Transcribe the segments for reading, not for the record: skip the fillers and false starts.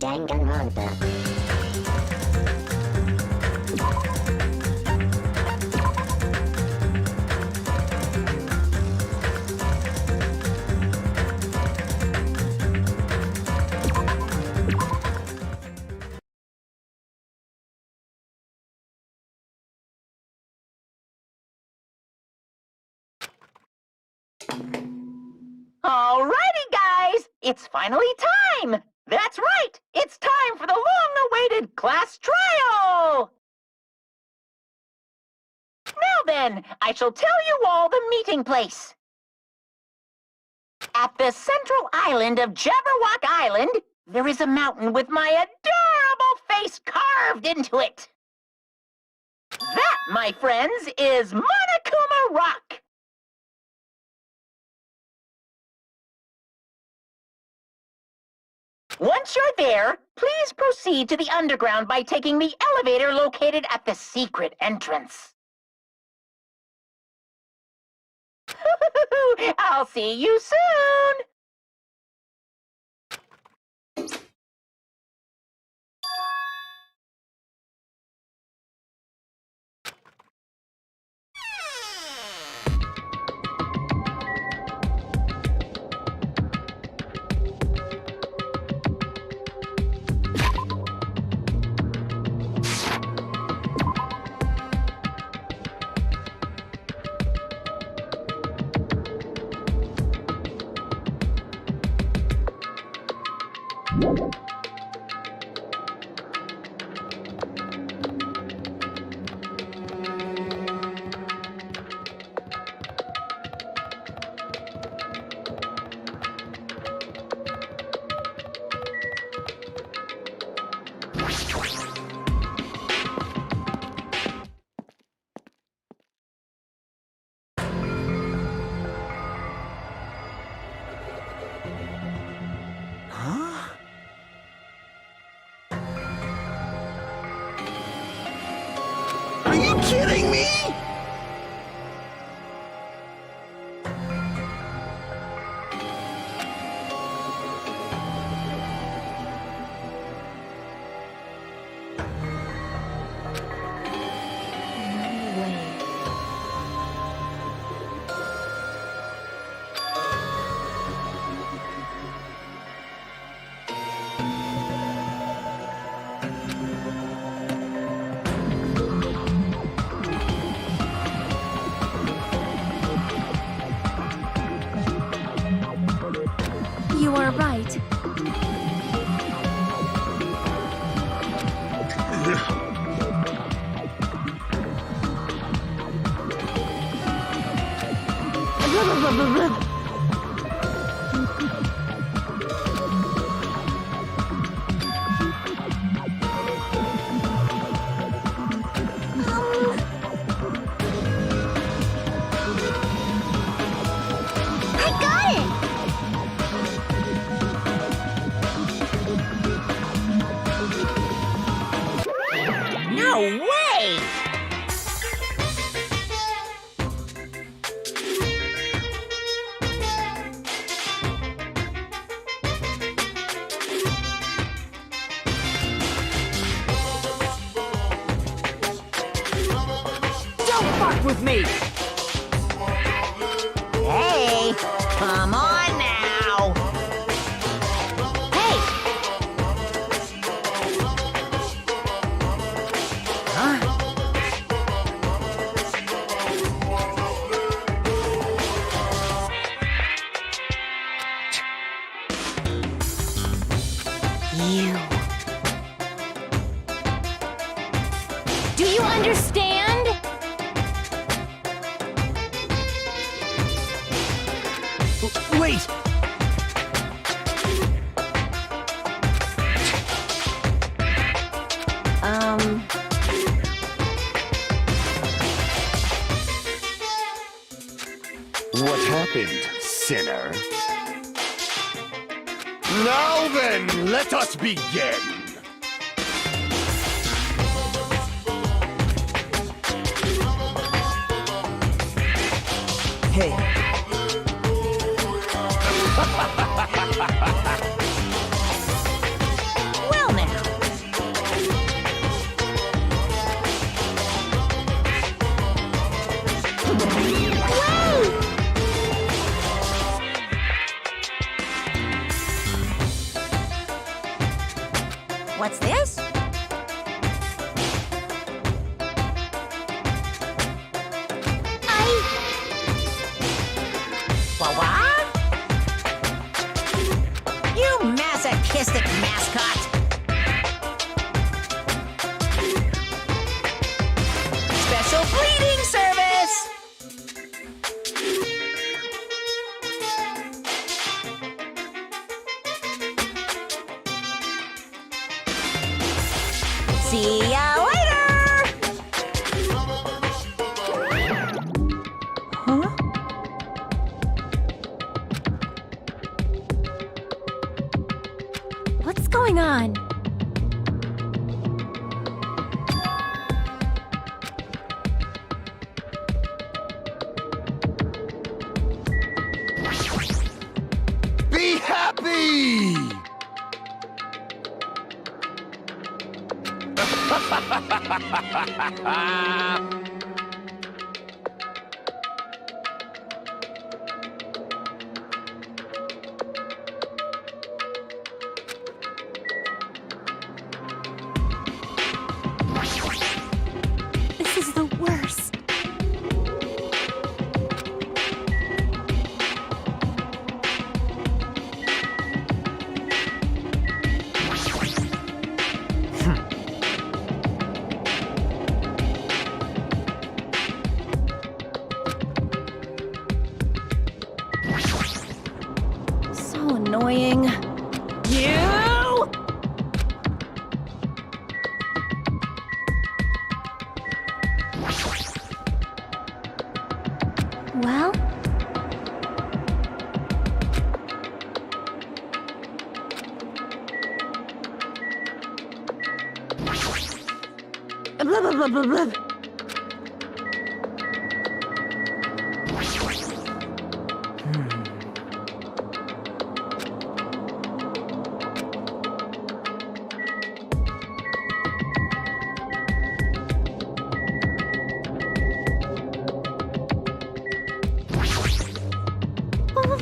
Danganronpa. Alrighty, guys! It's finally time! That's right! It's time for the long-awaited class trial! Now then, I shall tell you all the meeting place. At the central island of Jabberwock Island, there is a mountain with my adorable face carved into it. That, my friends, is Monokuma Rock. Once you're there, please proceed to the underground by taking the elevator located at the secret entrance. I'll see you soon! Are you kidding me? You are right. I got it! No way! Don't fuck with me! Hey, come on now! Hey! Huh? You. Do you understand? Wait! What happened, sinner? Now then, let us begin! Hey. Well See ya later! Huh? What's going on? Be happy! This is the worst. So annoying. You! Well? Blah, blah, blah, blah, blah.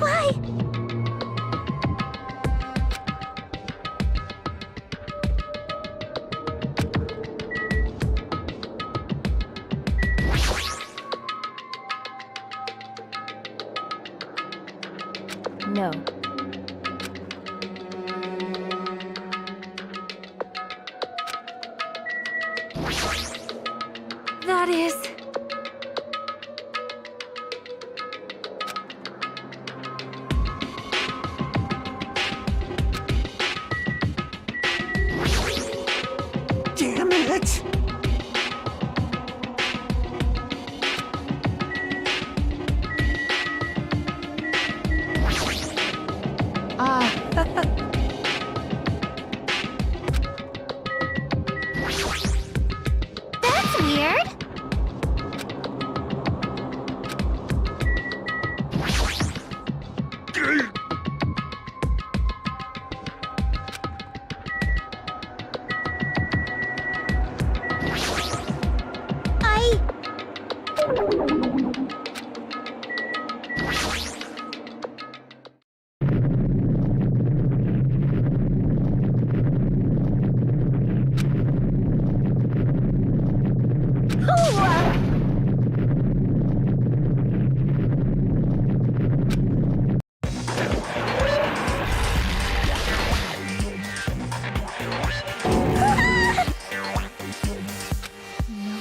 Why? No. That is... Damn it! That's weird.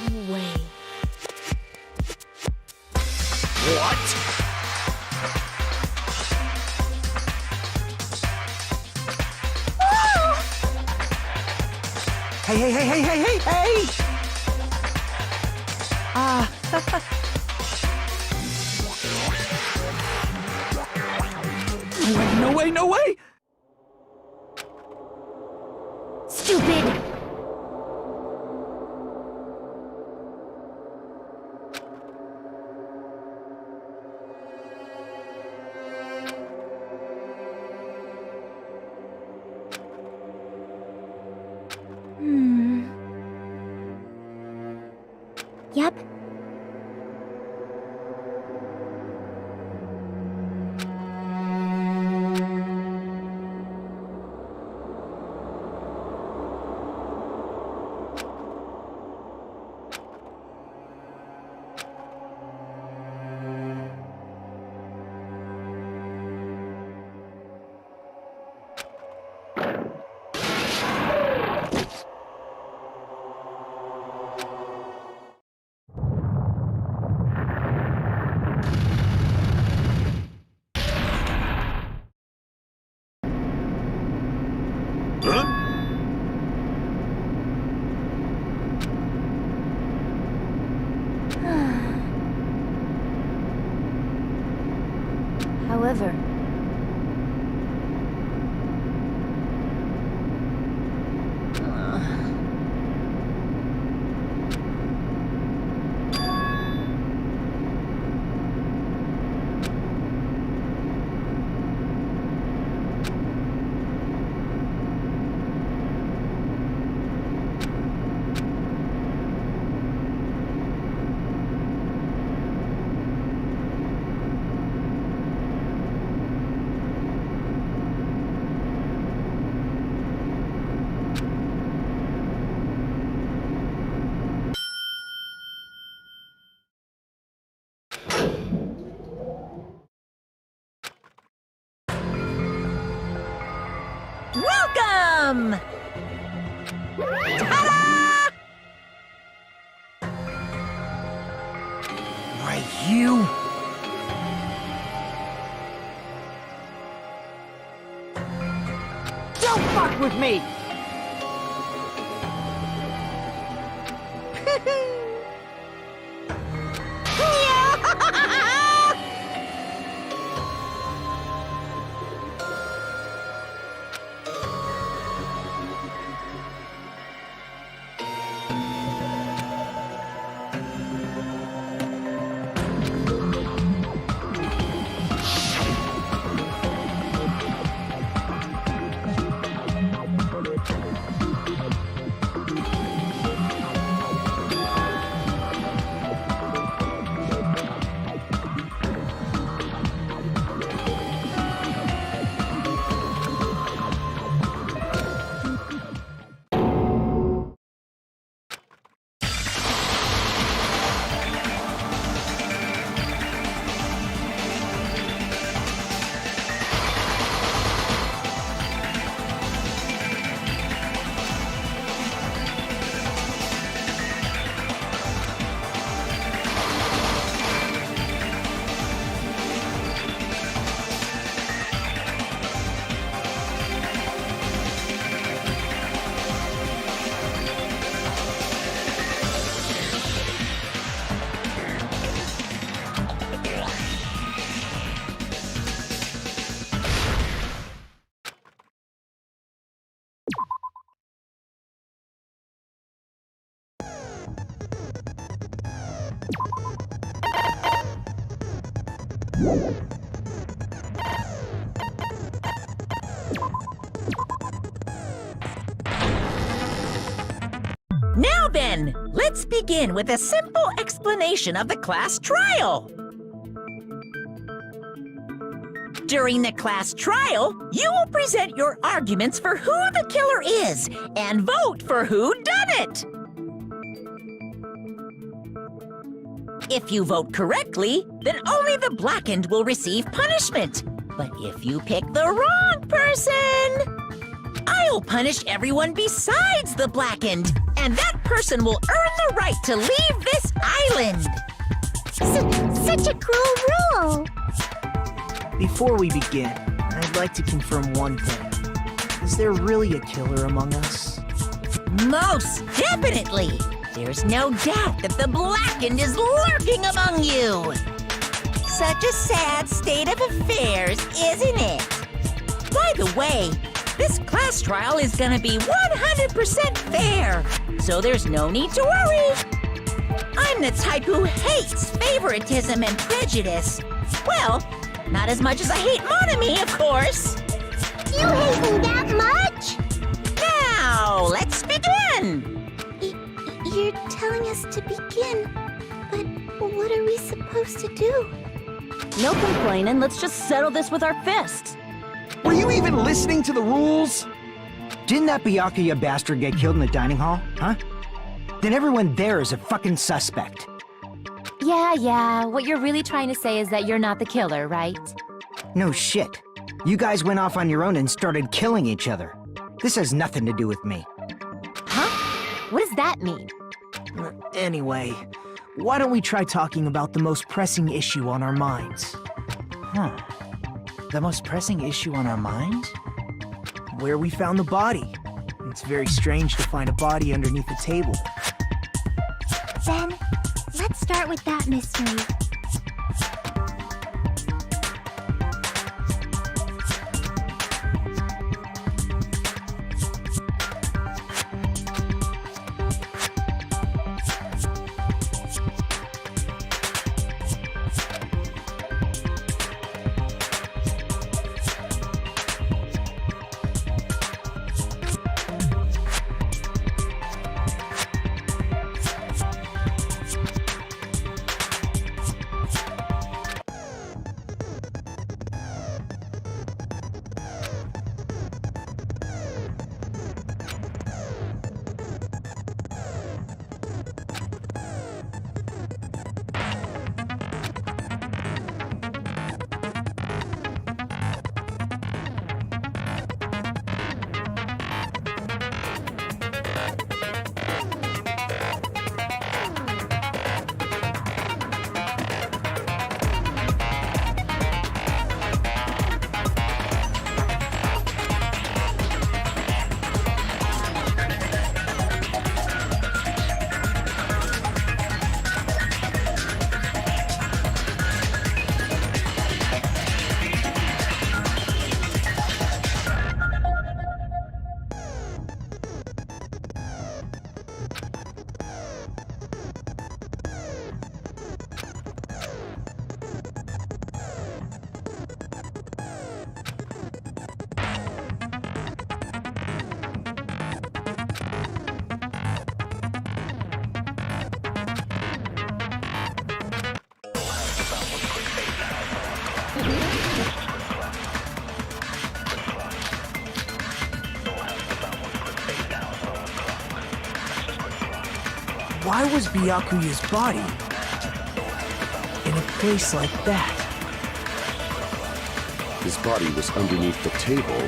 No way. What? Hey, hey, hey, hey, hey, hey, hey! No way, no way! Stupid! Yep. However, Welcome! Ta-da! Why, you... Don't fuck with me! Now then, let's begin with a simple explanation of the class trial. During the class trial, you will present your arguments for who the killer is and vote for who done it. If you vote correctly, then only the blackened will receive punishment. But if you pick the wrong person, I'll punish everyone besides the blackened, and that person will earn the right to leave this island. such a cruel rule. Before we begin, I'd like to confirm one thing. Is there really a killer among us? Most definitely. There's no doubt that the blackened is lurking among you. Such a sad state of affairs, isn't it? By the way, this class trial is gonna be 100% fair, so there's no need to worry. I'm the type who hates favoritism and prejudice. Well, not as much as I hate Monami, of course. You hate me that much? Now, let's begin. You're telling us to begin, but what are we supposed to do? No complaining, let's just settle this with our fists. Were you even listening to the rules? Didn't that Byakuya bastard get killed in the dining hall, huh? Then everyone there is a fucking suspect. Yeah, what you're really trying to say is that you're not the killer, right? No shit. You guys went off on your own and started killing each other. This has nothing to do with me. Huh? What does that mean? Anyway, why don't we try talking about the most pressing issue on our minds? Huh. The most pressing issue on our minds? Where we found the body. It's very strange to find a body underneath a table. Then, let's start with that mystery. why was Byakuya's body in a place like that? His body was underneath the table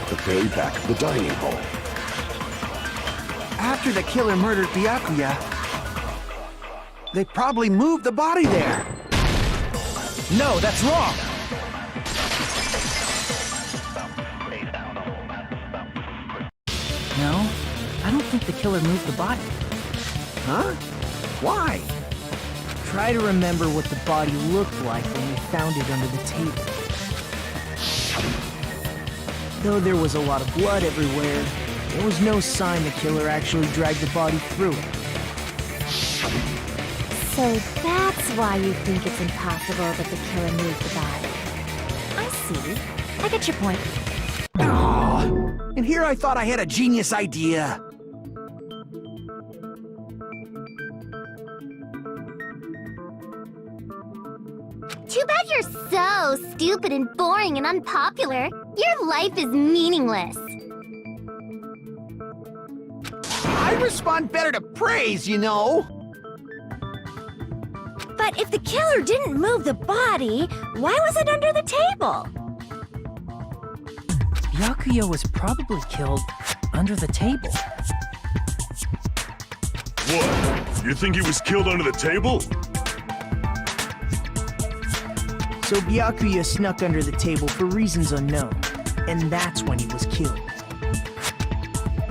at the very back of the dining hall. After the killer murdered Byakuya, they probably moved the body there. No, that's wrong! No, I don't think the killer moved the body. Huh? Why? Try to remember what the body looked like when we found it under the table. Though there was a lot of blood everywhere, there was no sign the killer actually dragged the body through it. So that's why you think it's impossible that the killer moved the body. I see. I get your point. Aw, and here I thought I had a genius idea. Too bad you're so stupid and boring and unpopular. Your life is meaningless. I respond better to praise, you know. But if the killer didn't move the body, why was it under the table? Byakuya was probably killed under the table. What? You think he was killed under the table? So Byakuya snuck under the table for reasons unknown, and that's when he was killed.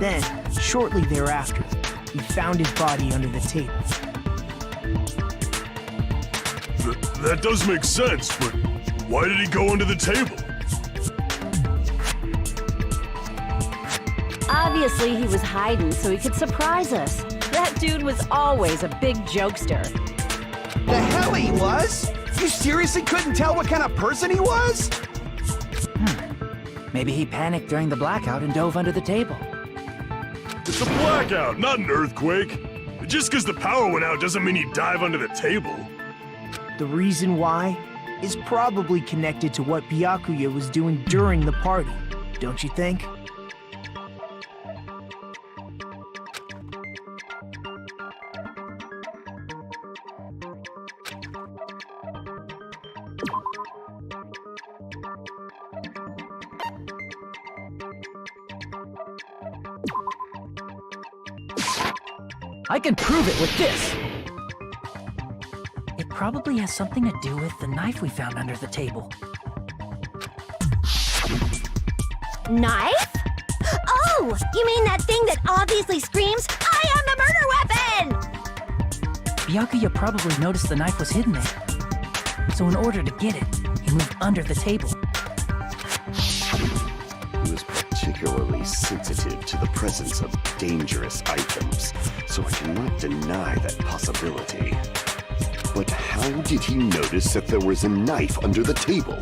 Then, shortly thereafter, we found his body under the table. That does make sense, but why did he go under the table? Obviously, he was hiding so he could surprise us. That dude was always a big jokester. The hell he was? You seriously couldn't tell what kind of person he was? Maybe he panicked during the blackout and dove under the table. It's a blackout, not an earthquake. Just because the power went out doesn't mean he'd dive under the table. The reason why is probably connected to what Byakuya was doing during the party, don't you think? I can prove it with this! It probably has something to do with the knife we found under the table. Knife? Oh, you mean that thing that obviously screams, "I am the murder weapon!" Byakuya probably noticed the knife was hidden there. So in order to get it, he moved under the table. He was particularly sensitive to the presence of dangerous items, so I cannot deny that possibility. But how did he notice that there was a knife under the table?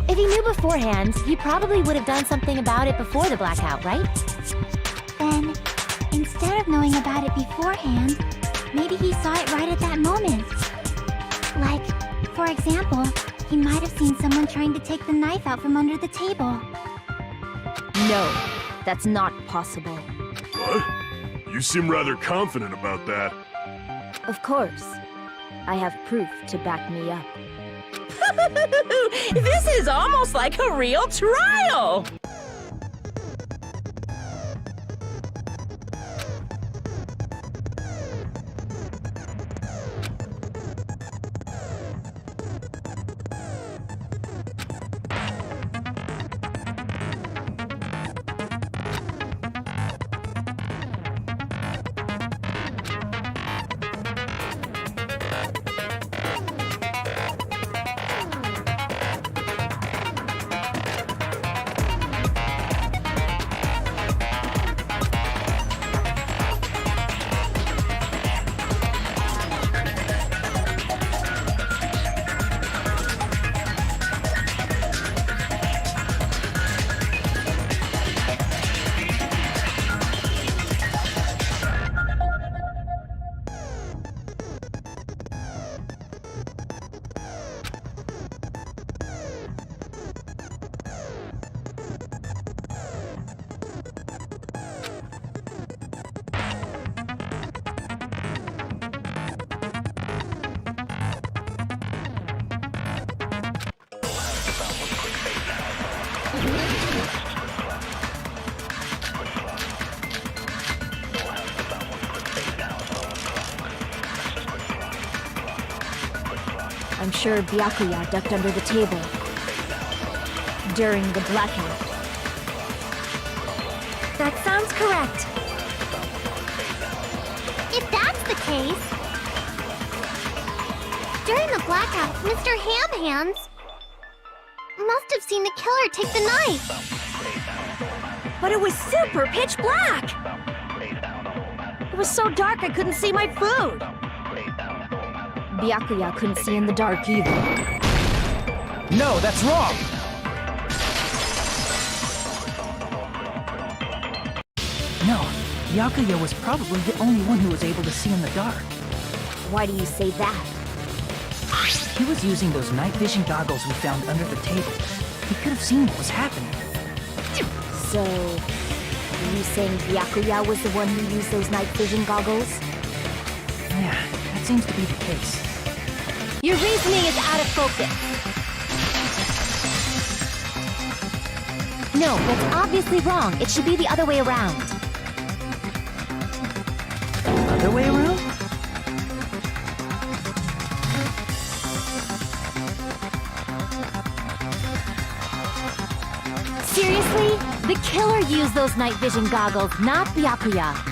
If he knew beforehand, he probably would have done something about it before the blackout, right? Then, instead of knowing about it beforehand, maybe he saw it right at that moment. Like, for example, he might have seen someone trying to take the knife out from under the table. No, that's not possible. What? You seem rather confident about that. Of course. I have proof to back me up. This is almost like a real trial! I'm sure Byakuya ducked under the table during the blackout. That sounds correct. If that's the case... During the blackout, Mr. Ham-Hands must have seen the killer take the knife. But it was super pitch black! It was so dark I couldn't see my food. Byakuya couldn't see in the dark either. No, that's wrong! No, Byakuya was probably the only one who was able to see in the dark. Why do you say that? He was using those night vision goggles we found under the table. He could have seen what was happening. So, are you saying Byakuya was the one who used those night vision goggles? Yeah, that seems to be the case. Your reasoning is out of focus. No, that's obviously wrong. It should be the other way around. Other way around? Seriously? The killer used those night vision goggles, not Byakuya.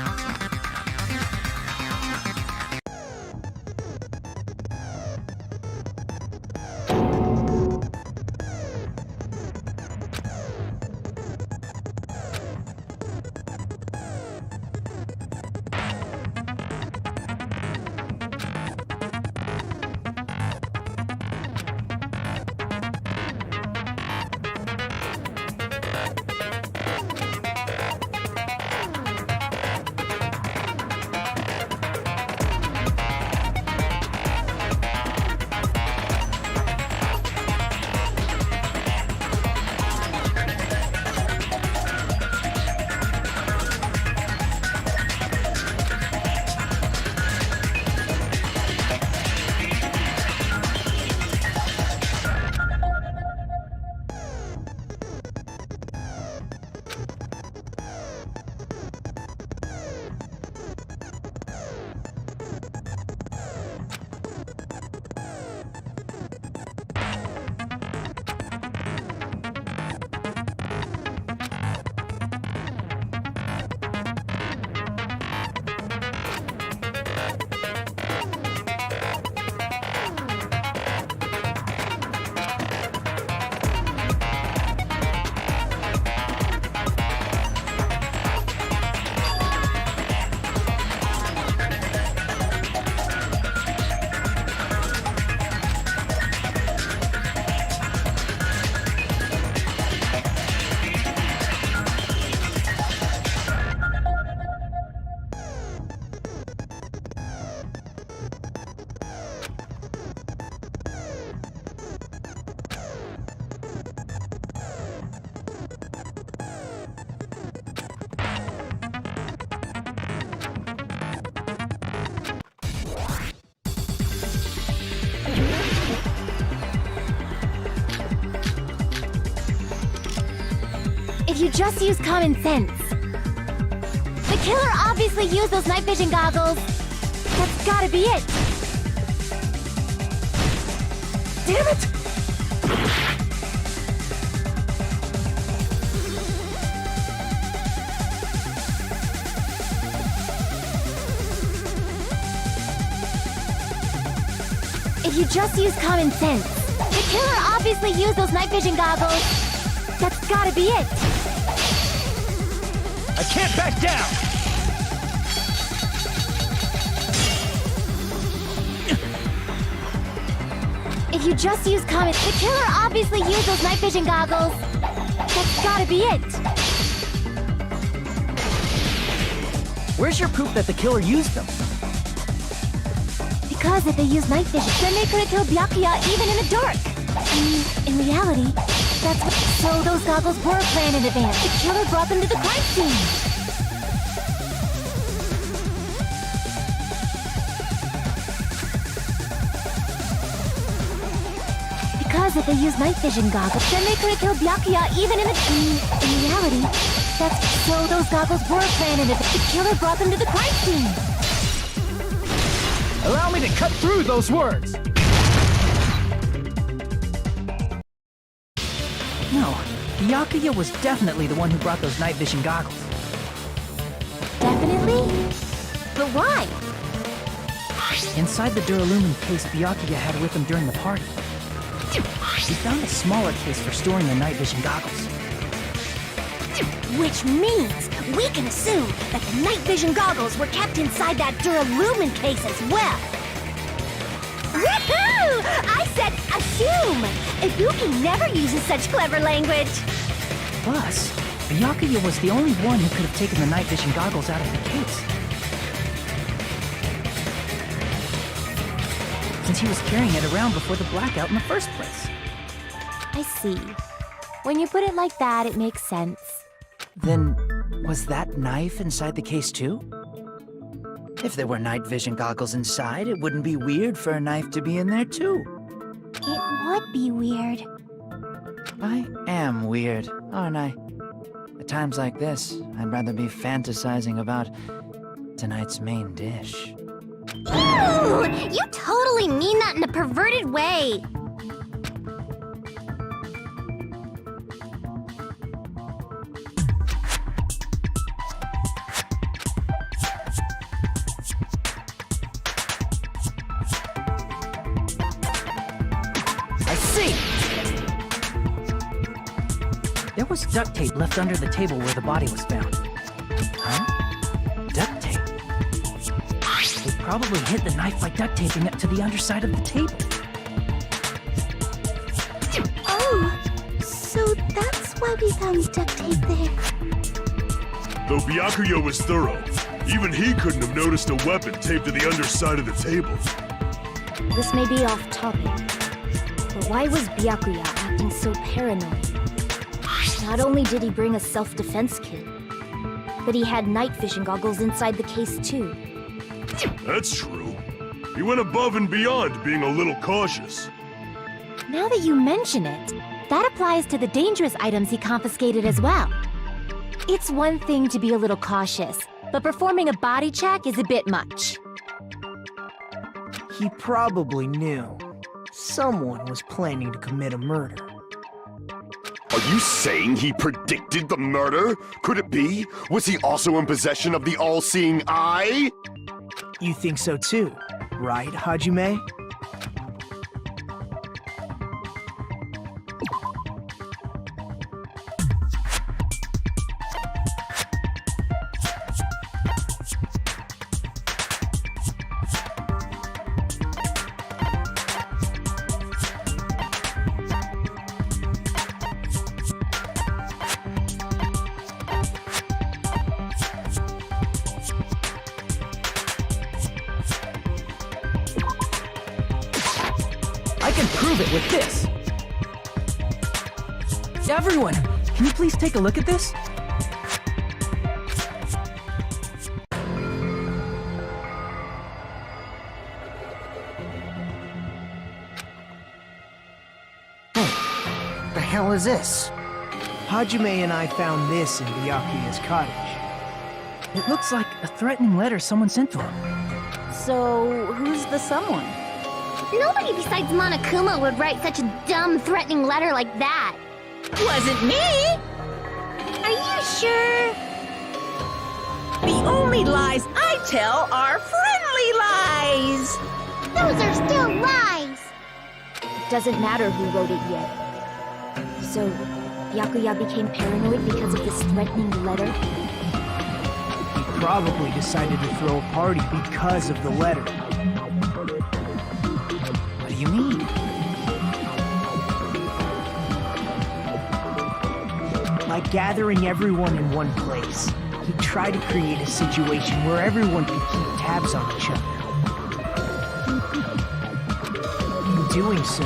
If you just use common sense. The killer obviously used those night vision goggles. That's gotta be it. Damn it! If you just use common sense. The killer obviously used those night vision goggles. That's gotta be it. I can't back down! If you just use common... The killer obviously used those night vision goggles. That's gotta be it. Where's your proof that the killer used them? Because if they use night vision, then they could've killed Byakuya even in the dark. I mean, in reality, that's what... So those goggles were planned in advance. The killer brought them to the crime scene. Because if they use night vision goggles, then they could've killed Byakuya even in the... in reality, that's... So those goggles were planned in advance. The killer brought them to the crime scene. Allow me to cut through those words! No, Byakuya was definitely the one who brought those night vision goggles. Definitely? But why? Inside the Duralumin case Byakuya had with him during the party, he found a smaller case for storing the night vision goggles. Which means we can assume that the night vision goggles were kept inside that Duralumin case as well. Woohoo! I said assume! Ibuki never uses such clever language. Plus, Byakuya was the only one who could have taken the night vision goggles out of the case, since he was carrying it around before the blackout in the first place. I see. When you put it like that, it makes sense. Then, was that knife inside the case too? If there were night vision goggles inside, it wouldn't be weird for a knife to be in there too. It would be weird. I am weird, aren't I? At times like this, I'd rather be fantasizing about tonight's main dish. Ooh! You totally mean that in a perverted way. I see! There was duct tape left under the table where the body was found. Huh? Duct tape? They probably hid the knife by duct taping it to the underside of the table. Oh, so that's why we found duct tape there. Though Byakuya was thorough, even he couldn't have noticed a weapon taped to the underside of the table. This may be off topic, but why was Byakuya acting so paranoid? Not only did he bring a self-defense kit, but he had night vision goggles inside the case too. That's true. He went above and beyond being a little cautious. Now that you mention it, that applies to the dangerous items he confiscated as well. It's one thing to be a little cautious, but performing a body check is a bit much. He probably knew someone was planning to commit a murder. Are you saying he predicted the murder? Could it be? Was he also in possession of the all-seeing eye? You think so too, right, Hajime? I can prove it with this! Everyone, can you please take a look at this? The hell is this? Hajime and I found this in Byakuya's cottage. It looks like a threatening letter someone sent to him. So, who's the someone? Nobody besides Monokuma would write such a dumb, threatening letter like that. Wasn't me! Are you sure? The only lies I tell are friendly lies! Those are still lies! It doesn't matter who wrote it yet. So, Byakuya became paranoid because of this threatening letter? He probably decided to throw a party because of the letter. What do you mean? By gathering everyone in one place, he tried to create a situation where everyone could keep tabs on each other. In doing so,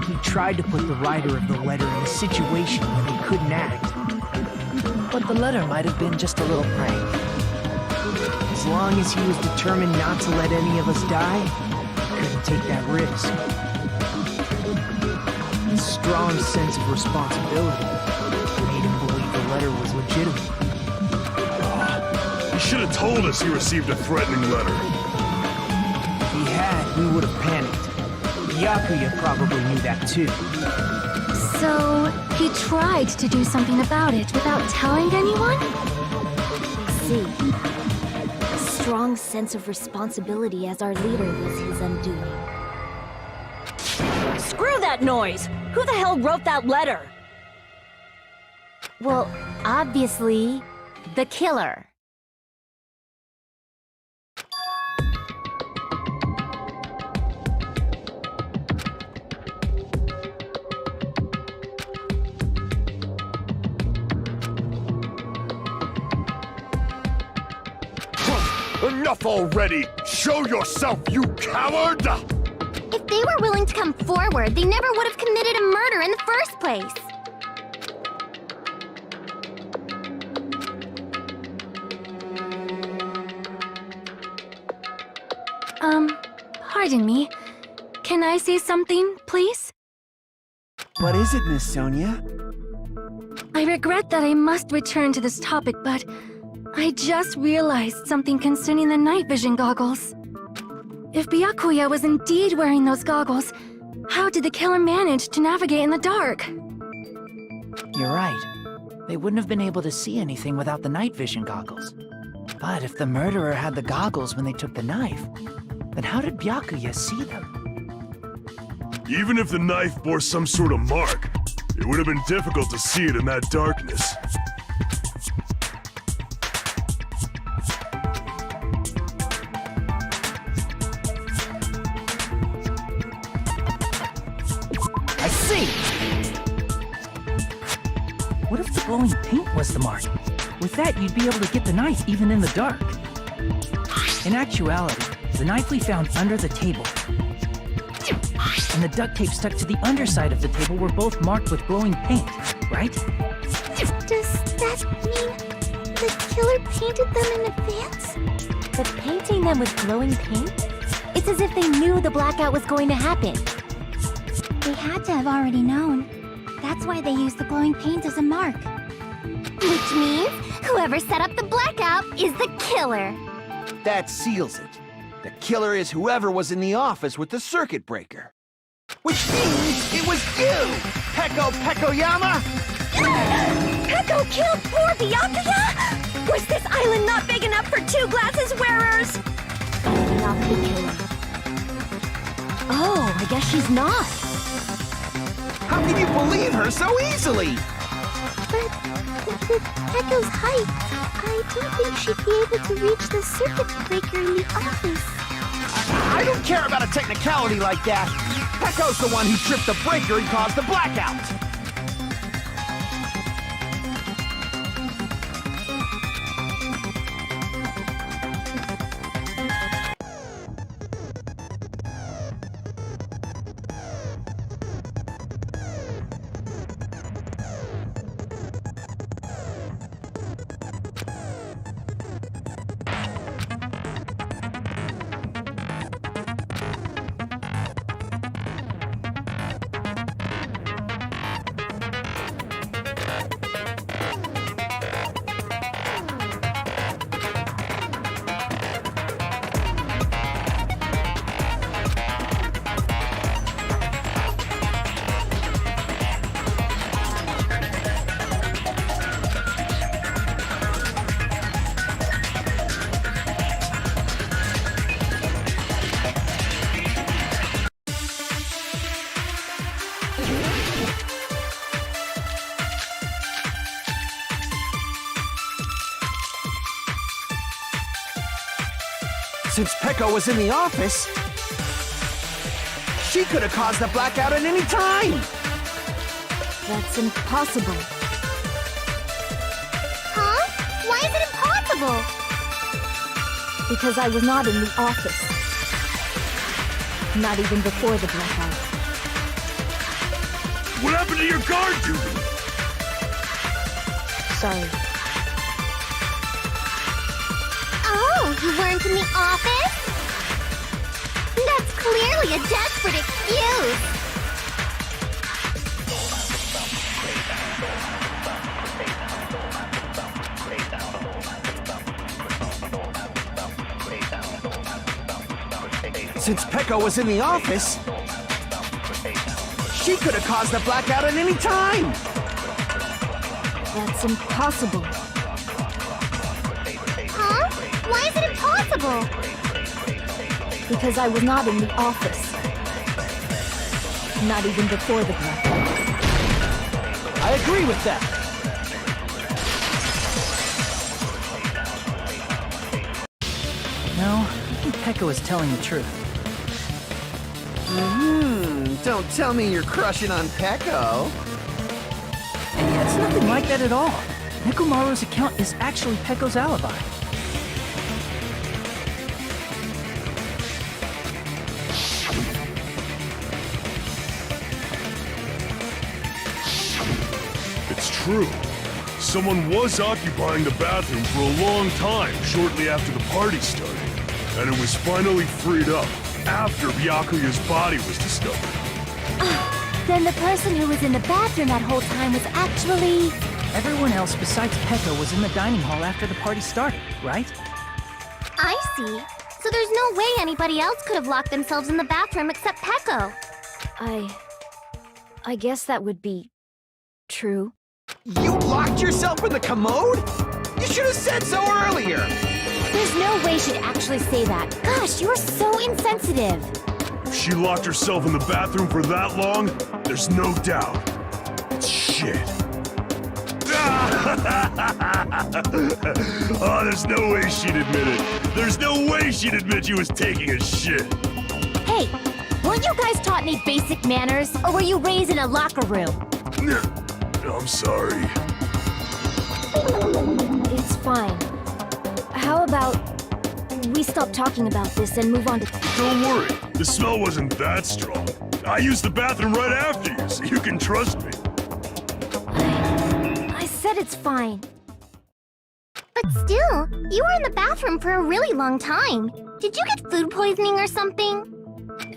he tried to put the writer of the letter in a situation where they couldn't act. But the letter might have been just a little prank. As long as he was determined not to let any of us die, he couldn't take that risk. His strong sense of responsibility made him believe the letter was legitimate. He should have told us he received a threatening letter. If he had, we would have panicked. Byakuya probably knew that too. So, he tried to do something about it without telling anyone? See. A strong sense of responsibility as our leader was his undoing. Screw that noise! Who the hell wrote that letter? Well, obviously, the killer. Enough already! Show yourself, you coward! If they were willing to come forward, they never would have committed a murder in the first place. Pardon me. Can I say something, please? What is it, Miss Sonia? I regret that I must return to this topic, but I just realized something concerning the night vision goggles. If Byakuya was indeed wearing those goggles, how did the killer manage to navigate in the dark? You're right. They wouldn't have been able to see anything without the night vision goggles. But if the murderer had the goggles when they took the knife, then how did Byakuya see them? Even if the knife bore some sort of mark, it would have been difficult to see it in that darkness. I see! What if the glowing paint was the mark? With that, you'd be able to get the knife even in the dark. In actuality, the knife we found under the table and the duct tape stuck to the underside of the table were both marked with glowing paint, right? Does that mean the killer painted them in advance? But painting them with glowing paint? It's as if they knew the blackout was going to happen. They had to have already known. That's why they used the glowing paint as a mark. Which means whoever set up the blackout is the killer. That seals it. The killer is whoever was in the office with the circuit breaker. Which means it was you, Peko Pekoyama! Peko killed poor Byakuya? Was this island not big enough for two glasses wearers? Not the killer. Oh, I guess she's not. How can you believe her so easily? But with Pekko's height, I don't think she'd be able to reach the circuit breaker in the office. I don't care about a technicality like that. Pekko's the one who tripped the breaker and caused the blackout. Since Pekko was in the office, she could have caused the blackout at any time! That's impossible. Huh? Why is it impossible? Because I was not in the office. Not even before the blackout. What happened to your guard duty? Sorry. Oh, you weren't in the office? That's clearly a desperate excuse. Since Pekko was in the office, She could have caused the blackout at any time! That's impossible. Huh? Why is it impossible? Because I was not in the office. Not even before the blackout. I agree with that. No, I think Peko is telling the truth. Don't tell me you're crushing on Peko. It's nothing like that at all. Nekomaru's account is actually Peko's alibi. It's true. Someone was occupying the bathroom for a long time shortly after the party started. And it was finally freed up after Byakuya's body was discovered. Then the person who was in the bathroom that whole time was actually... Everyone else besides Peko was in the dining hall after the party started, right? I see. So there's no way anybody else could have locked themselves in the bathroom except Peko. I guess that would be true. You locked yourself in the commode? You should have said so earlier! There's no way she'd actually say that. Gosh, you're so insensitive. If she locked herself in the bathroom for that long, there's no doubt. Shit. Oh, there's no way she'd admit it. There's no way she'd admit she was taking a shit. Hey, weren't you guys taught any basic manners, or were you raised in a locker room? I'm sorry. It's fine. How about we stop talking about this and move on to... Don't worry, the smell wasn't that strong. I used the bathroom right after you, so you can trust me. I said it's fine. But still, you were in the bathroom for a really long time. Did you get food poisoning or something?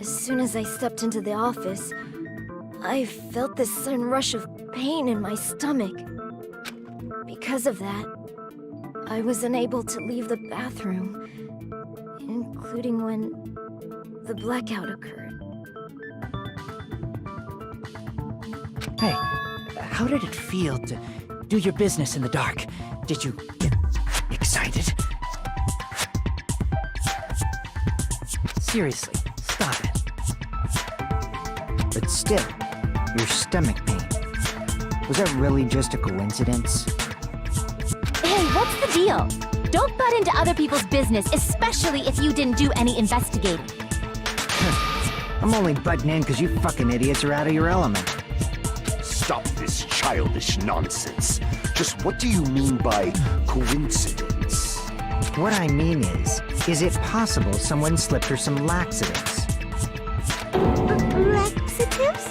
As soon as I stepped into the office, I felt this sudden rush of pain in my stomach. Because of that, I was unable to leave the bathroom, including when the blackout occurred. Hey, how did it feel to do your business in the dark? Did you get excited? Seriously, stop it. But still, your stomach pain. Was that really just a coincidence? Hey, what's the deal? Don't butt into other people's business, especially if you didn't do any investigating. I'm only butting in because you fucking idiots are out of your element. Stop this childish nonsense. Just what do you mean by coincidence? What I mean is it possible someone slipped her some laxatives? Laxatives?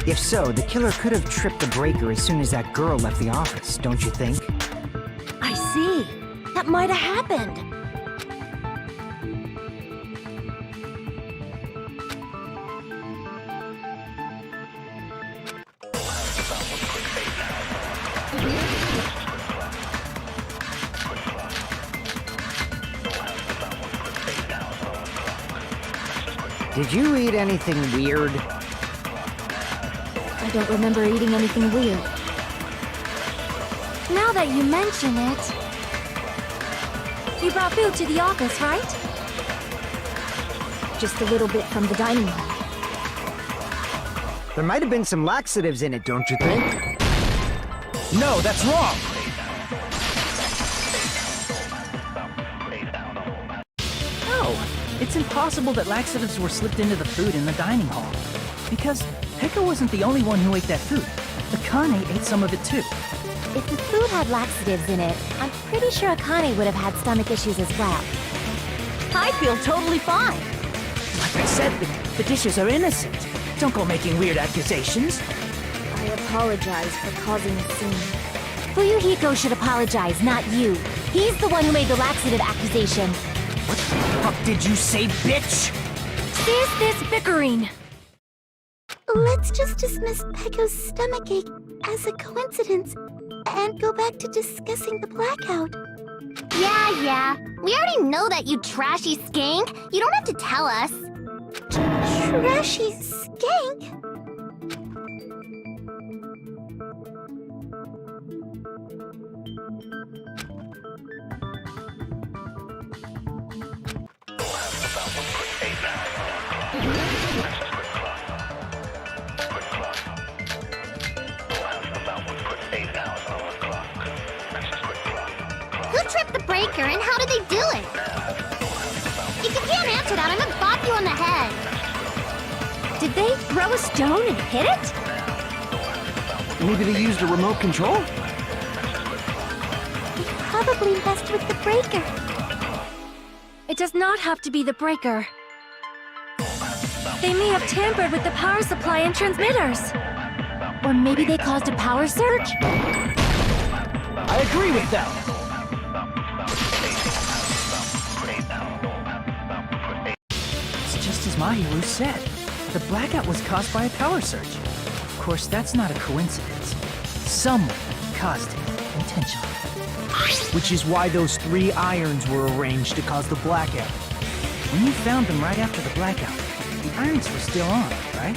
If so, the killer could have tripped the breaker as soon as that girl left the office, don't you think? I see. That might have happened. Did you eat anything weird? I don't remember eating anything weird. Now that you mention it... You brought food to the office, right? Just a little bit from the dining hall. There might have been some laxatives in it, don't you think? No, that's wrong! No, it's impossible that laxatives were slipped into the food in the dining hall. Because Peko wasn't the only one who ate that food. Akane ate some of it too. If the food had laxatives in it, I'm pretty sure Akane would have had stomach issues as well. I feel totally fine. Like I said, the dishes are innocent. Don't go making weird accusations. I apologize for causing a scene. Fuyuhiko should apologize, not you. He's the one who made the laxative accusation. What the fuck did you say, bitch? Is this bickering? Let's just dismiss Peko's stomachache as a coincidence and go back to discussing the blackout. Yeah. We already know that, you trashy skank. You don't have to tell us. Trashy skank? breaker, and how did they do it? If you can't answer that, I'm gonna bop you on the head. Did they throw a stone and hit it? Maybe they used a remote control? They probably messed with the breaker. It does not have to be the breaker. They may have tampered with the power supply and transmitters. Or maybe they caused a power surge? I agree with that. It's just as Mahiru said. The blackout was caused by a power surge. Of course, that's not a coincidence. Someone caused it intentionally. Which is why those 3 irons were arranged to cause the blackout. When you found them right after the blackout, the irons were still on, right?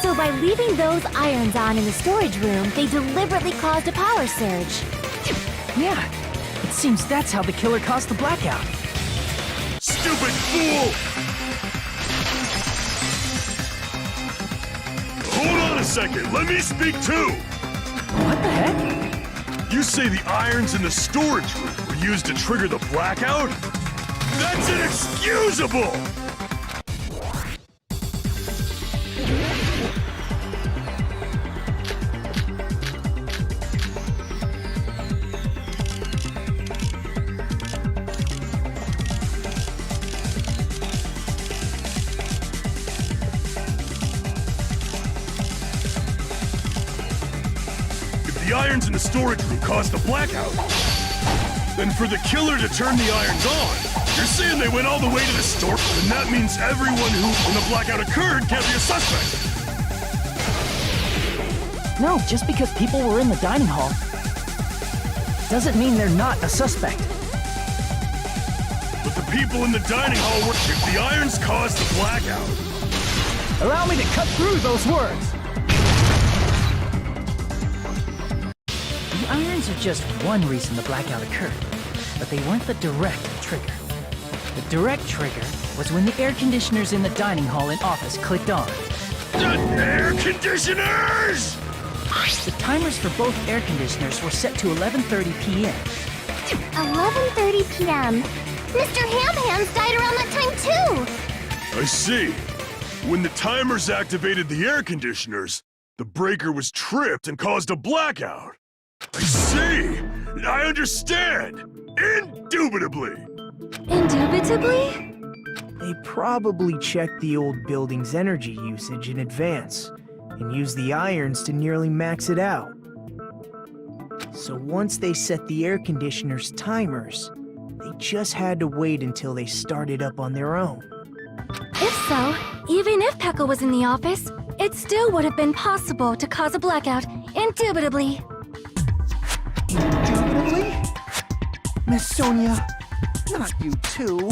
So by leaving those irons on in the storage room, they deliberately caused a power surge. Yeah. It seems that's how the killer caused the blackout. Stupid fool! Hold on a second, let me speak too! What the heck? You say the irons in the storage room were used to trigger the blackout? That's inexcusable! The irons in the storage room caused the blackout. Then for the killer to turn the irons on, you're saying they went all the way to the store, and that means everyone who, when the blackout occurred, can't be a suspect. No, just because people were in the dining hall doesn't mean they're not a suspect. But the people in the dining hall were... If the irons caused the blackout... Allow me to cut through those words. The irons are just one reason the blackout occurred, but they weren't the direct trigger. The direct trigger was when the air conditioners in the dining hall and office clicked on. The air conditioners! The timers for both air conditioners were set to 11:30 p.m. 11:30 p.m. Mr. Ham Hands died around that time too! I see. When the timers activated the air conditioners, the breaker was tripped and caused a blackout. I see! I understand! Indubitably! Indubitably? They probably checked the old building's energy usage in advance and used the irons to nearly max it out. So once they set the air conditioner's timers, they just had to wait until they started up on their own. If so, even if Pekka was in the office, it still would have been possible to cause a blackout, indubitably. Indubitably? Miss Sonia, not you too.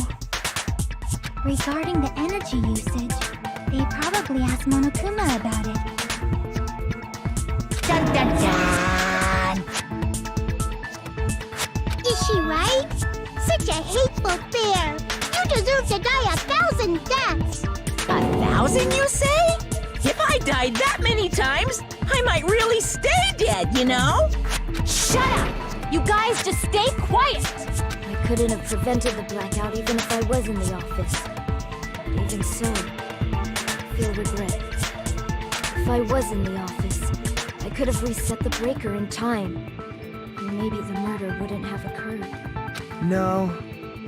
Regarding the energy usage, they probably asked Monokuma about it. Dun dun dun! Is she right? Such a hateful bear! You deserve to die 1,000 deaths! 1,000, you say? If I died that many times, I might really stay dead, you know? Shut up! You guys just stay quiet! I couldn't have prevented the blackout even if I was in the office. But even so, I feel regret. If I was in the office, I could have reset the breaker in time. And maybe the murder wouldn't have occurred. No,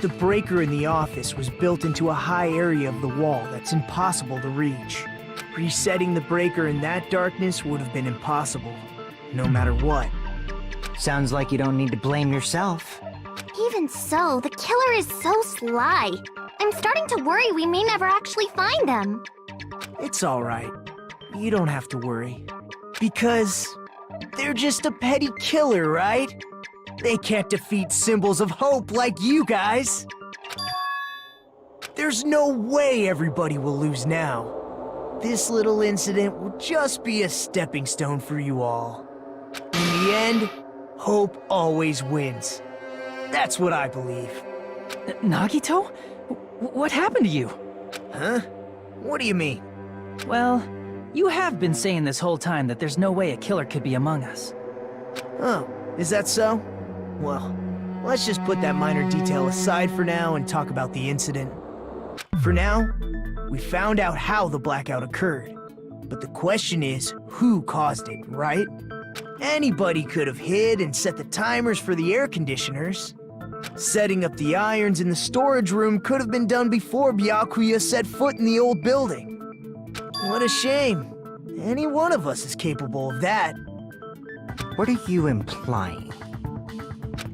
the breaker in the office was built into a high area of the wall that's impossible to reach. Resetting the breaker in that darkness would have been impossible, no matter what. Sounds like you don't need to blame yourself. Even so, the killer is so sly. I'm starting to worry we may never actually find them. It's alright. You don't have to worry. Because they're just a petty killer, right? They can't defeat symbols of hope like you guys. There's no way everybody will lose now. This little incident will just be a stepping stone for you all. In the end, hope always wins. That's what I believe. Nagito? What happened to you? Huh? What do you mean? Well, you have been saying this whole time that there's no way a killer could be among us. Oh, is that so? Well, let's just put that minor detail aside for now and talk about the incident. For now, we found out how the blackout occurred. But the question is, who caused it, right? Anybody could have hid and set the timers for the air conditioners. Setting up the irons in the storage room could have been done before Byakuya set foot in the old building. What a shame. Any one of us is capable of that. What are you implying?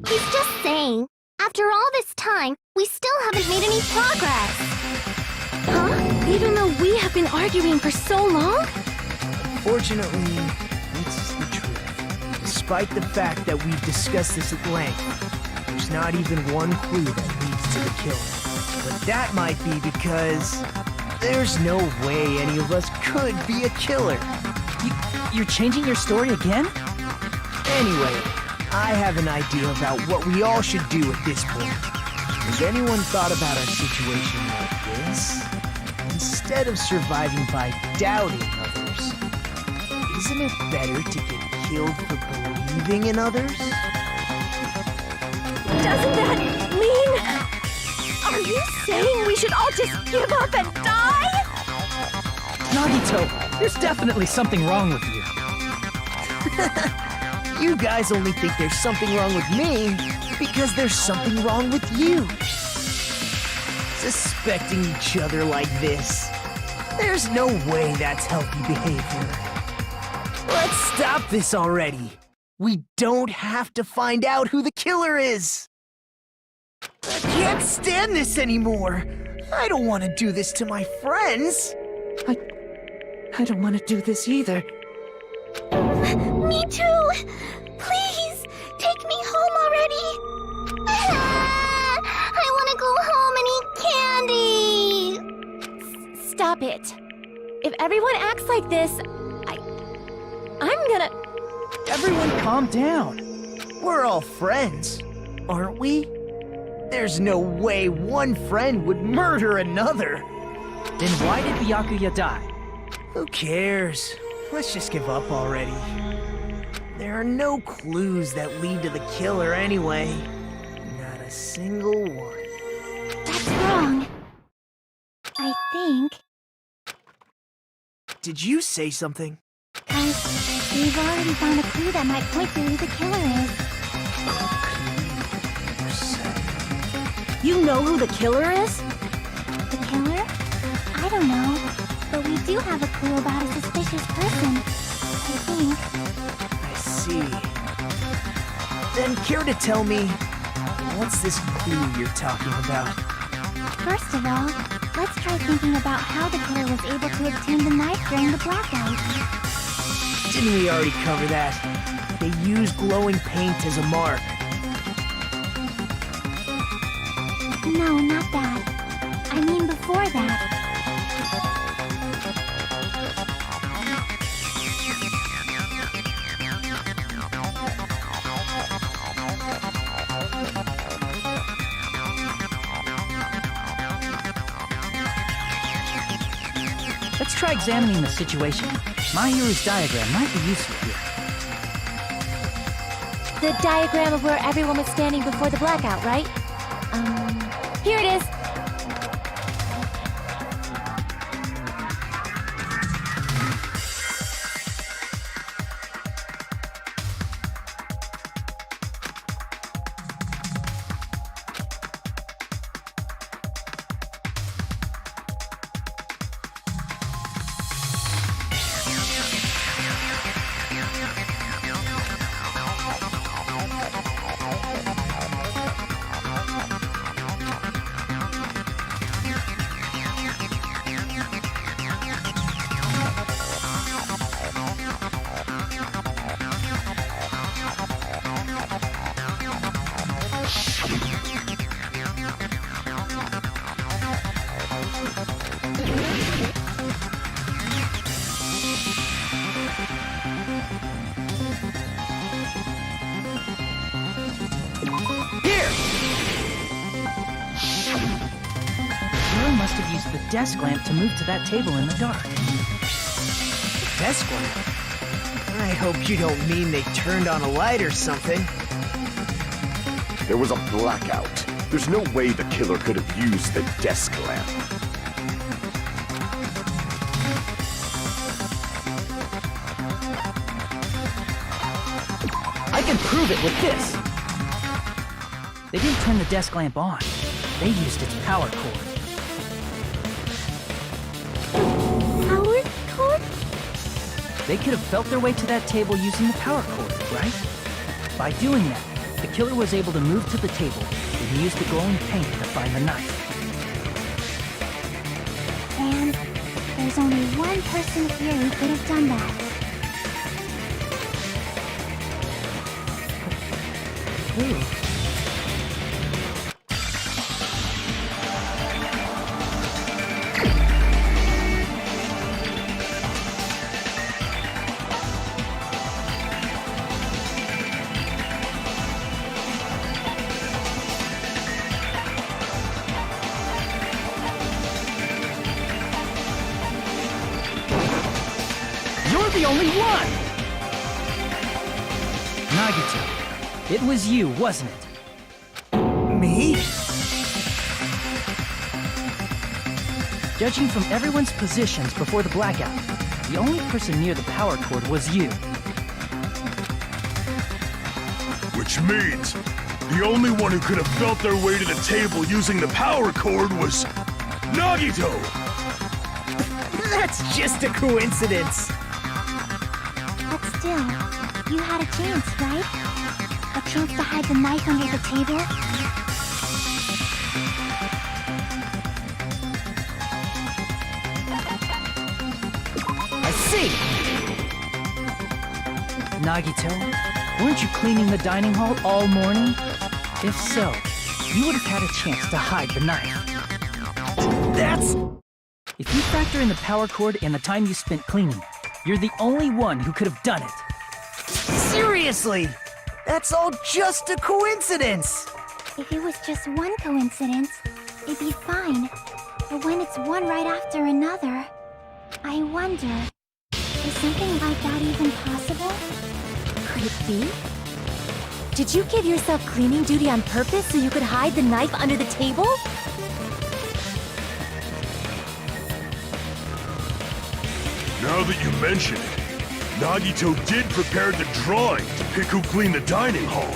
He's just saying, after all this time, we still haven't made any progress. Huh? Even though we have been arguing for so long? Fortunately, this is the truth. Despite the fact that we've discussed this at length, there's not even one clue that leads to the killer. But that might be because there's no way any of us could be a killer. You're changing your story again? Anyway, I have an idea about what we all should do at this point. Has anyone thought about a situation like this? Instead of surviving by doubting others, isn't it better to get killed for believing in others? Doesn't that mean... Are you saying we should all just give up and die? Nagito, there's definitely something wrong with you. You guys only think there's something wrong with me because there's something wrong with you. Suspecting each other like this. There's no way that's healthy behavior. Let's stop this already. We don't have to find out who the killer is. I can't stand this anymore. I don't want to do this to my friends. I don't want to do this either. Me too! Please, take me home already! I want to go home and eat candy! Stop it. If everyone acts like this, I'm gonna... Everyone calm down. We're all friends, aren't we? There's no way one friend would murder another. Then why did Byakuya die? Who cares? Let's just give up already. There are no clues that lead to the killer anyway. Not a single one. That's wrong. I think. Did you say something? Because we've already found a clue that might point to who the killer is. You know who the killer is? The killer? I don't know. But we do have a clue about a suspicious person. I think. I see. Then care to tell me, what's this clue you're talking about? First of all, let's try thinking about how the killer was able to obtain the knife during the blackout. Didn't we already cover that? They used glowing paint as a mark. No, not that. I mean before that. Let's try examining the situation. My hero's diagram might be useful here. The diagram of where everyone was standing before the blackout, right? Here it is. Must have used the desk lamp to move to that table in the dark. Desk lamp? I hope you don't mean they turned on a light or something. There was a blackout. There's no way the killer could have used the desk lamp. I can prove it with this. They didn't turn the desk lamp on. They used its power cord. Power cord? They could have felt their way to that table using the power cord, right? By doing that, the killer was able to move to the table and use the glowing paint to find the knife. And there's only one person here who could have done that. Who? You're the only one! Nagito, it was you, wasn't it? Me? Judging from everyone's positions before the blackout, the only person near the power cord was you. Which means the only one who could have felt their way to the table using the power cord was Nagito! That's just a coincidence. But still, you had a chance, right? A chance to hide the knife under the table? I see! Nagito, weren't you cleaning the dining hall all morning? If so, you would have had a chance to hide the knife. That's... If you factor in the power cord and the time you spent cleaning, you're the only one who could have done it. Seriously! That's all just a coincidence! If it was just one coincidence, it'd be fine. But when it's one right after another, I wonder, is something like that even possible? Could it be? Did you give yourself cleaning duty on purpose so you could hide the knife under the table? Now that you mention it, Nagito did prepare the drawing to pick who cleaned the dining hall.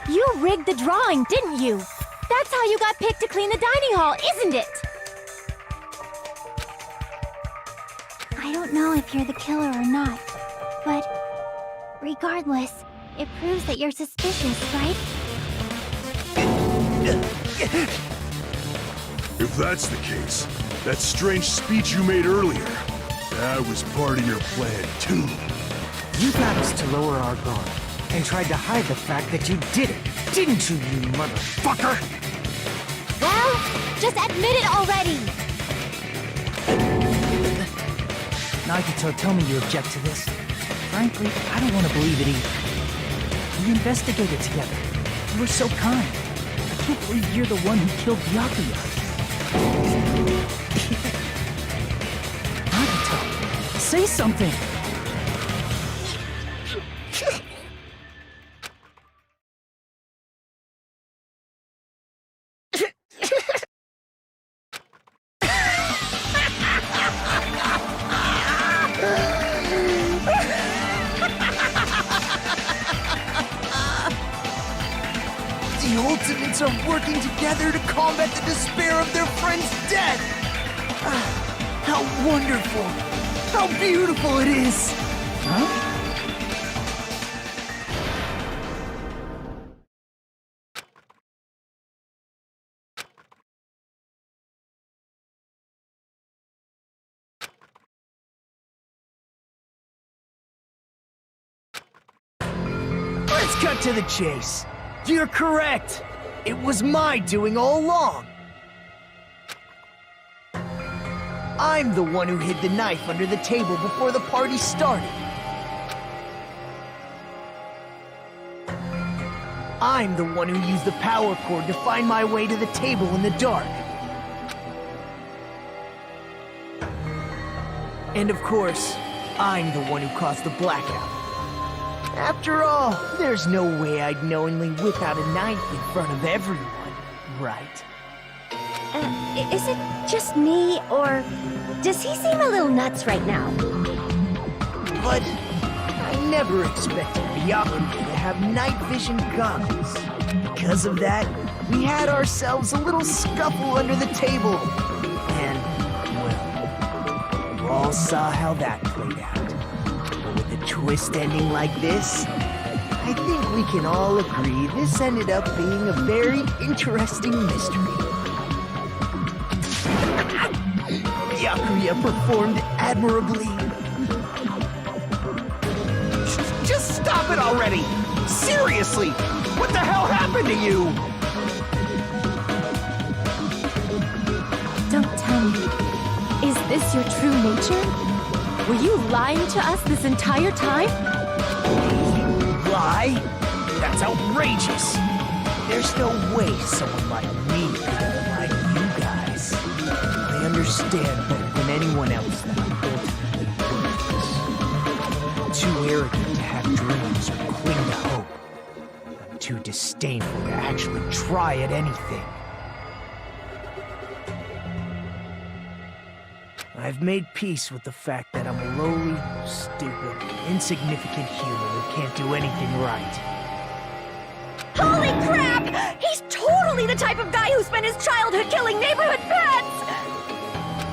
You rigged the drawing, didn't you? That's how you got picked to clean the dining hall, isn't it? I don't know if you're the killer or not, but regardless, it proves that you're suspicious, right? If that's the case, that strange speech you made earlier, that was part of your plan too. You got us to lower our guard and tried to hide the fact that you did it, didn't you, you motherfucker? Well, just admit it already! Nagito, tell me you object to this. Frankly, I don't want to believe it either. We investigated together. You were so kind. I can't believe you're the one who killed Byakuya. Nagito, say something! The Ultimates are working together to combat the despair of their friend's death! Ah, how wonderful! How beautiful it is! Huh? Let's cut to the chase. You're correct. It was my doing all along. I'm the one who hid the knife under the table before the party started. I'm the one who used the power cord to find my way to the table in the dark. And of course, I'm the one who caused the blackout. After all, there's no way I'd knowingly whip out a knife in front of everyone, right? Is it just me, or does he seem a little nuts right now? But I never expected Byakuya to have night vision goggles. Because of that, we had ourselves a little scuffle under the table. And, well, you all saw how that played out. But with a twist ending like this, I think we can all agree this ended up being a very interesting mystery. Byakuya performed admirably. Just stop it already! Seriously! What the hell happened to you? Don't tell me. Is this your true nature? Were you lying to us this entire time? Lie? That's outrageous! There's no way someone like me could have lied to you guys. I understand better than anyone else that I'm ultimately worthless. Too arrogant to have dreams or cling to hope. I'm too disdainful to actually try at anything. I've made peace with the fact that I'm a lowly, stupid, insignificant human who can't do anything right. Holy crap! He's totally the type of guy who spent his childhood killing neighborhood pets!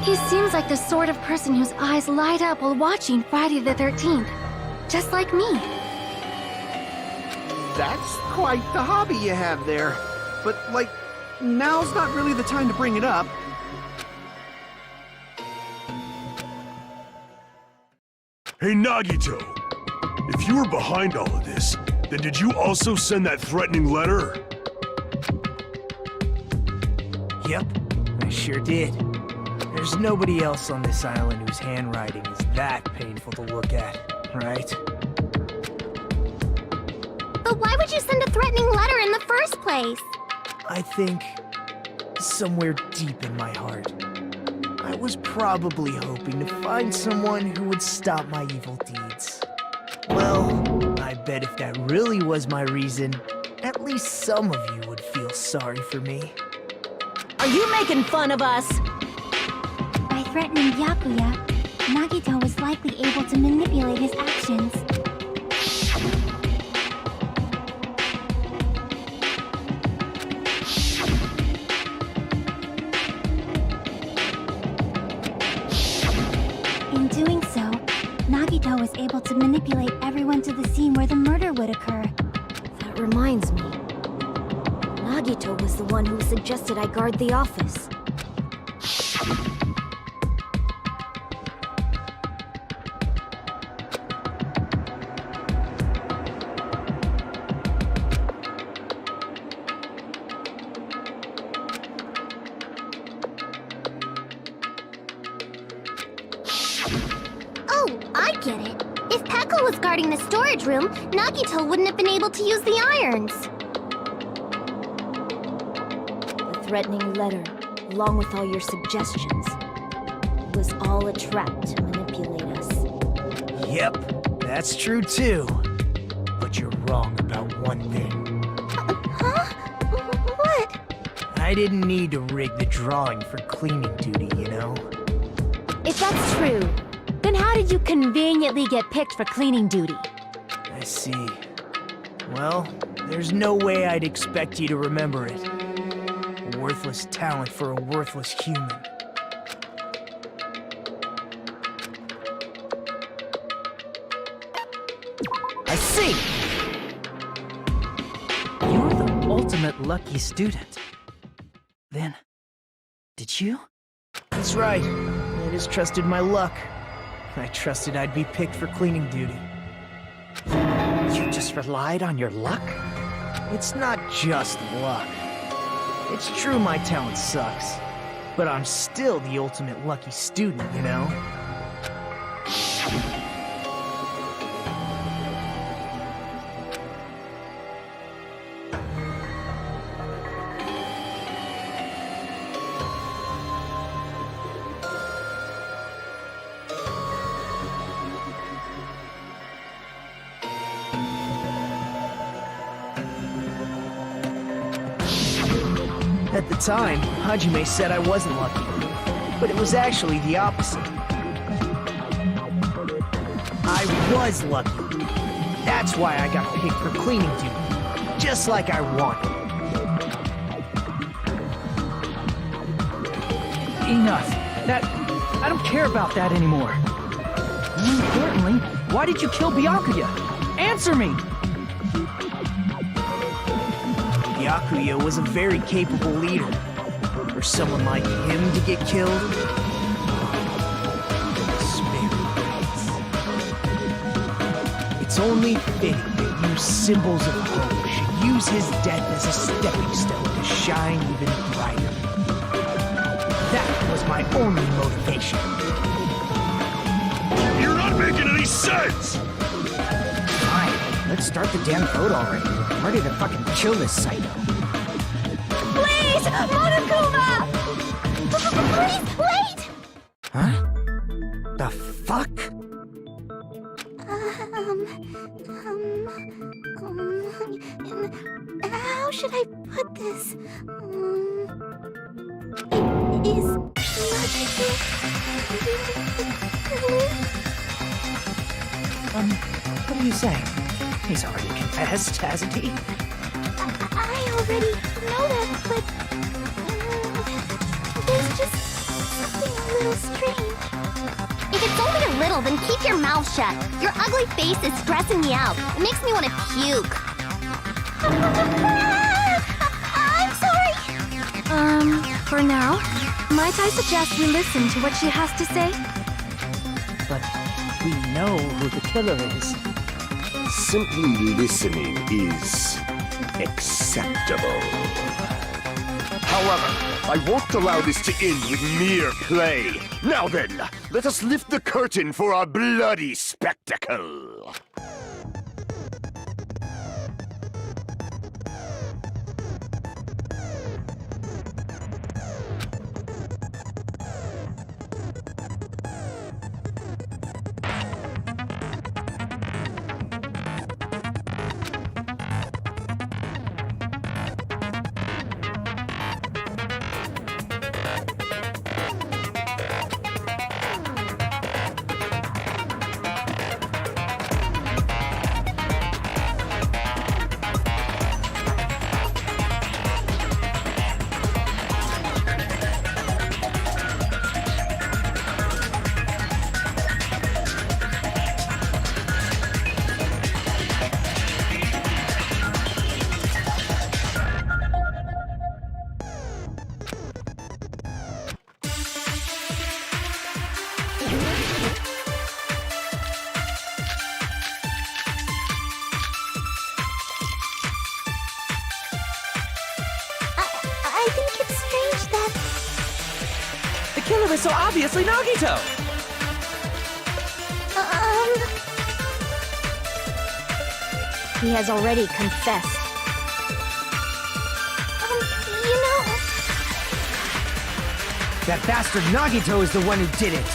He seems like the sort of person whose eyes light up while watching Friday the 13th. Just like me. That's quite the hobby you have there. But, like, now's not really the time to bring it up. Hey, Nagito! If you were behind all of this, then did you also send that threatening letter? Yep, I sure did. There's nobody else on this island whose handwriting is that painful to look at, right? But why would you send a threatening letter in the first place? I think somewhere deep in my heart, I was probably hoping to find someone who would stop my evil deeds. Well, I bet if that really was my reason, at least some of you would feel sorry for me. Are you making fun of us? By threatening Byakuya, Nagito was likely able to manipulate his actions. In doing so, Nagito was able to manipulate everyone to the scene where the murder would occur. That reminds me. Nagito was the one who suggested I guard the office. Oh, I get it. If Pekka was guarding the storage room, Nagito wouldn't have been able to use the irons. The threatening letter, along with all your suggestions, was all a trap to manipulate us. Yep, that's true too. But you're wrong about one thing. Huh? What? I didn't need to rig the drawing for cleaning duty, you know? If that's true, then how did you conveniently get picked for cleaning duty? I see. Well, there's no way I'd expect you to remember it. A worthless talent for a worthless human. I see! You're the ultimate lucky student. Then, did you? That's right. I just trusted my luck. I trusted I'd be picked for cleaning duty. You just relied on your luck? It's not just luck. It's true my talent sucks. But I'm still the ultimate lucky student, you know? At the time, Hajime said I wasn't lucky, but it was actually the opposite. I was lucky. That's why I got picked for cleaning duty, just like I wanted. Enough. I don't care about that anymore. More importantly, why did you kill Byakuya? Answer me! Byakuya was a very capable leader. For someone like him to get killed? It's only fitting that you symbols of hope should use his death as a stepping stone to shine even brighter. That was my only motivation. You're not making any sense! Fine, let's start the damn vote already. I'm ready to fucking kill this psycho. Please, Monokuma! Please, wait! Huh? The fuck? How should I put this? Is What are you saying? He's already confessed, hasn't he? I already know that, but there's just something a little strange. If it's only a little, then keep your mouth shut. Your ugly face is stressing me out. It makes me want to puke. I'm sorry. For now, might I suggest we listen to what she has to say? But we know who the killer is. Simply listening is acceptable. However, I won't allow this to end with mere play. Now then, let us lift the curtain for our bloody spectacle. I think it's strange that The killer is so obviously Nagito! He has already confessed. you know, That bastard Nagito is the one who did it.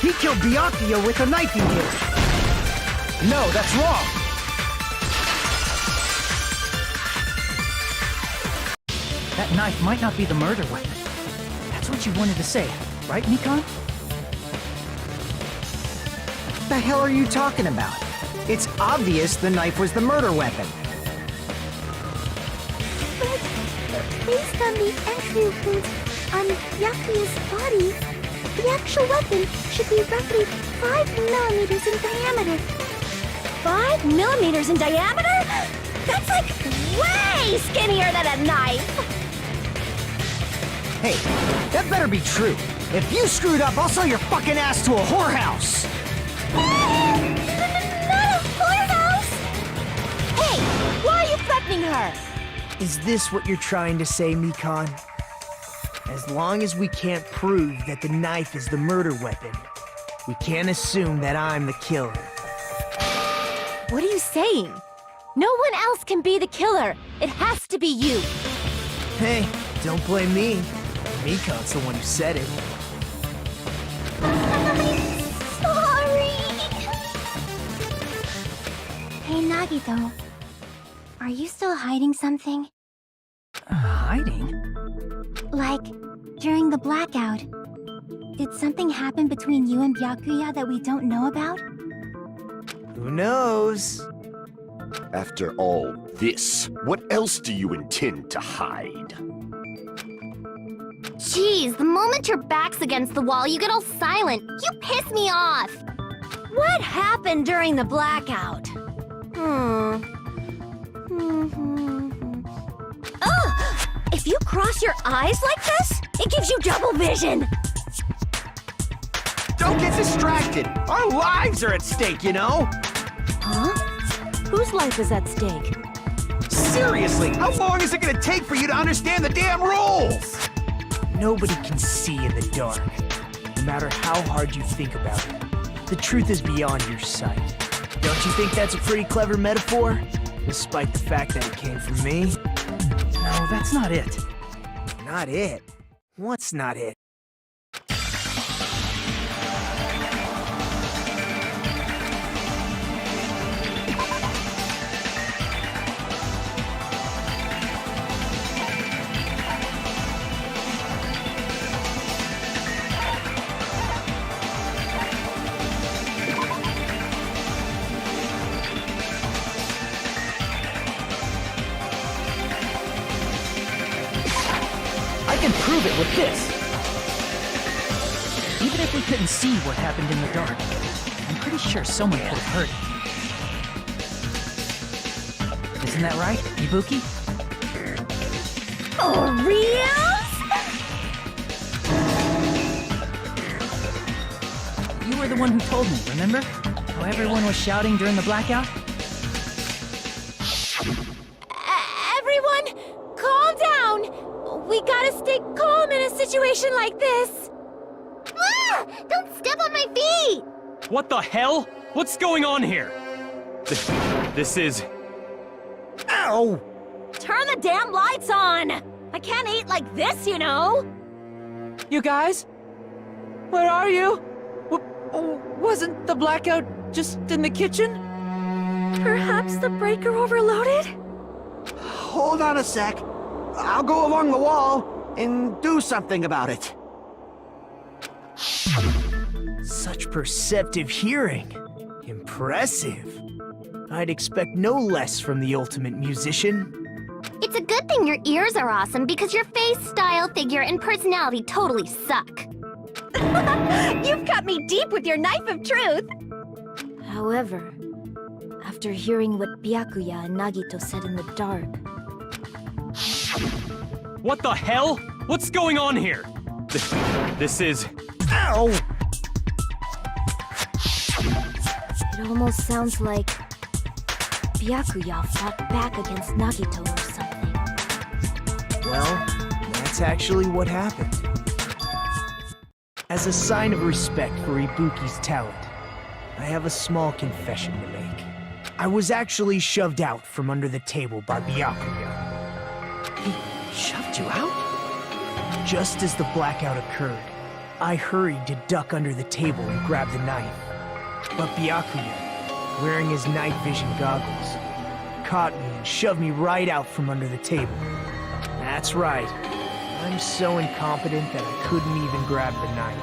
He killed Byakuya with a knife he hid. No, that's wrong. That knife might not be the murder weapon. That's what you wanted to say, right, Nikon? What the hell are you talking about? It's obvious the knife was the murder weapon. but based on the entry wounds on Byakuya's body, the actual weapon should be roughly 5 millimeters in diameter. 5 millimeters in diameter? That's like way skinnier than a knife! Hey, that better be true. If you screwed up, I'll sell your fucking ass to a whorehouse. Not a whorehouse! Hey, why are you threatening her? Is this what you're trying to say, Mikan? As long as we can't prove that the knife is the murder weapon, we can't assume that I'm the killer. What are you saying? No one else can be the killer. It has to be you. Hey, don't blame me. Mikon's the one who said it. Sorry! Hey, Nagito. Are you still hiding something? Hiding? Like, during the blackout, did something happen between you and Byakuya that we don't know about? Who knows? After all this, what else do you intend to hide? Jeez, the moment your back's against the wall, you get all silent. You piss me off! What happened during the blackout? Oh! If you cross your eyes like this, it gives you double vision! Don't get distracted! Our lives are at stake, you know? Huh? Whose life is at stake? Seriously, how long is it gonna take for you to understand the damn rules? Nobody can see in the dark, no matter how hard you think about it. The truth is beyond your sight. Don't you think that's a pretty clever metaphor? Despite the fact that it came from me? No, that's not it. Not it? What's not it? I can prove it with this. Even if we couldn't see what happened in the dark, I'm pretty sure someone could have heard it. Isn't that right, Ibuki? For reals? You were the one who told me, remember? How everyone was shouting during the blackout? Everyone, calm down! We gotta stay calm in a situation like this! Ah! Don't step on my feet! What the hell? What's going on here? This is... Ow! Turn the damn lights on! I can't eat like this, you know! You guys? Where are you? Wasn't the blackout just in the kitchen? Perhaps the breaker overloaded? Hold on a sec. I'll go along the wall and do something about it. Such perceptive hearing. Impressive. I'd expect no less from the ultimate musician. It's a good thing your ears are awesome because your face, style, figure, and personality totally suck. You've cut me deep with your knife of truth! However, after hearing what Byakuya and Nagito said in the dark, What the hell? What's going on here? This is... Ow! it almost sounds like Byakuya fought back against Nagito or something. Well, that's actually what happened. As a sign of respect for Ibuki's talent, I have a small confession to make. I was actually shoved out from under the table by Byakuya. He shoved you out? Just as the blackout occurred, I hurried to duck under the table and grab the knife. But Byakuya, wearing his night vision goggles, caught me and shoved me right out from under the table. That's right. I'm so incompetent that I couldn't even grab the knife.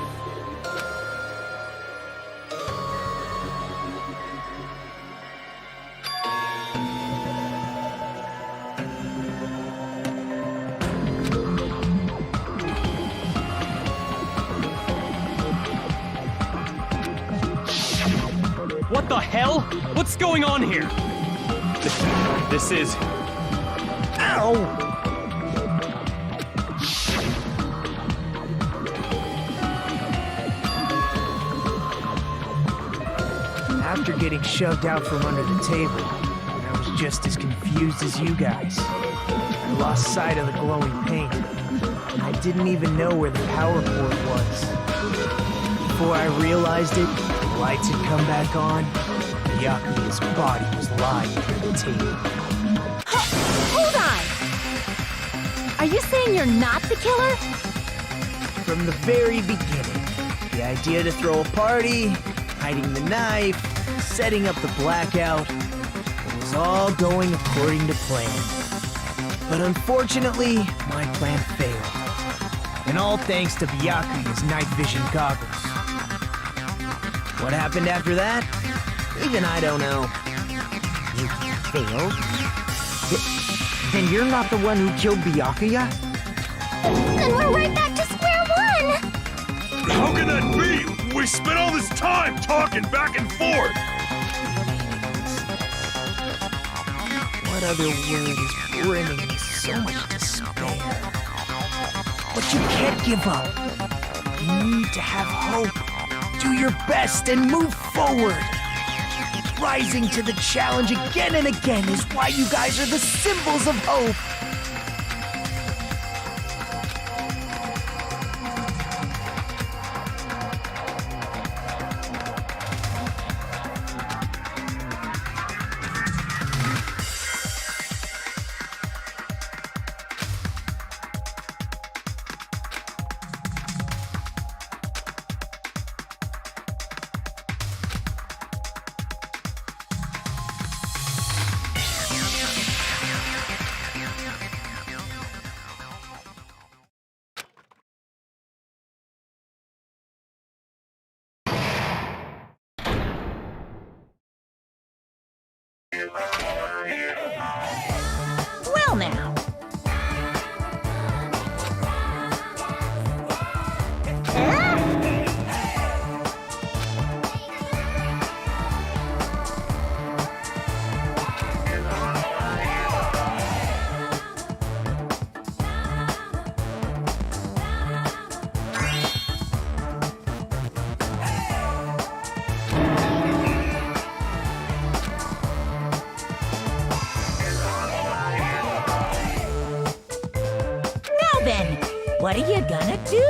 What the hell? What's going on here? This is... Ow! After getting shoved out from under the table, I was just as confused as you guys. I lost sight of the glowing paint. I didn't even know where the power cord was. Before I realized it, the lights had come back on. Byakuya's body was lying under the table. Hold on! Are you saying you're not the killer? From the very beginning, the idea to throw a party, hiding the knife, setting up the blackout, it was all going according to plan. But unfortunately, my plan failed. And all thanks to Byakuya's night vision goggles. What happened after that? Even I don't know. You failed? Then you're not the one who killed Byakuya? Then we're right back to square one! How can that be? We spent all this time talking back and forth! What other word is brimming with so much despair? But you can't give up. You need to have hope. Do your best and move forward. Rising to the challenge again and again is why you guys are the symbols of hope. Well now. Now then, what are you gonna do?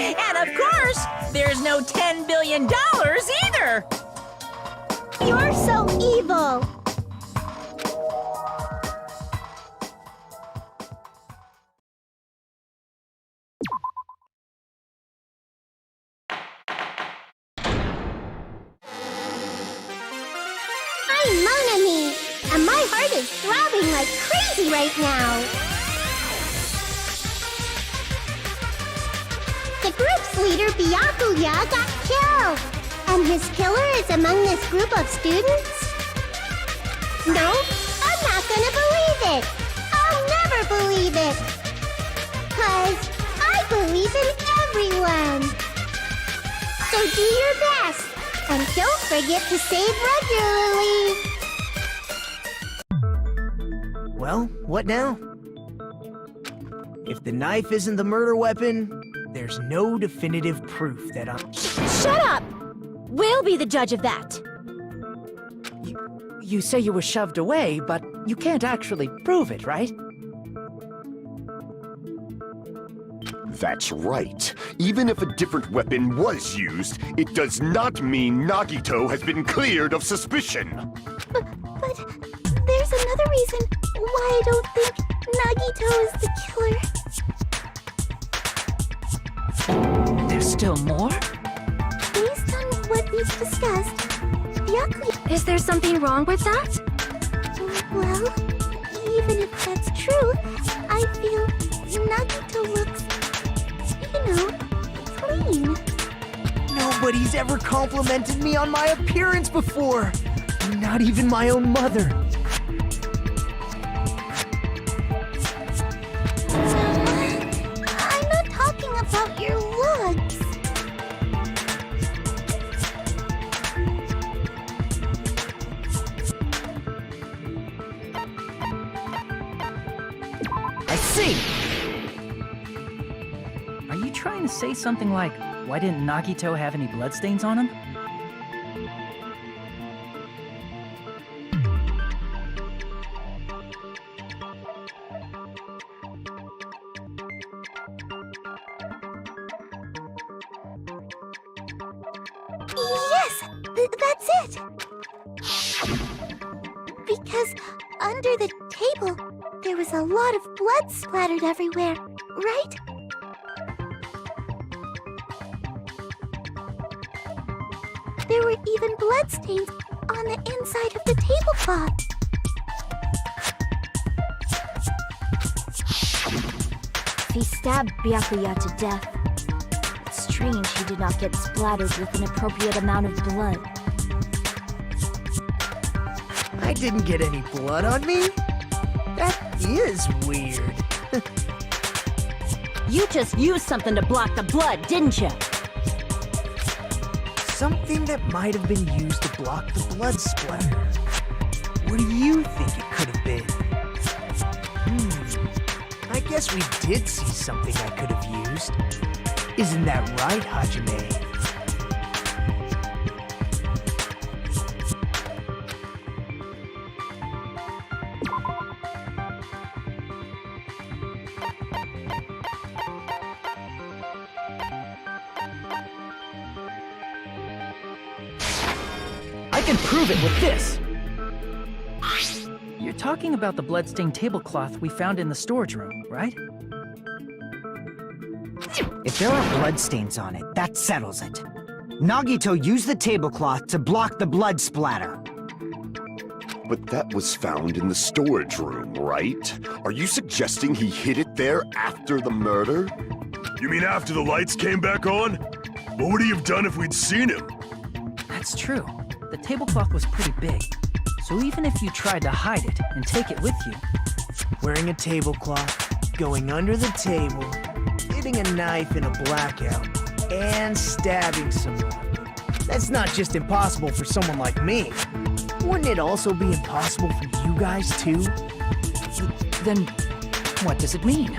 And of course, there's no $10 billion either! You're so evil! I'm Mon Ami, and my heart is throbbing like crazy right now. The group's leader, Byakuya, got killed. And his killer is among this group of students? No, I'm not gonna believe it. I'll never believe it. 'Cause I believe in everyone. So do your best. And don't forget to save regularly. Well, what now? If the knife isn't the murder weapon, there's no definitive proof that I'm... Shut up! We'll be the judge of that. You say you were shoved away, but you can't actually prove it, right? That's right. Even if a different weapon was used, it does not mean Nagito has been cleared of suspicion. But there's another reason why I don't think Nagito is the killer. There's still more? Based on what we've discussed, Byakuya... Is there something wrong with that? Well, even if that's true, I feel Nagito looks, clean. Nobody's ever complimented me on my appearance before. Not even my own mother. I'm not talking about your looks. I see! Are you trying to say something like, why didn't Nagito have any bloodstains on him? Yes, that's it. Because under the table, there was a lot of blood splattered everywhere, right? There were even bloodstains on the inside of the tablecloth. He stabbed Byakuya to death. It's strange he did not get splattered with an appropriate amount of blood. I didn't get any blood on me? That is weird. You just used something to block the blood, didn't you? Something that might have been used to block the blood splatter. What do you think it could have been? I guess we did see something I could have used. Isn't that right, Hajime? I can prove it with this! You're talking about the bloodstained tablecloth we found in the storage room, right? If there are bloodstains on it, that settles it. Nagito used the tablecloth to block the blood splatter. But that was found in the storage room, right? Are you suggesting he hid it there after the murder? You mean after the lights came back on? What would he have done if we'd seen him? That's true. The tablecloth was pretty big. So even if you tried to hide it and take it with you... Wearing a tablecloth, going under the table, hitting a knife in a blackout, and stabbing someone. That's not just impossible for someone like me. Wouldn't it also be impossible for you guys too? Then what does it mean?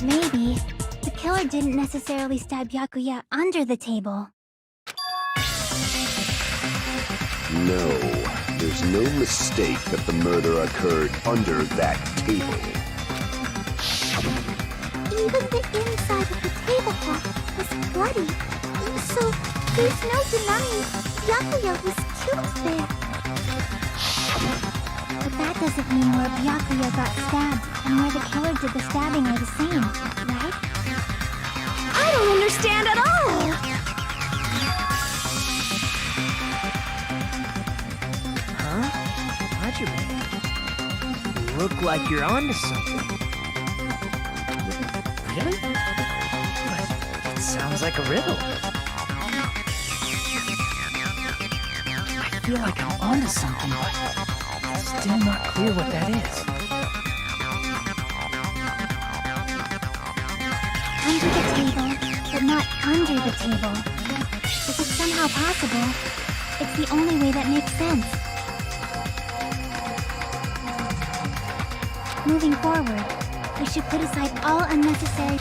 Maybe the killer didn't necessarily stab Byakuya under the table. No, there's no mistake that the murder occurred under that table. Even the inside of the tablecloth was bloody, so there's no denying Byakuya was killed there. But that doesn't mean where Byakuya got stabbed and where the killer did the stabbing are the same, right? I don't understand at all! You look like you're onto something. Really? But it sounds like a riddle. I feel like I'm onto something, but it's still not clear what that is. Under the table, but not under the table. If it's somehow possible, it's the only way that makes sense. moving forward, we should put aside all unnecessary...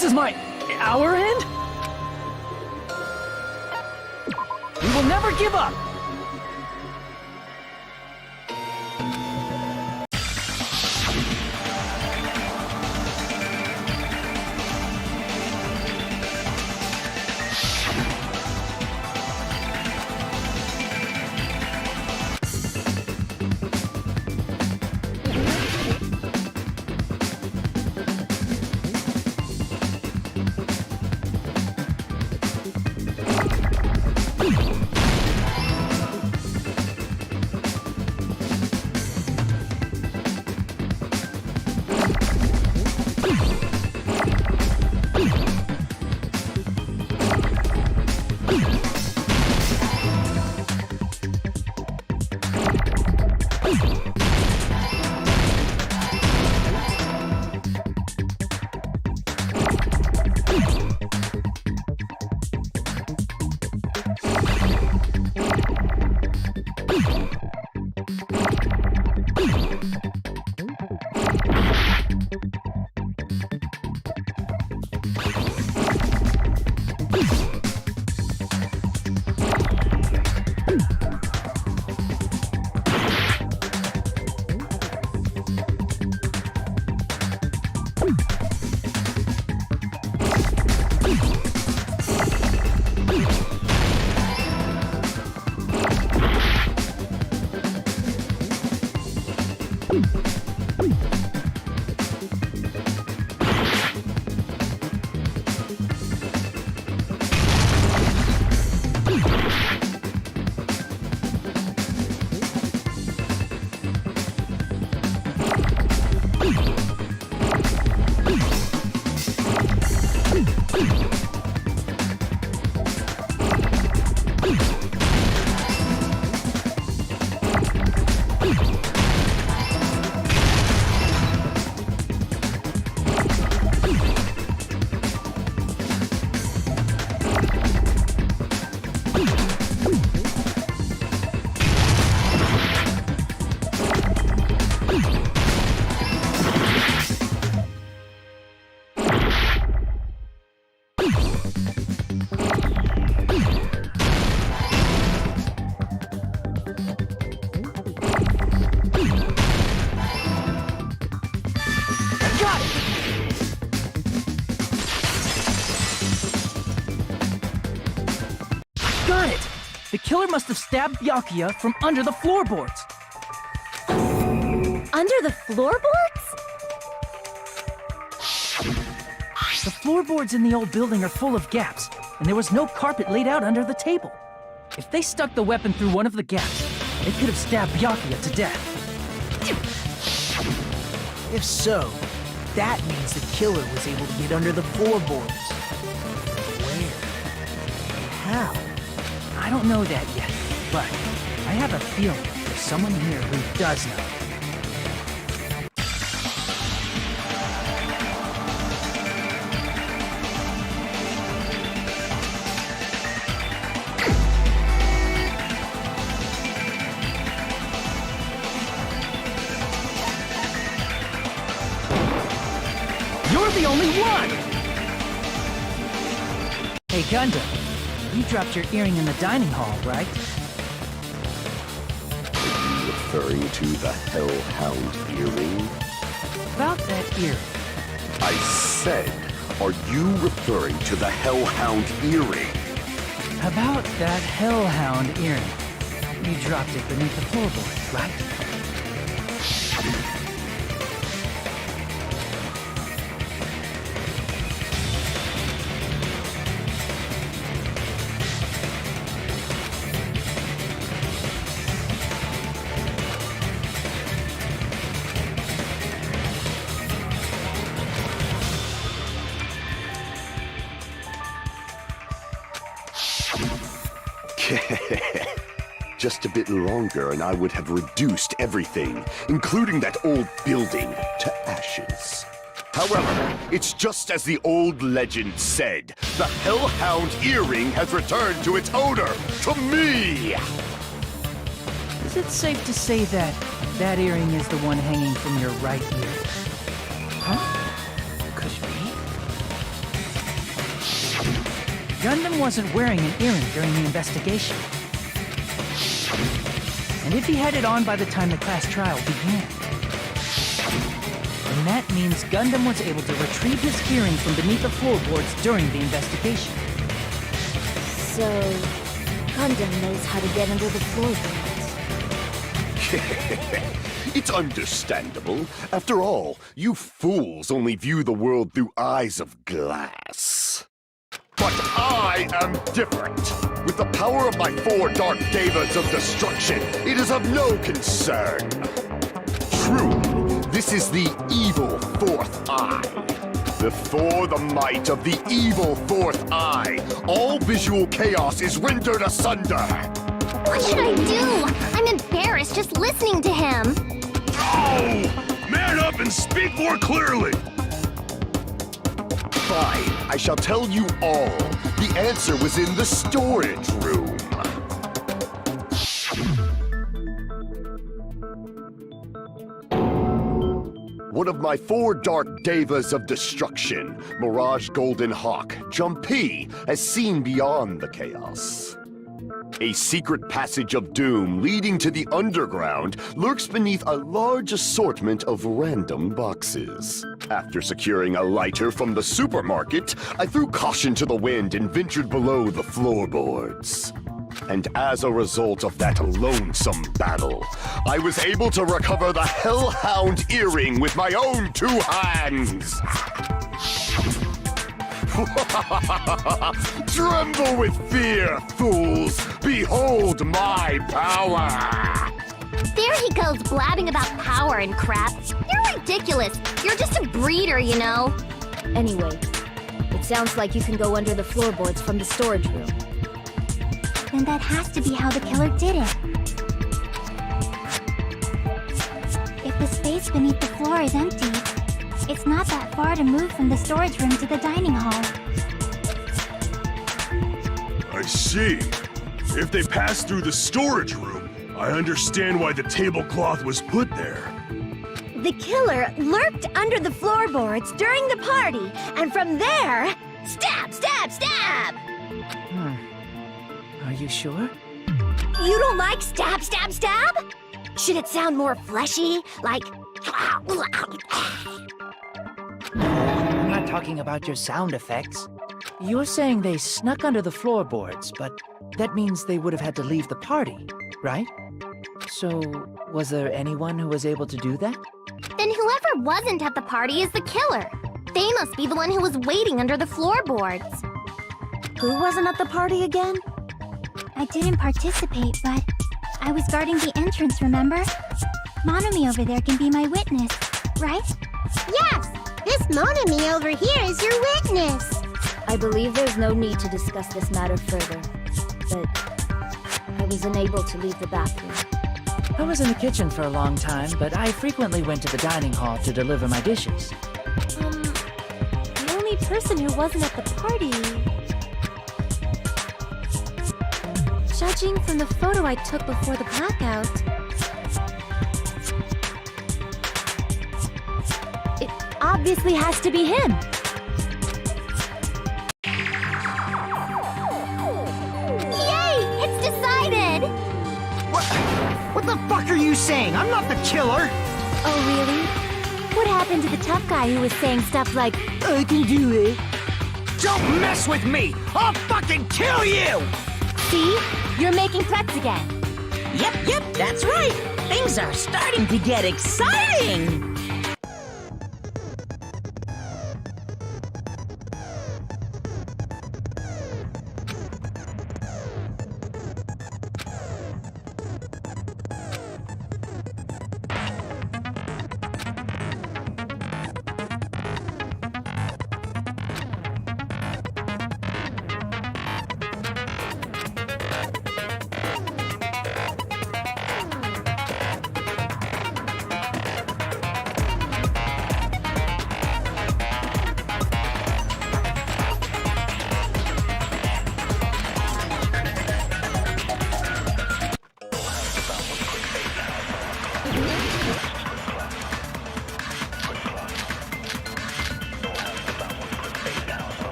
This is our end? We will never give up! Got it! The killer must have stabbed Byakuya from under the floorboards. Under the floorboards? The floorboards in the old building are full of gaps, and there was no carpet laid out under the table. If they stuck the weapon through one of the gaps, they could have stabbed Byakuya to death. If so, that means the killer was able to get under the floorboards. Where? How? I don't know that yet, but I have a feeling there's someone here who does know. You're the only one! Hey, Gundam. You dropped your earring in the dining hall, right? Are you referring to the Hellhound earring? About that earring. I said, are you referring to the Hellhound earring? About that Hellhound earring. You dropped it beneath the floorboard, right? Just a bit longer and I would have reduced everything, including that old building, to ashes. However, it's just as the old legend said. The Hellhound earring has returned to its owner, to me! Is it safe to say that that earring is the one hanging from your right ear? Huh? Could it be? Gundam wasn't wearing an earring during the investigation. And if he had it on by the time the class trial began, then that means Gundam was able to retrieve his earring from beneath the floorboards during the investigation. So, Gundam knows how to get under the floorboards. It's understandable. After all, you fools only view the world through eyes of glass. But I am different. With the power of my 4 Dark Devas of Destruction, it is of no concern. Truly, this is the evil 4th eye. Before the might of the evil 4th eye, all visual chaos is rendered asunder. What should I do? I'm embarrassed just listening to him. Oh! Man up and speak more clearly! Fine, I shall tell you all. The answer was in the storage room. One of my 4 Dark Devas of Destruction, Mirage Golden Hawk, Jumpy, has seen beyond the chaos. A secret passage of doom leading to the underground lurks beneath a large assortment of random boxes. After securing a lighter from the supermarket, I threw caution to the wind and ventured below the floorboards. And as a result of that lonesome battle, I was able to recover the Hellhound earring with my own 2 hands! Tremble with fear, fools! Behold my power! There he goes blabbing about power and crap. You're ridiculous. You're just a breeder, you know. Anyway, it sounds like you can go under the floorboards from the storage room. Then that has to be how the killer did it. If the space beneath the floor is empty, it's not that far to move from the storage room to the dining hall. I see. If they passed through the storage room, I understand why the tablecloth was put there. The killer lurked under the floorboards during the party, and from there, stab, stab, stab! Are you sure? You don't like stab, stab, stab? Should it sound more fleshy, like... I'm not talking about your sound effects. You're saying they snuck under the floorboards, but that means they would have had to leave the party, right? So, was there anyone who was able to do that? Then whoever wasn't at the party is the killer. They must be the one who was waiting under the floorboards. Who wasn't at the party again? I didn't participate, but I was guarding the entrance, remember? Monomi over there can be my witness, right? Yes! This Monomi over here is your witness! I believe there's no need to discuss this matter further, but I was unable to leave the bathroom. I was in the kitchen for a long time, but I frequently went to the dining hall to deliver my dishes. The only person who wasn't at the party... Judging from the photo I took before the blackout... It obviously has to be him. Yay! It's decided! What the fuck are you saying? I'm not the killer! Oh, really? What happened to the tough guy who was saying stuff like, I can do it. Don't mess with me! I'll fucking kill you! see? You're making threats again. Yep, that's right. Things are starting to get exciting.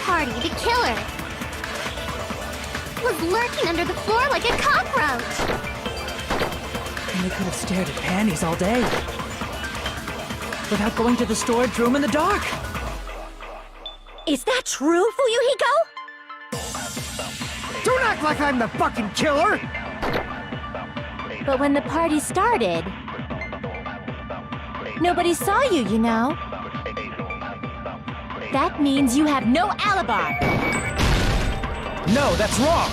party, the killer was lurking under the floor like a cockroach. And they could have stared at panties all day. Without going to the storage room in the dark. Is that true, Fuyuhiko? Don't act like I'm the fucking killer! But when the party started, nobody saw you, you know. That means you have no alibi. No, that's wrong!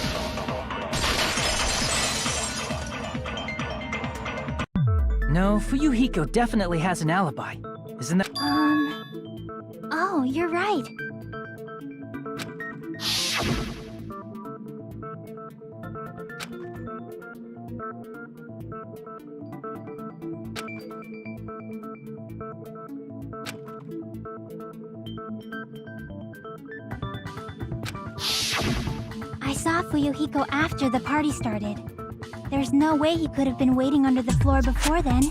No, Fuyuhiko definitely has an alibi. Isn't that— Oh, you're right. I saw Fuyuhiko after the party started. There's no way he could have been waiting under the floor before then.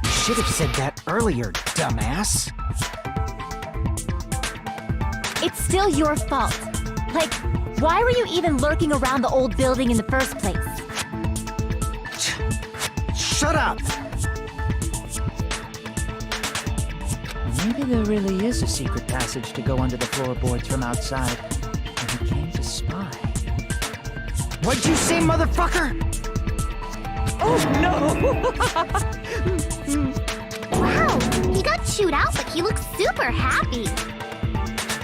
You should have said that earlier, dumbass. It's still your fault. Like, why were you even lurking around the old building in the first place? Shut up! Maybe there really is a secret passage to go under the floorboards from outside, and he came to spy. What'd you say, motherfucker? Oh no! Wow, he got chewed out, but he looks super happy.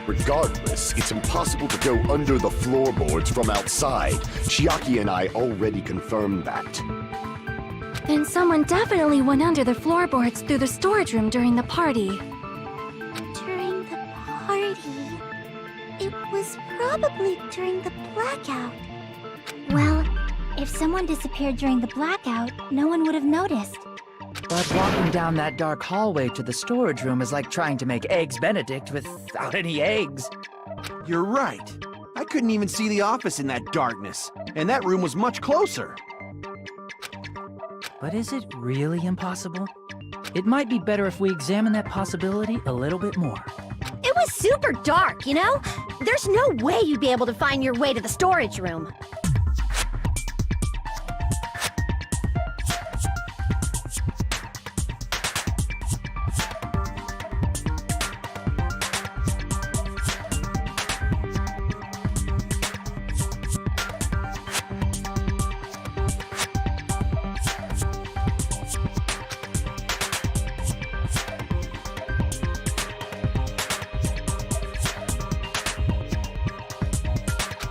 Regardless, it's impossible to go under the floorboards from outside. Chiaki and I already confirmed that. Then someone definitely went under the floorboards through the storage room during the party. During the party? It was probably during the blackout. Well, if someone disappeared during the blackout, no one would have noticed. But walking down that dark hallway to the storage room is like trying to make Eggs Benedict without any eggs. You're right. I couldn't even see the office in that darkness, and that room was much closer. But is it really impossible? It might be better if we examine that possibility a little bit more. It was super dark, you know? There's no way you'd be able to find your way to the storage room.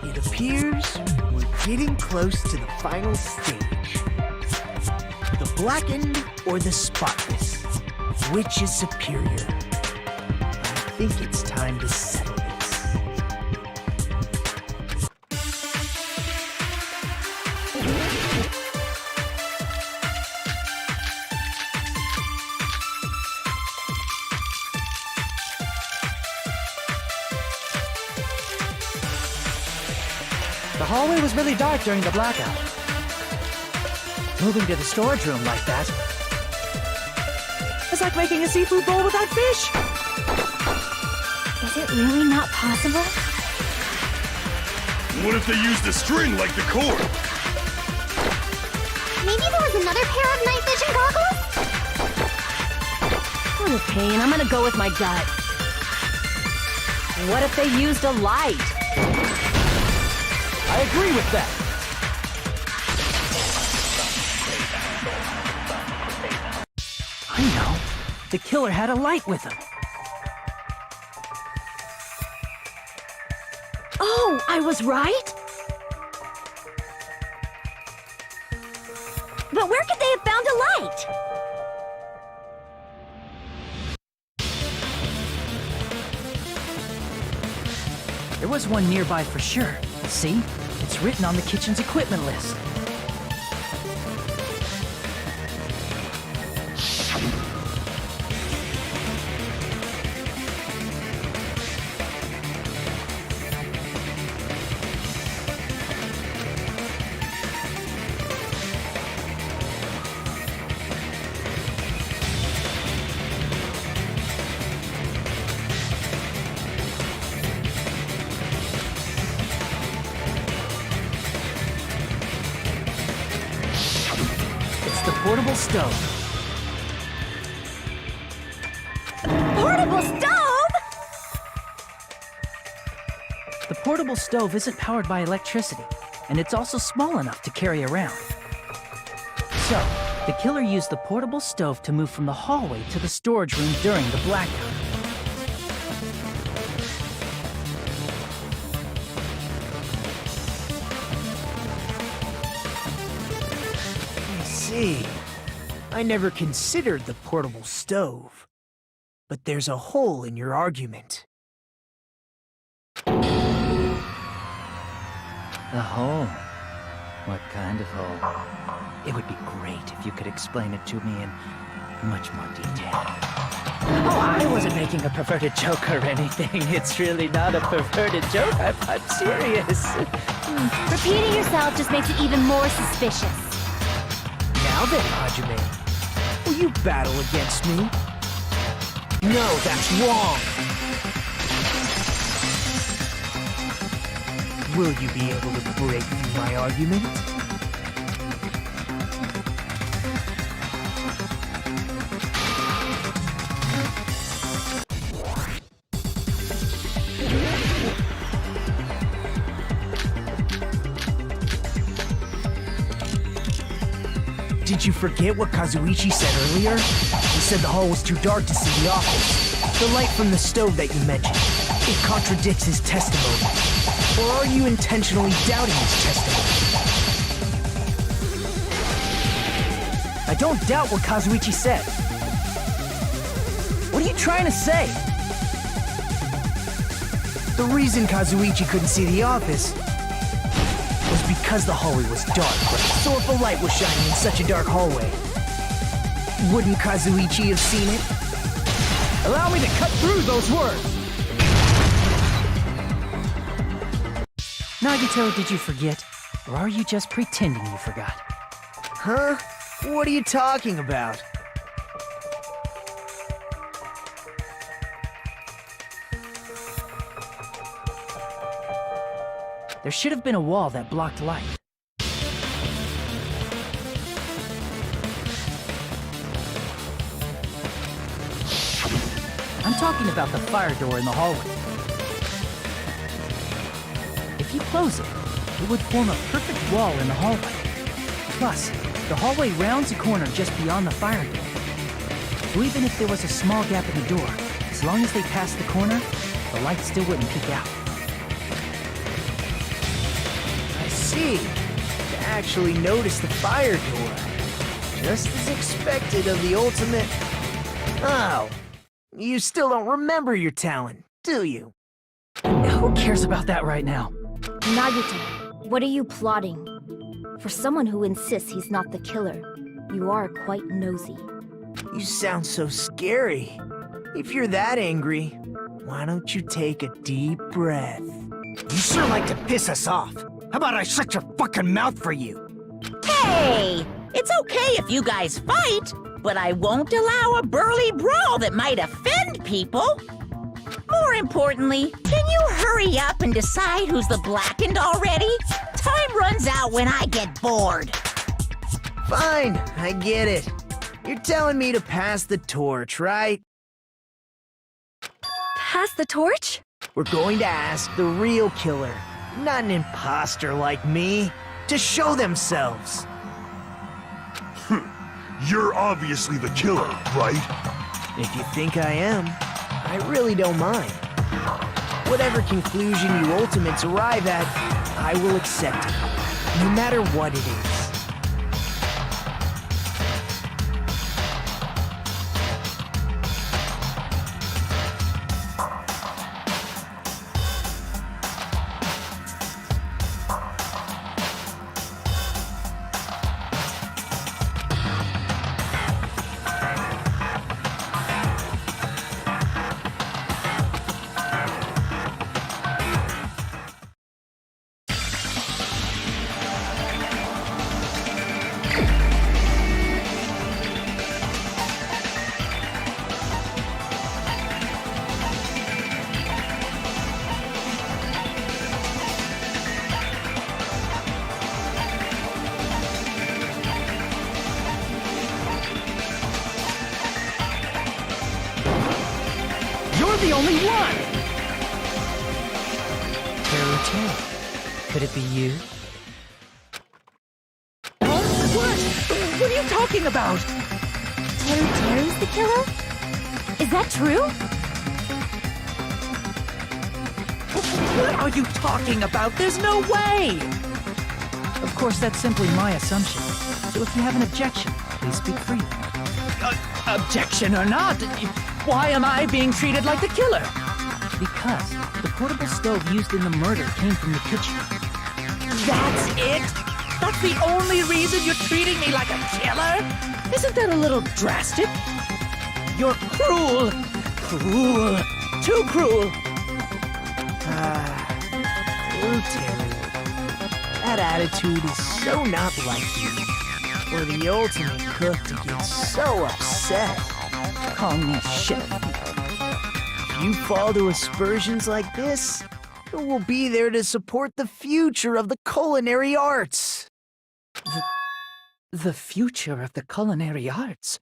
It appears we're getting close to the final stage. The blackened or the spotless? Which is superior? I think it's time to settle this. The hallway was really dark during the blackout. Moving to the storage room like that is like making a seafood bowl without fish. Is it really not possible? What if they used a string like the cord? Maybe there was another pair of night vision goggles? For the pain, I'm gonna go with my gut. What if they used a light? I agree with that. I know. The killer had a light with him. Oh, I was right? But where could they have found a light? There was one nearby for sure. See? It's written on the kitchen's equipment list. portable stove. Portable stove? The portable stove isn't powered by electricity, and it's also small enough to carry around. So, the killer used the portable stove to move from the hallway to the storage room during the blackout. I see. I never considered the portable stove. But there's a hole in your argument. A hole? What kind of hole? It would be great if you could explain it to me in much more detail. Oh, I wasn't making a perverted joke or anything. It's really not a perverted joke. I'm serious. Repeating yourself just makes it even more suspicious. Now then, Hajime, will you battle against me? No, that's wrong! Will you be able to break through my argument? Did you forget what Kazuichi said earlier? He said the hall was too dark to see the office. The light from the stove that you mentioned, it contradicts his testimony. Or are you intentionally doubting his testimony? I don't doubt what Kazuichi said. What are you trying to say? The reason Kazuichi couldn't see the office was because the hallway was dark. So if a light was shining in such a dark hallway, wouldn't Kazuichi have seen it? Allow me to cut through those words! Nagito, did you forget? Or are you just pretending you forgot? Huh? What are you talking about? There should have been a wall that blocked light. I'm talking about the fire door in the hallway. If you close it, it would form a perfect wall in the hallway. Plus, the hallway rounds a corner just beyond the fire door. So even if there was a small gap in the door, as long as they passed the corner, the light still wouldn't peek out. I see. You actually noticed the fire door. Just as expected of the ultimate... Oh. You still don't remember your talent, do you? Who cares about that right now? Nagito, what are you plotting? For someone who insists he's not the killer, you are quite nosy. You sound so scary. If you're that angry, why don't you take a deep breath? You sure like to piss us off. How about I shut your fucking mouth for you? Hey! It's okay if you guys fight, but I won't allow a burly brawl that might offend people. More importantly, can you hurry up and decide who's the blackened already? Time runs out when I get bored. Fine, I get it. You're telling me to pass the torch, right? Pass the torch? We're going to ask the real killer, not an imposter like me, to show themselves. You're obviously the killer, right? If you think I am, I really don't mind. Whatever conclusion you ultimates arrive at, I will accept it, no matter what it is. You're the only one! Teru, could it be you? What? What are you talking about? Teru's the killer? Is that true? What are you talking about? There's no way! Of course, that's simply my assumption. So if you have an objection, please speak freely. Objection or not, why am I being treated like the killer? Because the portable stove used in the murder came from the kitchen. That's it? That's the only reason you're treating me like a killer? Isn't that a little drastic? You're cruel! Cruel! Too cruel! Teru. That attitude is so not like you. For the ultimate cook to get so upset. Call me chef. If you fall to aspersions like this, who will be there to support the future of the culinary arts? The future of the culinary arts?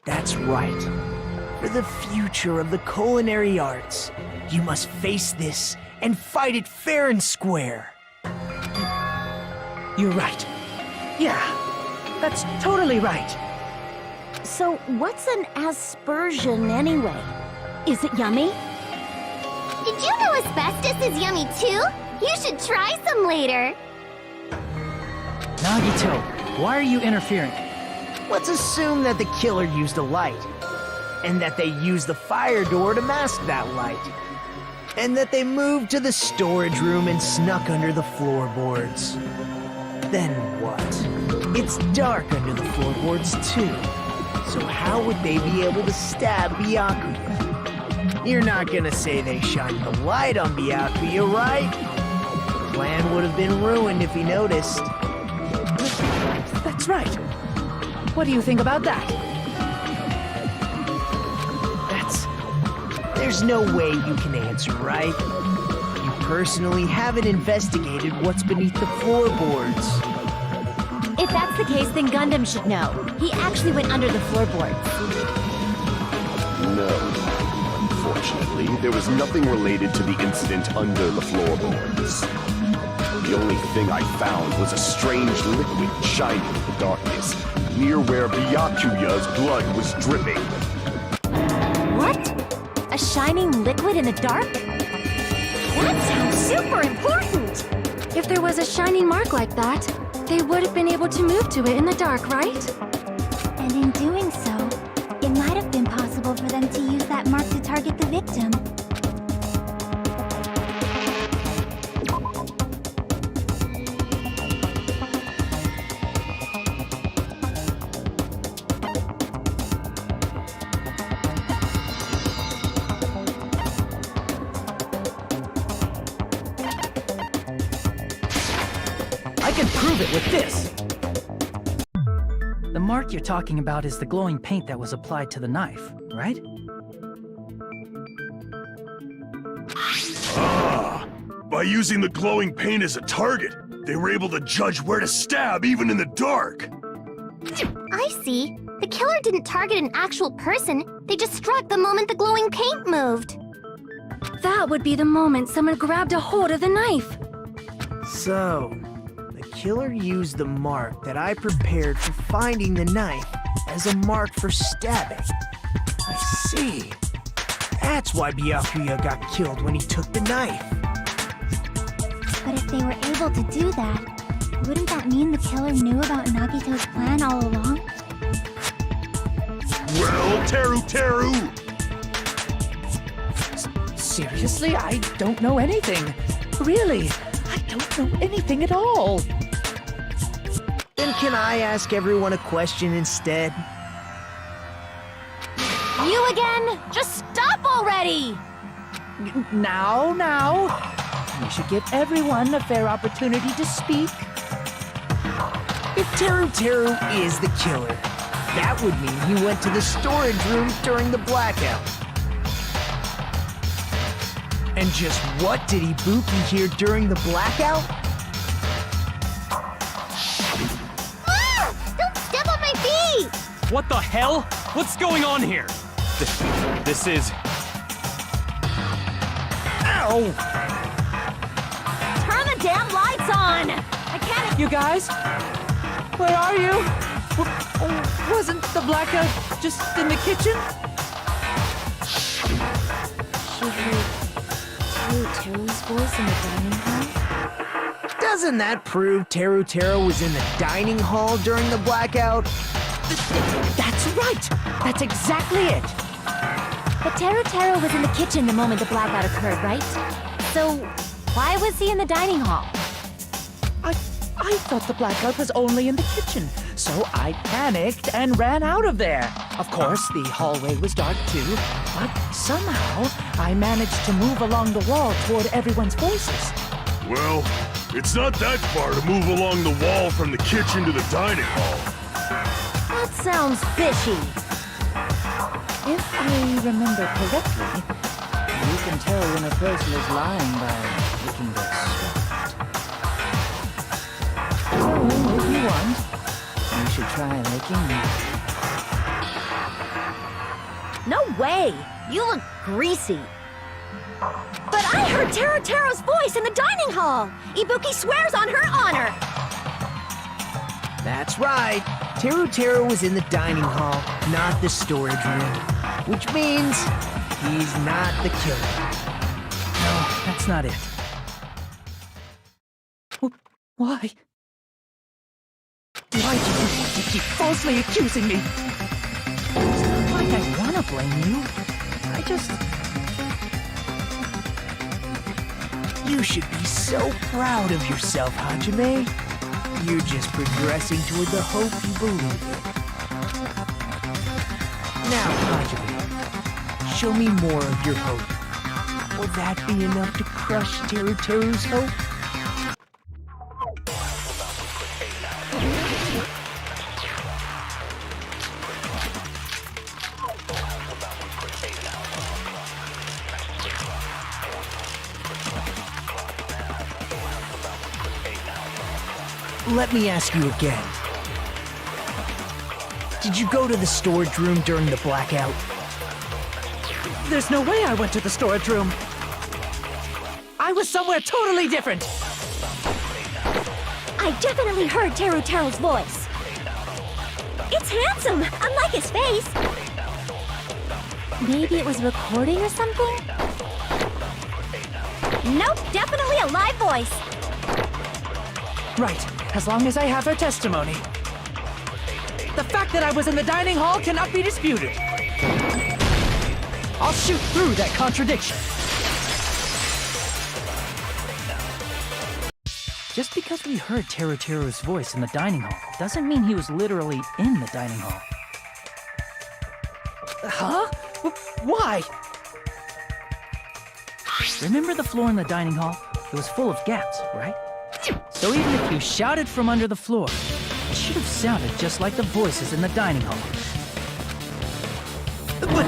That's right. For the future of the culinary arts, you must face this and fight it fair and square. You're right. Yeah, that's totally right. So, what's an aspersion anyway? Is it yummy? Did you know asbestos is yummy too? You should try some later. Nagito, why are you interfering? Let's assume that the killer used a light, and that they used the fire door to mask that light, and that they moved to the storage room and snuck under the floorboards. Then what? It's dark under the floorboards too, so how would they be able to stab Byakuya? You're not gonna say they shined the light on Byakuya, right? The plan would have been ruined if he noticed. That's right. What do you think about that? There's no way you can answer, right? You personally haven't investigated what's beneath the floorboards. If that's the case, then Gundam should know. He actually went under the floorboards. No. Unfortunately, there was nothing related to the incident under the floorboards. The only thing I found was a strange liquid shining in the darkness, near where Byakuya's blood was dripping. What? A shining liquid in the dark? That sounds super important! If there was a shining mark like that, they would have been able to move to it in the dark, right? And in doing so, it might have been possible for them to use that mark to target the victim. I can prove it with this! The mark you're talking about is the glowing paint that was applied to the knife, right? Ah! By using the glowing paint as a target, they were able to judge where to stab even in the dark! I see. The killer didn't target an actual person. They just struck the moment the glowing paint moved. That would be the moment someone grabbed a hold of the knife. So, the killer used the mark that I prepared for finding the knife as a mark for stabbing. I see. That's why Byakuya got killed when he took the knife. But if they were able to do that, wouldn't that mean the killer knew about Nagito's plan all along? Well, Teru! Seriously, I don't know anything. Really, I don't know anything at all. Then can I ask everyone a question instead? You again? Just stop already! Now. We should give everyone a fair opportunity to speak. If Teru is the killer, that would mean he went to the storage room during the blackout. And just what did Ibuki hear during the blackout? Ah! Don't step on my feet! What the hell? What's going on here? This is... Ow! Turn the damn lights on! I can't... You guys? Where are you? Wasn't the blackout just in the kitchen? She heard Teru's voice in the dining hall? Doesn't that prove Teru was in the dining hall during the blackout? That's right! That's exactly it! But Teru was in the kitchen the moment the blackout occurred, right? So, why was he in the dining hall? I thought the blackout was only in the kitchen, so I panicked and ran out of there. Of course, the hallway was dark too, but somehow I managed to move along the wall toward everyone's voices. Well, it's not that far to move along the wall from the kitchen to the dining hall. That sounds fishy. If I remember correctly, you can tell when a person is lying by licking their sweat. So, if you want, you should try licking me. No way! You look greasy. But I heard Teru's voice in the dining hall! Ibuki swears on her honor! That's right. Teru was in the dining hall, not the storage room. Which means he's not the killer. No, that's not it. Why? Why do you want to keep falsely accusing me? It's not like I want to blame you. I just... You should be so proud of yourself, Hajime. You're just progressing toward the hope you believe in. Now, Hajime, show me more of your hope. Will that be enough to crush Teru's hope? Let me ask you again. Did you go to the storage room during the blackout? There's no way I went to the storage room. I was somewhere totally different. I definitely heard Teru's voice. It's handsome, unlike his face. Maybe it was recording or something? Nope, definitely a live voice. Right, as long as I have her testimony. The fact that I was in the dining hall cannot be disputed. I'll shoot through that contradiction. Just because we heard Teru's voice in the dining hall doesn't mean he was literally in the dining hall. Huh? Why? Remember the floor in the dining hall? It was full of gaps, right? So even if you shouted from under the floor, it should have sounded just like the voices in the dining hall. But...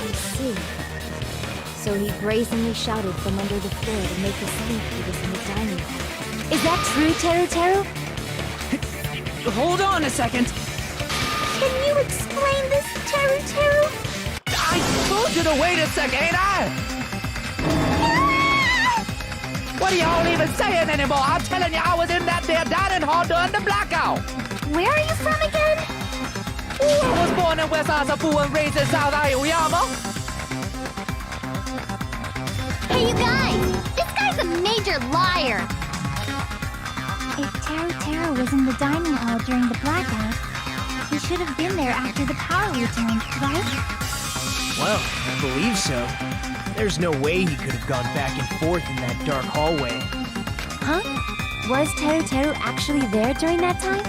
I see. So he brazenly shouted from under the floor to make us think he was in the dining hall. Is that true, Teru? Hold on a second. Can you explain this, Teru? I told you to wait a second, ain't I? What are y'all even saying anymore? I'm telling you, I was in that there dining hall during the blackout. Where are you from again? Ooh, I was born in West Asabu and raised in South Aoyama. Hey, you guys! This guy's a major liar! If Teru was in the dining hall during the blackout, he should have been there after the power returned, right? Well, I believe so. There's no way he could have gone back and forth in that dark hallway. Huh? Was Teru actually there during that time?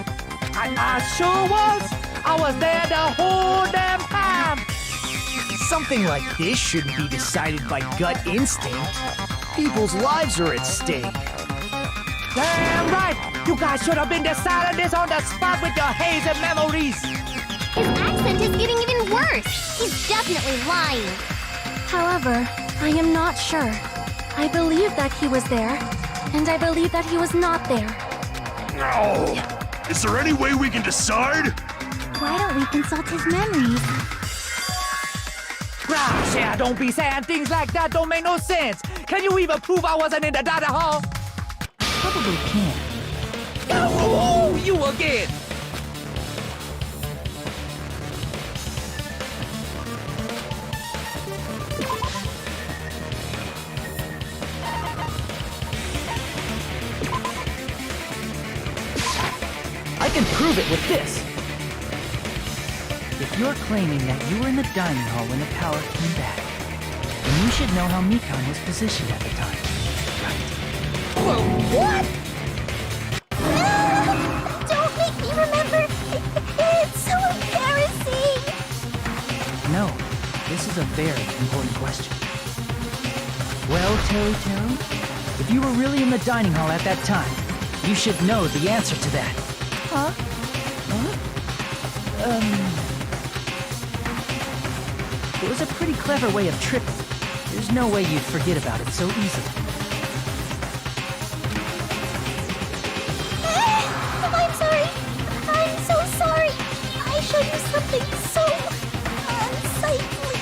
I sure was. I was there the whole damn time. Something like this shouldn't be decided by gut instinct. People's lives are at stake. Damn right. You guys should have been deciding this on the spot with your hazy memories. His accent is getting even worse. He's definitely lying. However, I am not sure. I believe that he was there, and I believe that he was not there. No! Is there any way we can decide? Why don't we consult his memories? Yeah, don't be saying things like that. Don't make no sense. Can you even prove I wasn't in the dining hall? Probably can. Oh, you again. I can prove it with this. If you're claiming that you were in the dining hall when the power came back, then you should know how Mikan was positioned at the time. Right? Whoa, what? Don't make me remember! It's so embarrassing! No, this is a very important question. Well, Teru, if you were really in the dining hall at that time, you should know the answer to that. Huh? It was a pretty clever way of tricking. There's no way you'd forget about it so easily. I'm sorry. I'm so sorry. I showed you something so unsightly.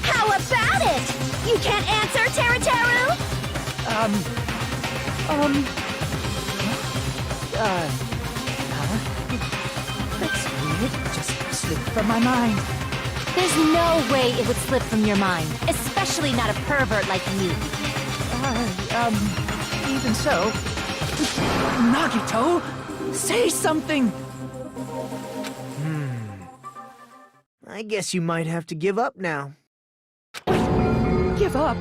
How about it? You can't answer, Teru? That's weird. Just slipped from my mind. There's no way it would slip from your mind, especially not a pervert like you. Even so. Nagito, say something. I guess you might have to give up now. Give up?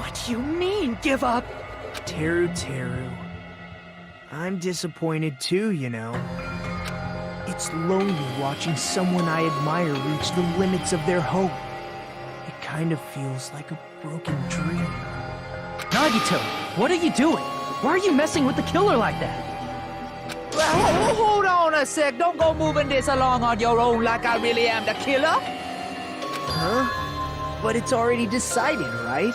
What do you mean, give up? Teru. I'm disappointed too, you know. It's lonely watching someone I admire reach the limits of their hope. It kind of feels like a broken dream. Nagito, what are you doing? Why are you messing with the killer like that? Well, hold on a sec. Don't go moving this along on your own like I really am the killer. Huh? But it's already decided, right?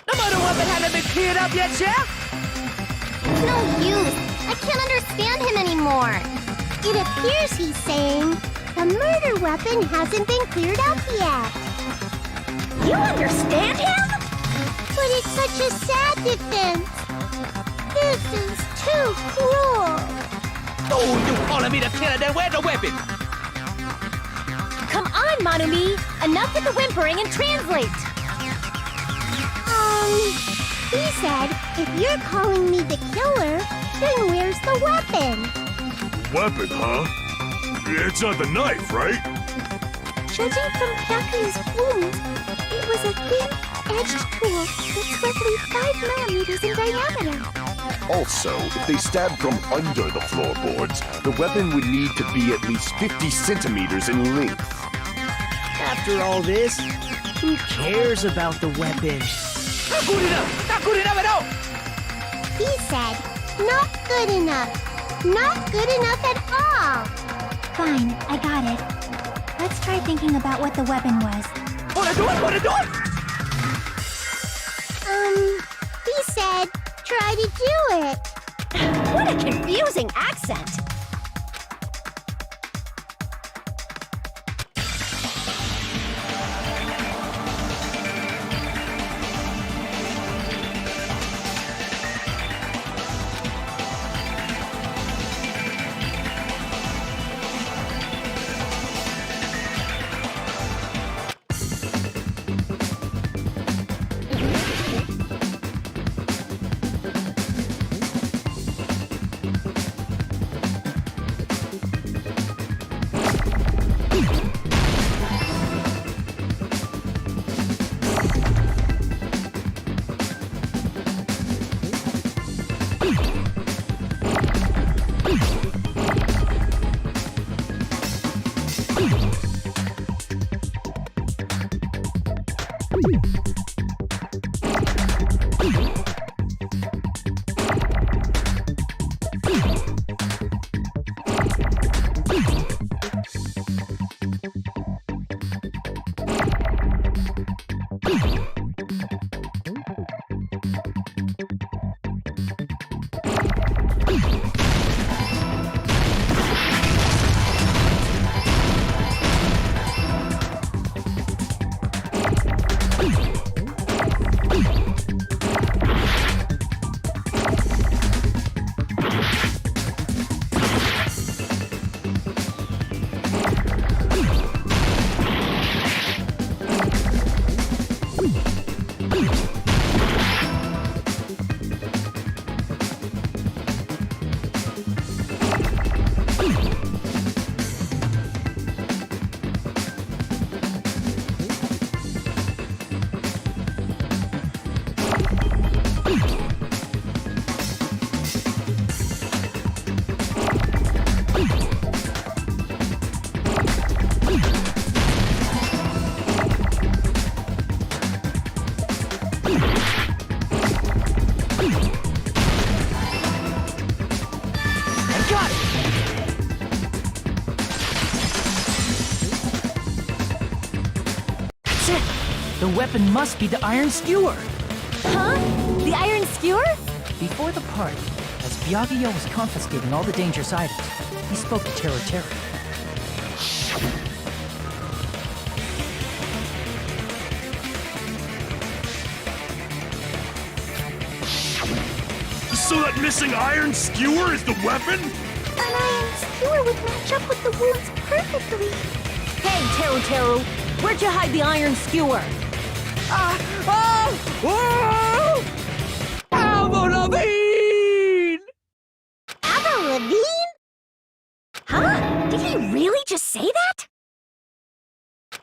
The murder weapon hasn't been cleared up yet, Chef? No use. I can't understand him anymore. It appears he's saying the murder weapon hasn't been cleared up yet. You understand him? But it's such a sad defense. This is too cruel. Oh, you calling me the killer, then where's the weapon? Come on, Manumi. Enough with the whimpering and translate. He said, if you're calling me the killer, then where's the weapon? Weapon, huh? It's not the knife, right? Judging from Byakuya's wound, it was a thin, edged tool that's roughly 5 millimeters in diameter. Also, if they stabbed from under the floorboards, the weapon would need to be at least 50 centimeters in length. After all this, who cares about the weapon? Not good enough! Not good enough at all! He said, not good enough. Not good enough at all. Fine, I got it. Let's try thinking about what the weapon was. Wanna do it? He said, try to do it. What a confusing accent. Got it! That's it! The weapon must be the iron skewer! Huh? The iron skewer? Before the party, as Byakuya was confiscating all the dangerous items, he spoke to Teru. So that missing iron skewer is the weapon? An iron skewer would match up with the wounds perfectly. Hey, Teru, where'd you hide the iron skewer? Avril Lavigne? Huh? Did he really just say that?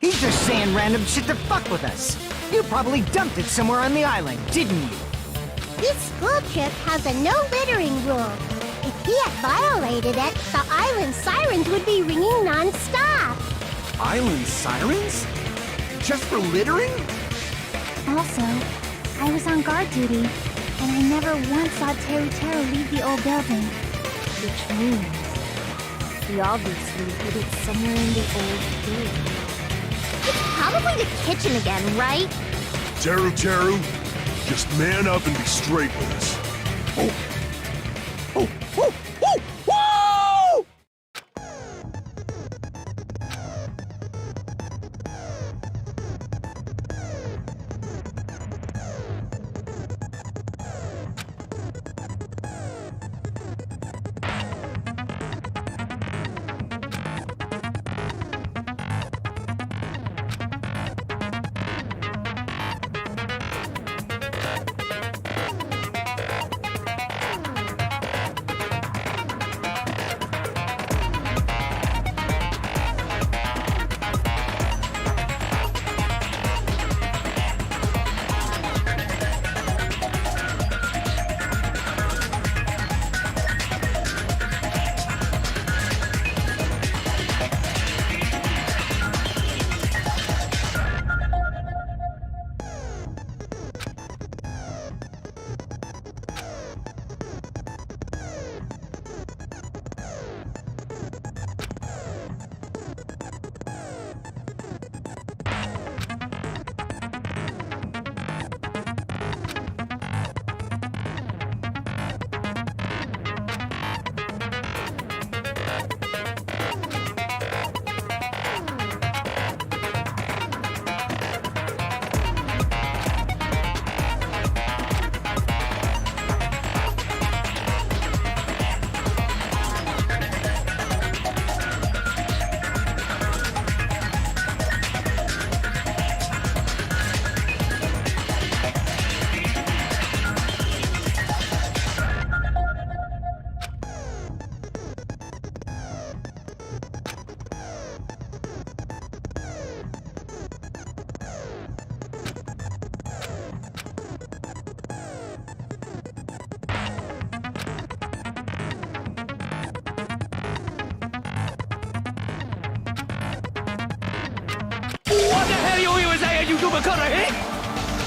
He's just saying random shit to fuck with us. You probably dumped it somewhere on the island, didn't you? This school trip has a no littering rule. If he had violated it, the island sirens would be ringing non-stop. Island sirens? Just for littering? Also, I was on guard duty, and I never once saw Teru leave the old building. Which means he obviously hid it somewhere in the old building. It's probably the kitchen again, right? Teru, just man up and be straight with us.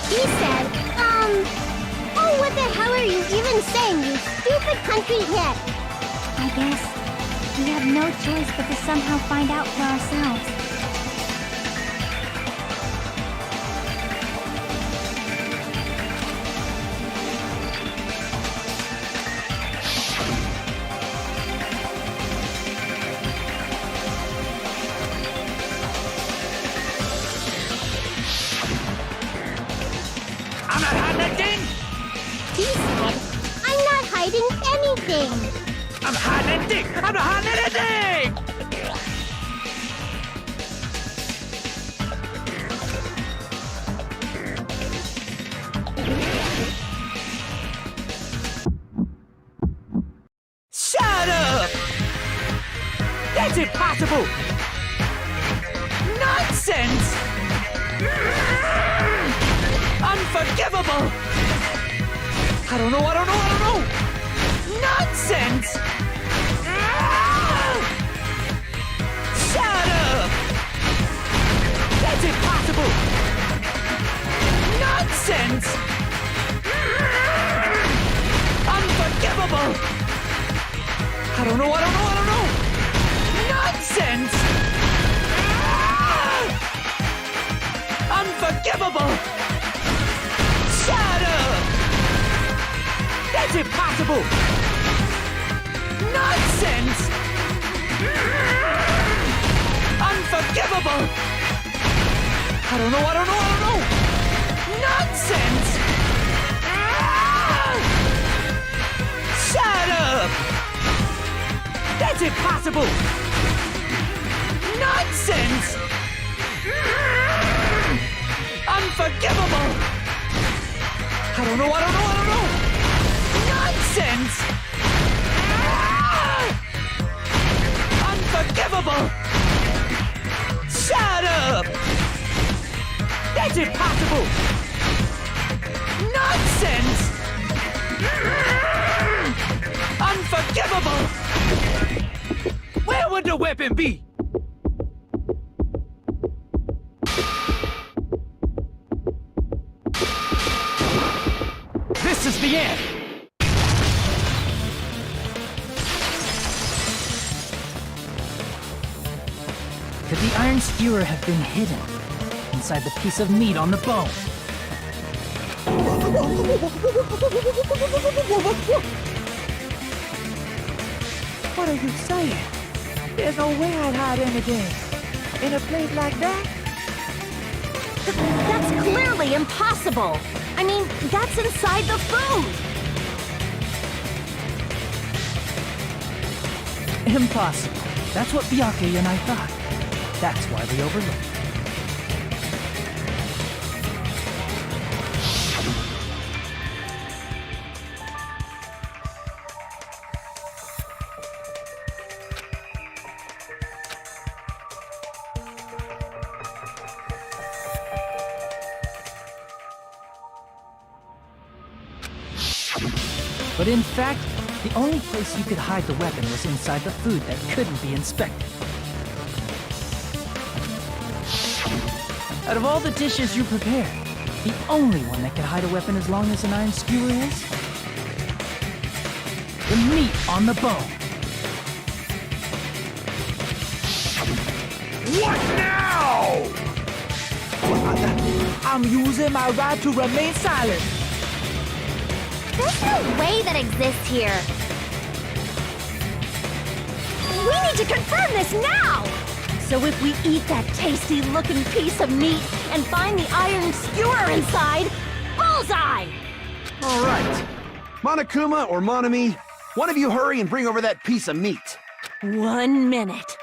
He said, oh, what the hell are you even saying, you stupid country hit? I guess we have no choice but to somehow find out for ourselves. I'm not hiding anything! He said, I'm not hiding anything. I'm hiding anything! I'm not hiding anything! Shut up! That's impossible! Nonsense! Unforgivable! I don't know! Nonsense! Shut up! That's impossible! Nonsense! Unforgivable! I don't know. Nonsense! Unforgivable! Shut up! That's impossible! Nonsense! Unforgivable! I don't know. Nonsense! Shut up! That's impossible! Nonsense! Unforgivable! I don't know. Nonsense! Unforgivable! Shut up! That's impossible! Nonsense! Unforgivable! Where would the weapon be? This is the end! Could the iron skewer have been hidden inside the piece of meat on the bone? What are you saying? There's no way I'd hide anything in a place like that. That's clearly impossible. I mean, that's inside the food. Impossible. That's what Byakuya and I thought. That's why we overlooked it. But in fact, the only place you could hide the weapon was inside the food that couldn't be inspected. Out of all the dishes you prepared, the only one that could hide a weapon as long as an iron skewer is the meat on the bone. What now? I'm using my right to remain silent. There's no way that exists here. We need to confirm this now! So if we eat that tasty-looking piece of meat and find the iron skewer inside, bullseye! All right. Monokuma or Monami, one of you hurry and bring over that piece of meat. 1 minute.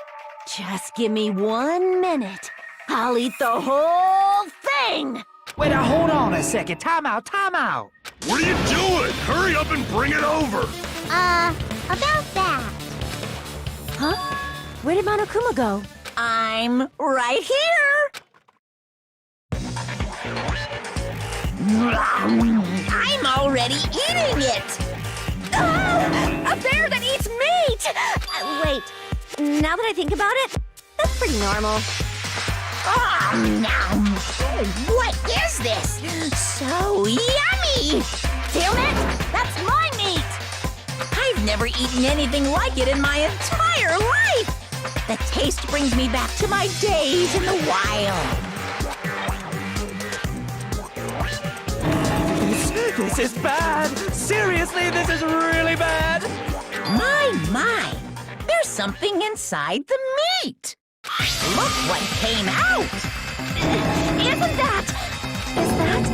Just give me 1 minute. I'll eat the whole thing! Wait, now hold on a second. Time out. What are you doing? Hurry up and bring it over! About that. Huh? Where did Monokuma go? I'm right here! I'm already eating it! A bear that eats meat! Wait, now that I think about it, that's pretty normal. What is this? So yummy! Damn it! That's my meat! I've never eaten anything like it in my entire life! The taste brings me back to my days in the wild. This is bad. Seriously, this is really bad. My! There's something inside the meat! Look what came out! Is that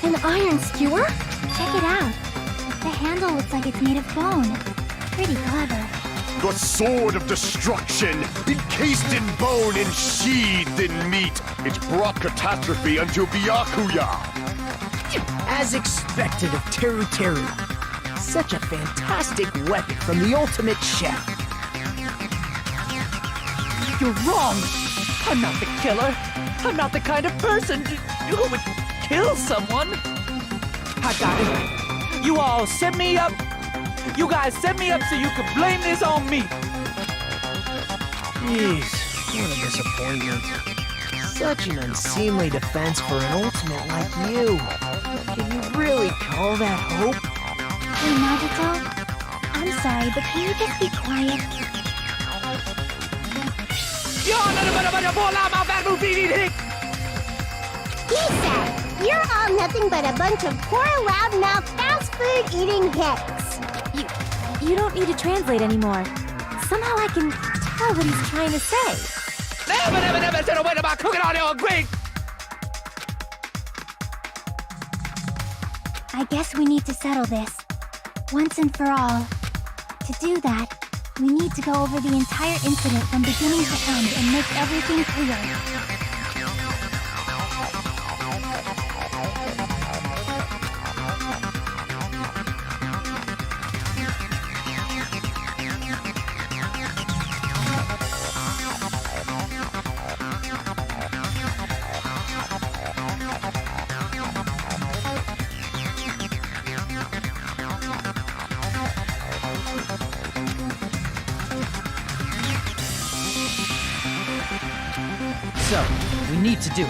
an iron skewer? Check it out. The handle looks like it's made of bone. Pretty clever. The sword of destruction, encased in bone and sheathed in meat. It brought catastrophe unto Byakuya. As expected of Teru Teru. Such a fantastic weapon from the ultimate chef. You're wrong. I'm not the killer. I'm not the kind of person who would kill someone. I got it. You all set me up. You guys set me up so you could blame this on me. Jeez, what a disappointment. Such an unseemly defense for an ultimate like you. Can you really call that hope? Hey, Nagito, I'm sorry, but can you just be quiet? Lisa, you're all nothing but a bunch of poor, loudmouth, fast food eating hicks. You don't need to translate anymore. Somehow I can tell what he's trying to say. I guess we need to settle this, once and for all. To do that, we need to go over the entire incident from beginning to end and make everything clear. So, we need to do it.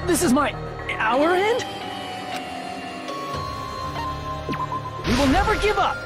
This is our end? We will never give up!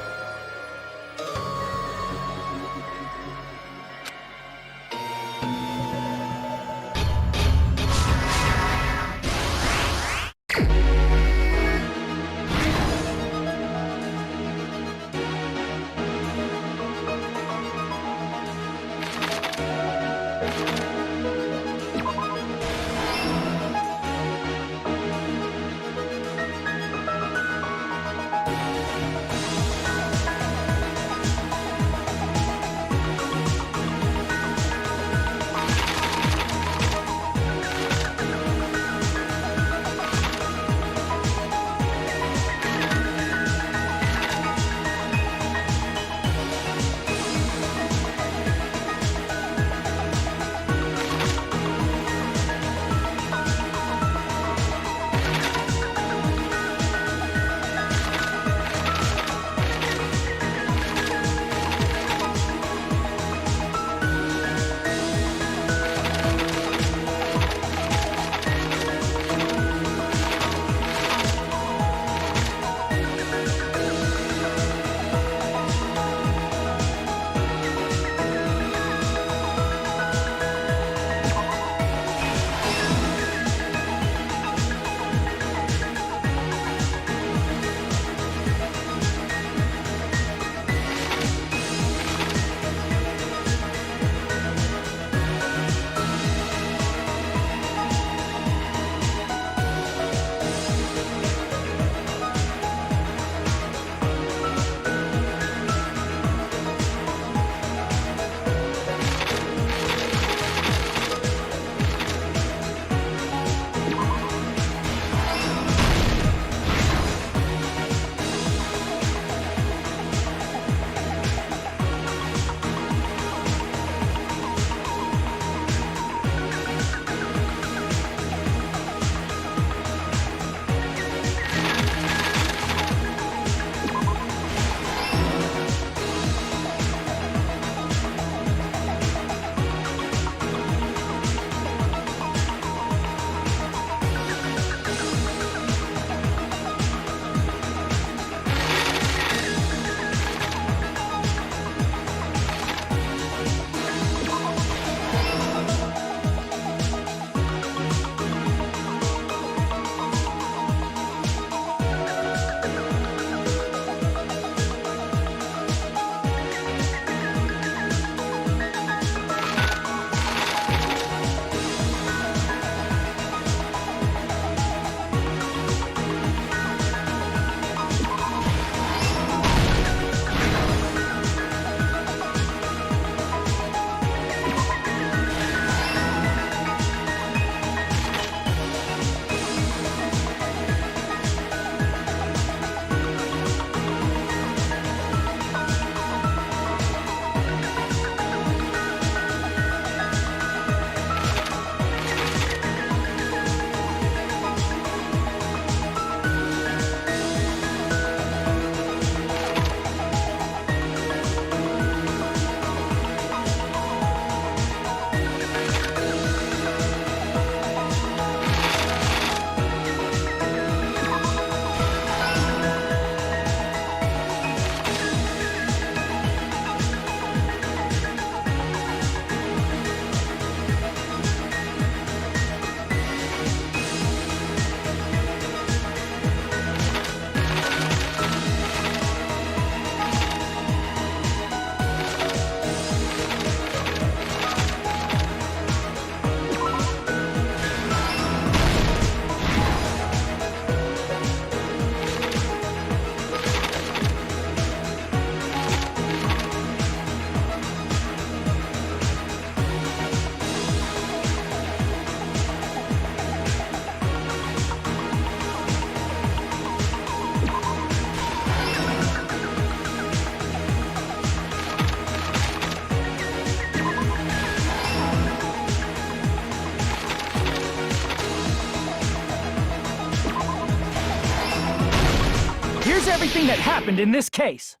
Here's everything that happened in this case.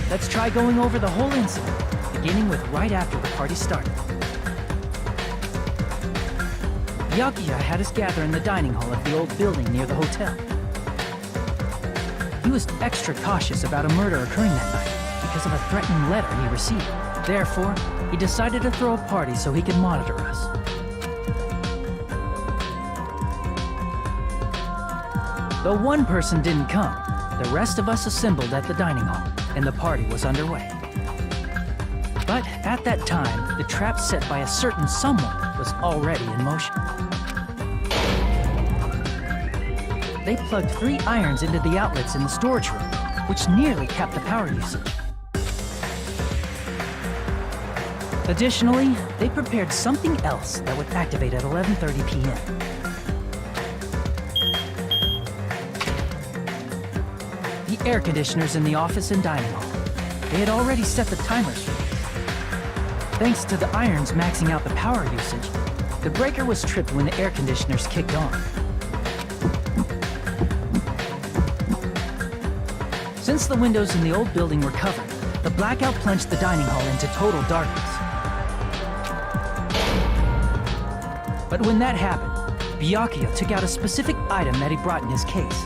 Let's try going over the whole incident, beginning with right after the party started. Byakuya had us gather in the dining hall of the old building near the hotel. He was extra cautious about a murder occurring that night because of a threatening letter he received. Therefore, he decided to throw a party so he could monitor us. Though one person didn't come, the rest of us assembled at the dining hall, and the party was underway. But at that time, the trap set by a certain someone was already in motion. They plugged 3 irons into the outlets in the storage room, which nearly capped the power usage. Additionally, they prepared something else that would activate at 11:30 p.m. The air conditioners in the office and dining hall. They had already set the timers for these. Thanks to the irons maxing out the power usage, the breaker was tripped when the air conditioners kicked on. Since the windows in the old building were covered, the blackout plunged the dining hall into total darkness. But when that happened, Byakuya took out a specific item that he brought in his case.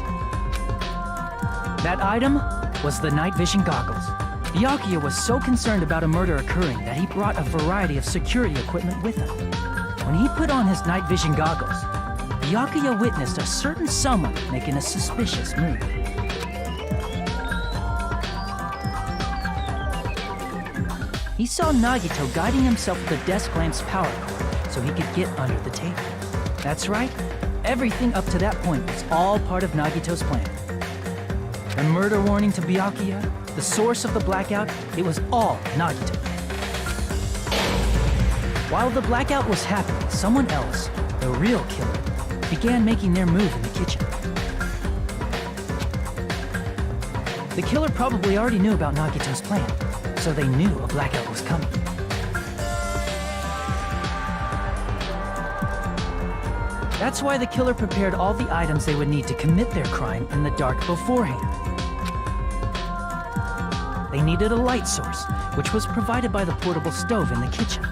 That item was the night vision goggles. Byakuya was so concerned about a murder occurring that he brought a variety of security equipment with him. When he put on his night vision goggles, Byakuya witnessed a certain someone making a suspicious move. He saw Nagito guiding himself with the desk lamp's power cord so he could get under the table. That's right, everything up to that point was all part of Nagito's plan. The murder warning to Byakuya, the source of the blackout, it was all Nagito. While the blackout was happening, someone else, the real killer, began making their move in the kitchen. The killer probably already knew about Nagito's plan, so they knew a blackout was coming. That's why the killer prepared all the items they would need to commit their crime in the dark beforehand. They needed a light source, which was provided by the portable stove in the kitchen.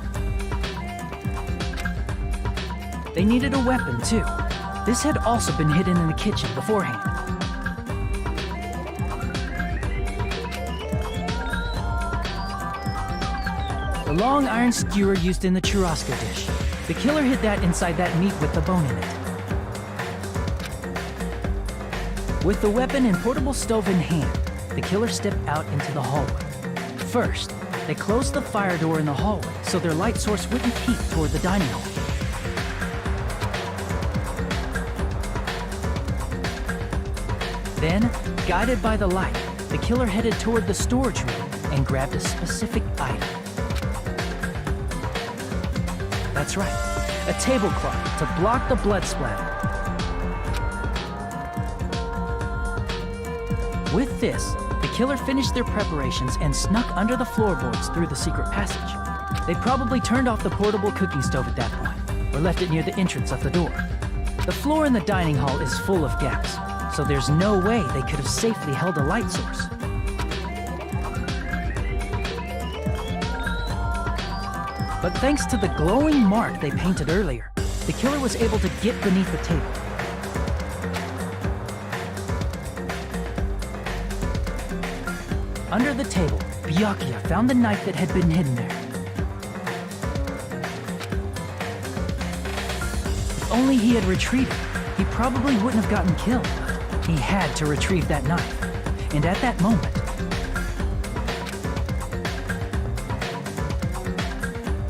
They needed a weapon, too. This had also been hidden in the kitchen beforehand. The long iron skewer used in the churrasco dish. The killer hid that inside that meat with the bone in it. With the weapon and portable stove in hand, the killer stepped out into the hallway. First, they closed the fire door in the hallway so their light source wouldn't peek toward the dining hall. Then, guided by the light, the killer headed toward the storage room and grabbed a specific item. That's right, a tablecloth to block the blood splatter. With this, the killer finished their preparations and snuck under the floorboards through the secret passage. They probably turned off the portable cooking stove at that point, or left it near the entrance of the door. The floor in the dining hall is full of gaps, so there's no way they could have safely held a light source. But thanks to the glowing mark they painted earlier, the killer was able to get beneath the table. Under the table, Byakuya found the knife that had been hidden there. If only he had retreated, he probably wouldn't have gotten killed, but he had to retrieve that knife. And at that moment,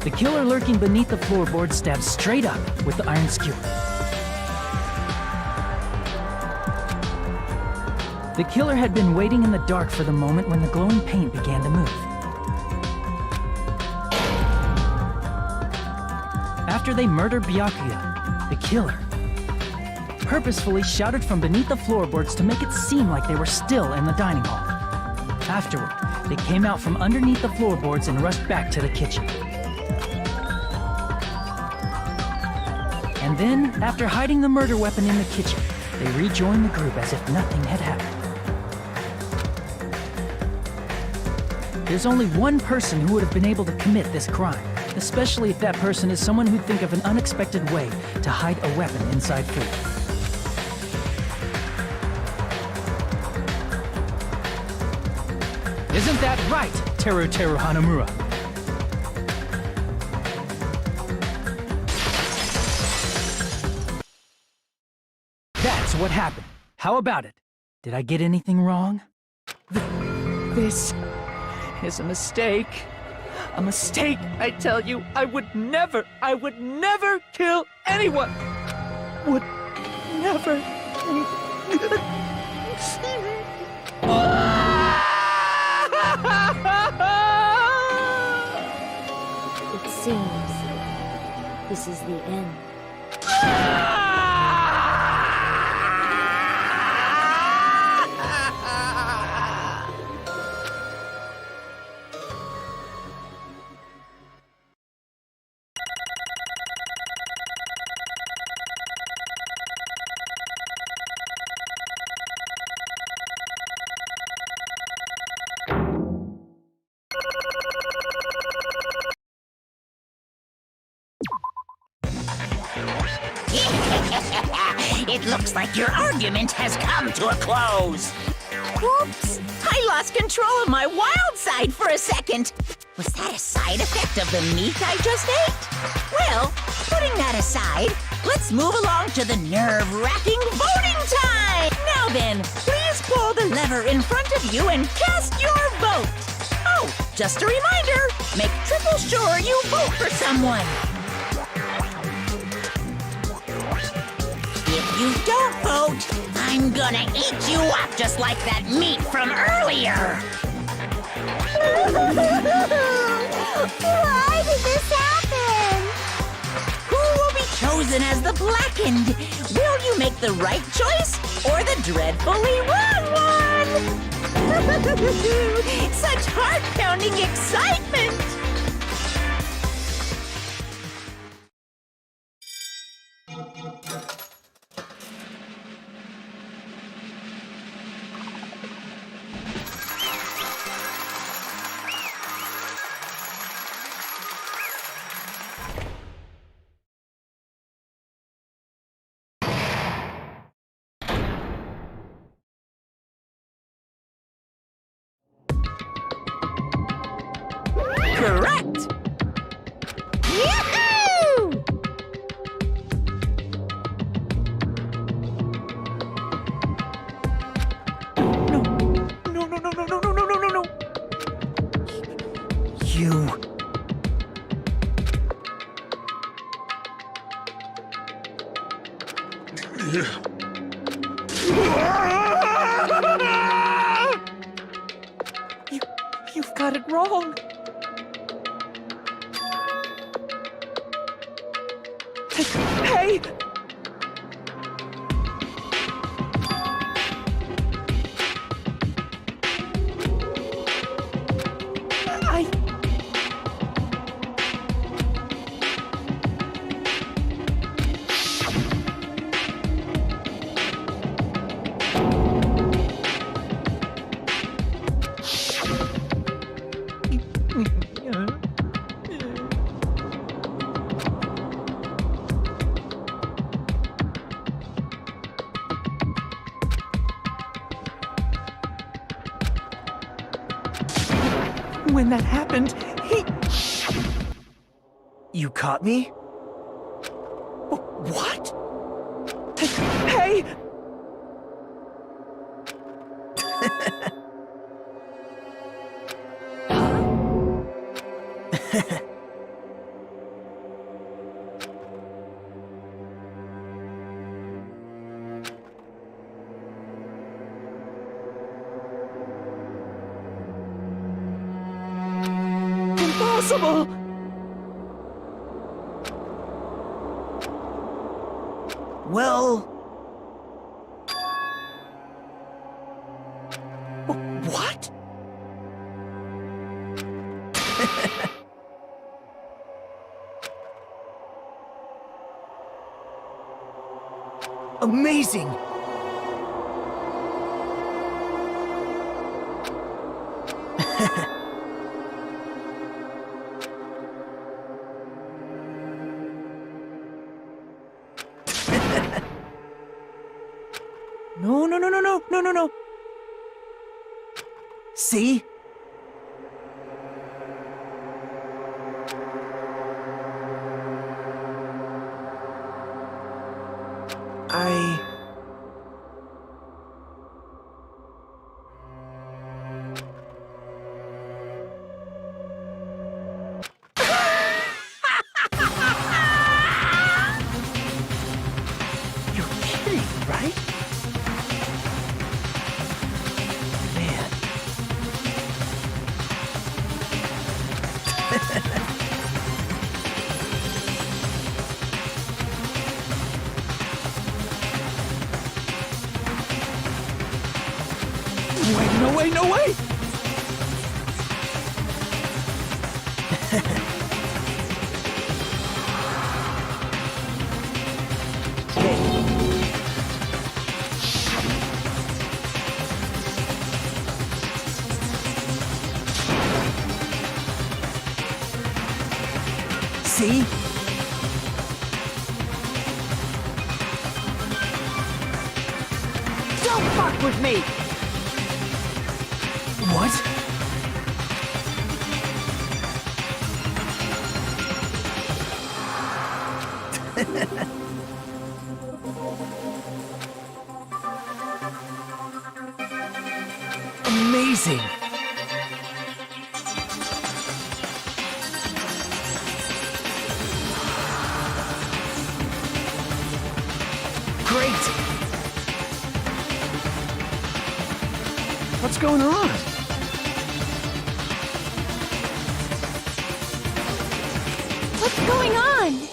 the killer lurking beneath the floorboard stabbed straight up with the iron skewer. The killer had been waiting in the dark for the moment when the glowing paint began to move. After they murdered Byakuya, the killer purposefully shouted from beneath the floorboards to make it seem like they were still in the dining hall. Afterward, they came out from underneath the floorboards and rushed back to the kitchen. And then, after hiding the murder weapon in the kitchen, they rejoined the group as if nothing had happened. There's only one person who would have been able to commit this crime, especially if that person is someone who'd think of an unexpected way to hide a weapon inside food. Isn't that right, Teru Teru Hanamura? That's what happened. How about it? Did I get anything wrong? This is a mistake. A mistake, I tell you. I would never kill anyone. Would never. It seems this is the end. It looks like your argument has come to a close. Whoops! I lost control of my wild side for a second. Was that a side effect of the meat I just ate? Well, putting that aside, let's move along to the nerve-wracking voting time! Now then, please pull the lever in front of you and cast your vote. Oh, just a reminder, make triple sure you vote for someone. If you don't vote, I'm gonna eat you up just like that meat from earlier! Why did this happen? Who will be chosen as the blackened? Will you make the right choice or the dreadfully wrong one? Such heart-pounding excitement! Correct! Yahoo! No. You... You've got it wrong. Hey! When that happened, he... You caught me? What? Hey! Impossible! Well... What? Amazing! No, no, no, no, no, no, no, no. See? You're kidding, right? Man. Wait, no way, no way! See? Don't fuck with me! What? Amazing! Great! What's going on? What's going on?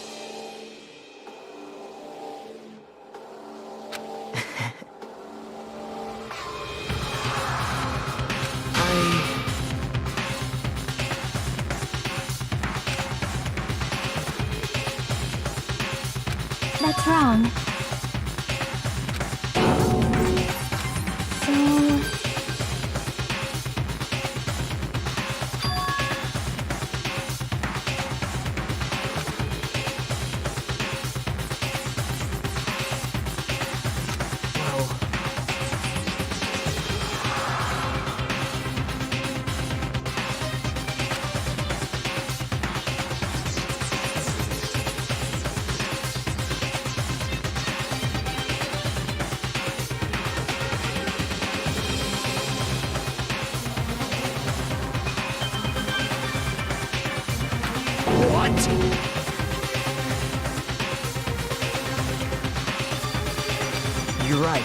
That's wrong. So... You're right.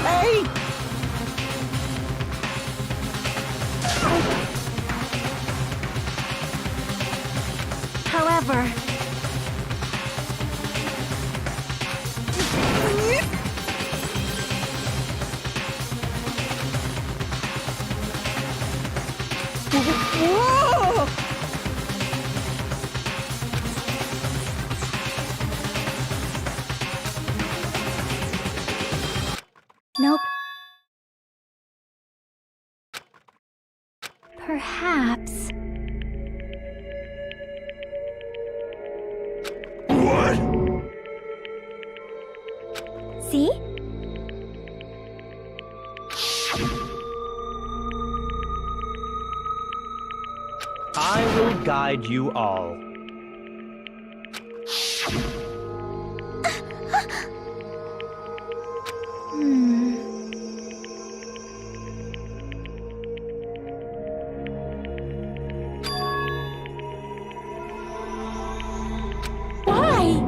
Hey! However, Whoa! Nope. Perhaps... What? See? I will guide you all. Why?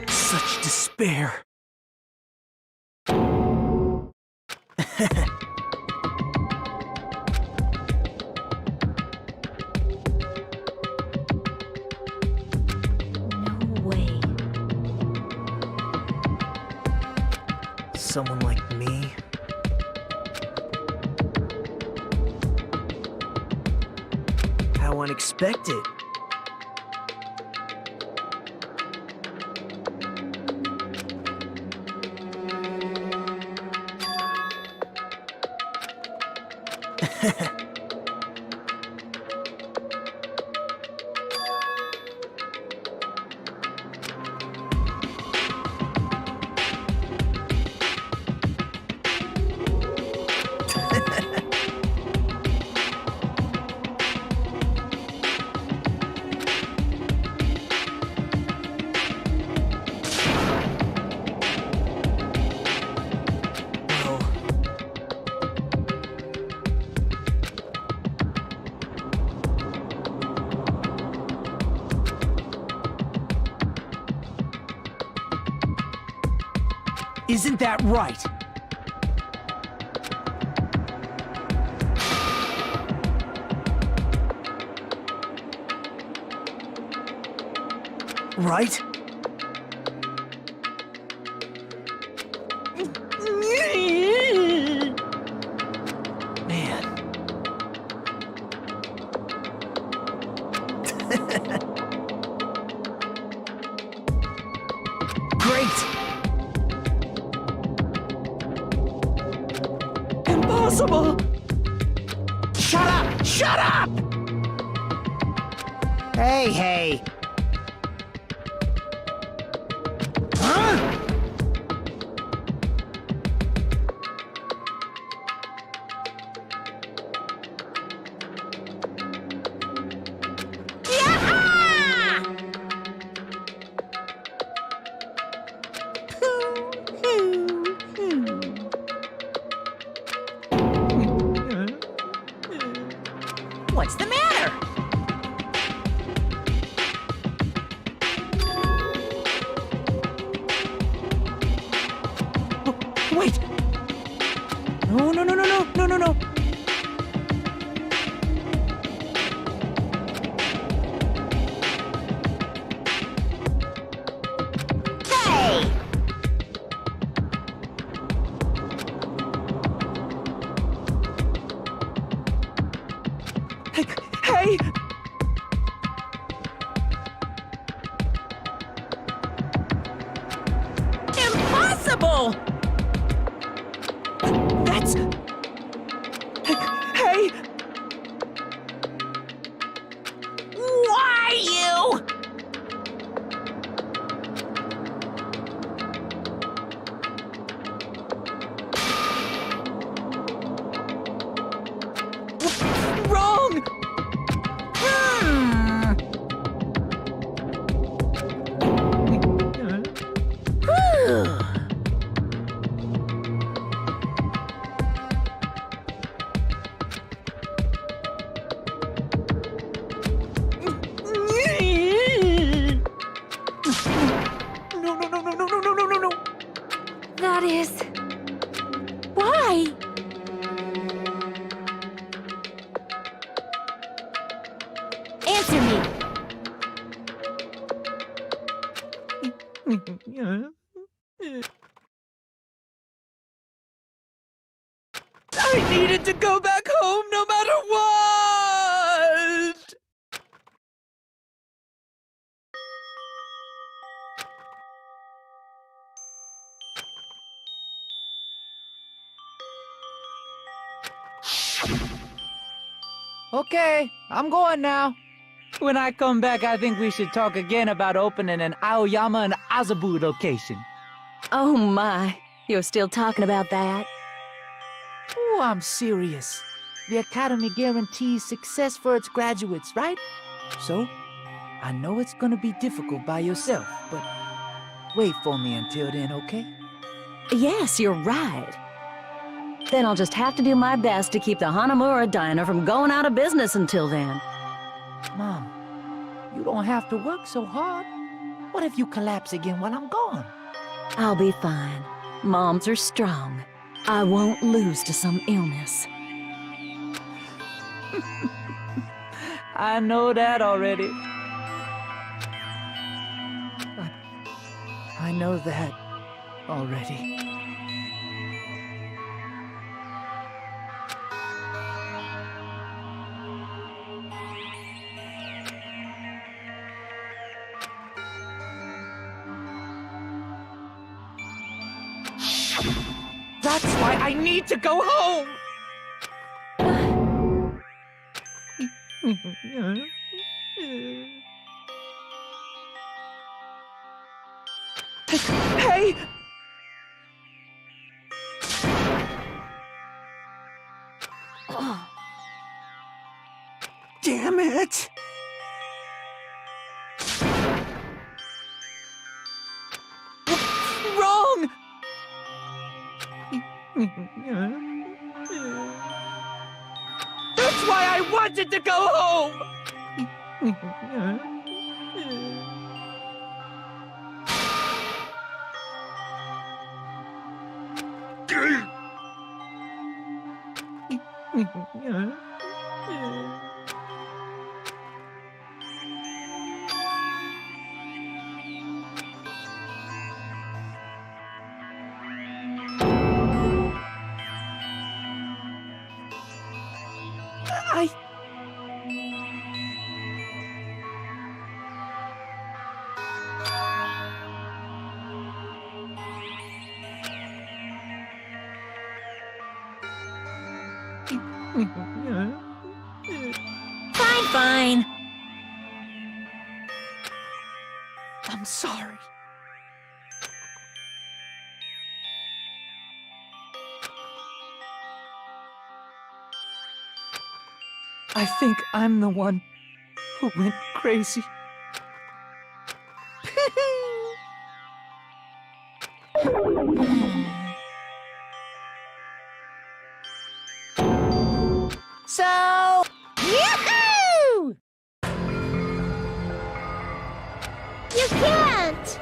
Such despair. No way. Someone like me? How unexpected. Isn't that right? Right? Man. Great! Impossible! Shut up! Shut up! Hey, hey. Huh? What's the matter? Wait! No, no, no, no, no, no, no, no! Hey! Hey! Impossible! That's... Hey! Why you? Wrong! Hmm. Whew. No, no, no, no, no, no, no, no, no, no! That is... Why? Answer me. I needed to go back home no matter what! Okay, I'm going now. When I come back, I think we should talk again about opening an Aoyama and Azabu location. Oh my, you're still talking about that? Oh, I'm serious. The Academy guarantees success for its graduates, right? So, I know it's gonna be difficult by yourself, but wait for me until then, okay? Yes, you're right. Then I'll just have to do my best to keep the Hanamura Diner from going out of business until then. Mom, you don't have to work so hard. What if you collapse again while I'm gone? I'll be fine. Moms are strong. I won't lose to some illness. I know that already. I know that already. That's why I need to go home! Hey! Damn it! Wrong! That's why I wanted to go home! I... Fine, fine. I'm sorry. I think I'm the one who went crazy. So... Yahoo! You can't!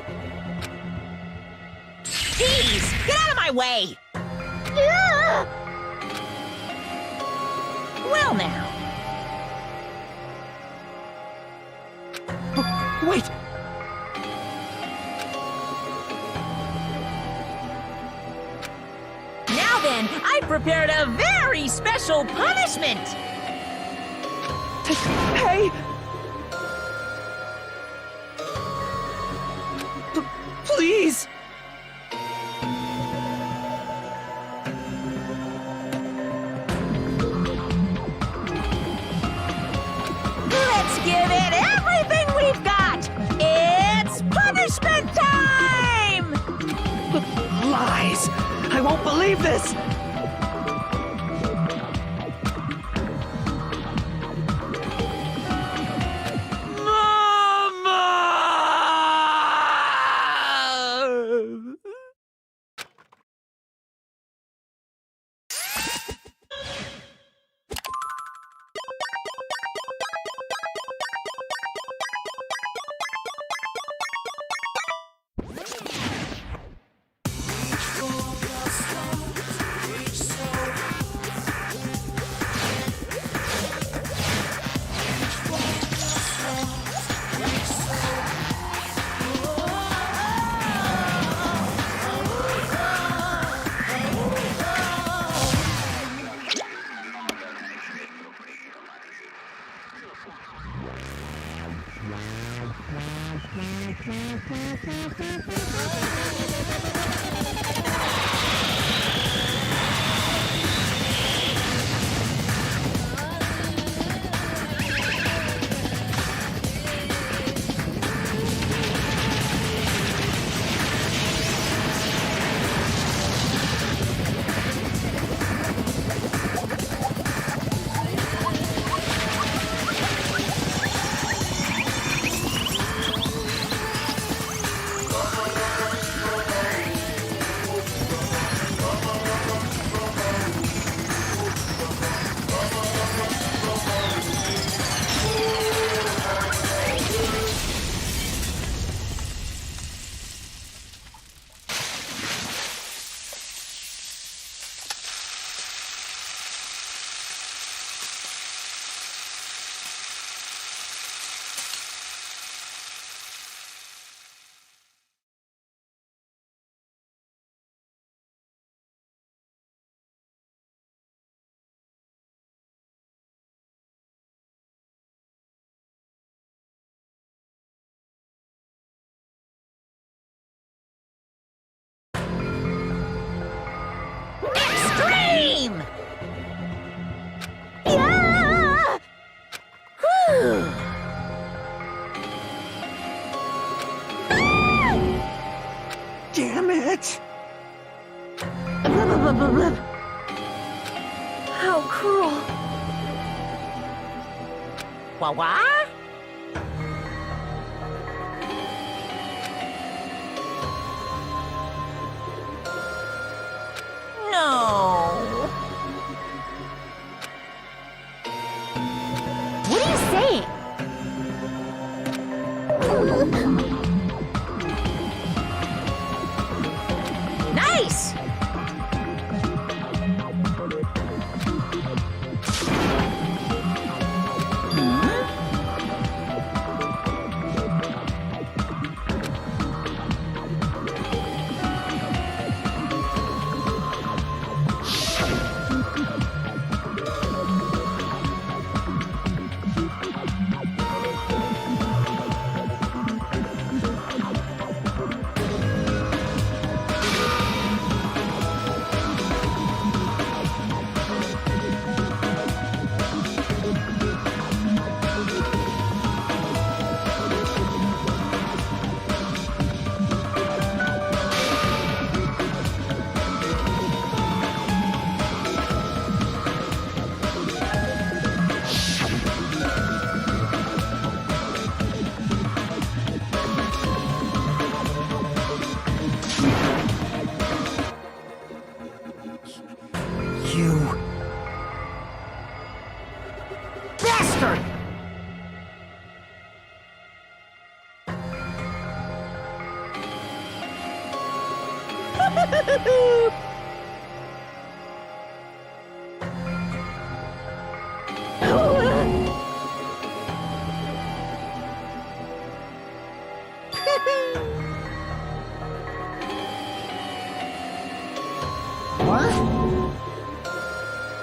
Jeez, get out of my way! Ah! Well now. Wait! Now then, I've prepared a very special punishment! Hey! Please! Let's give it everything we've got! It's punishment time! Lies! I won't believe this! Mama! Extreme! Yeah! Whew. Damn it! How cruel. Wah-wah? No. What are you saying? Nice! bastard!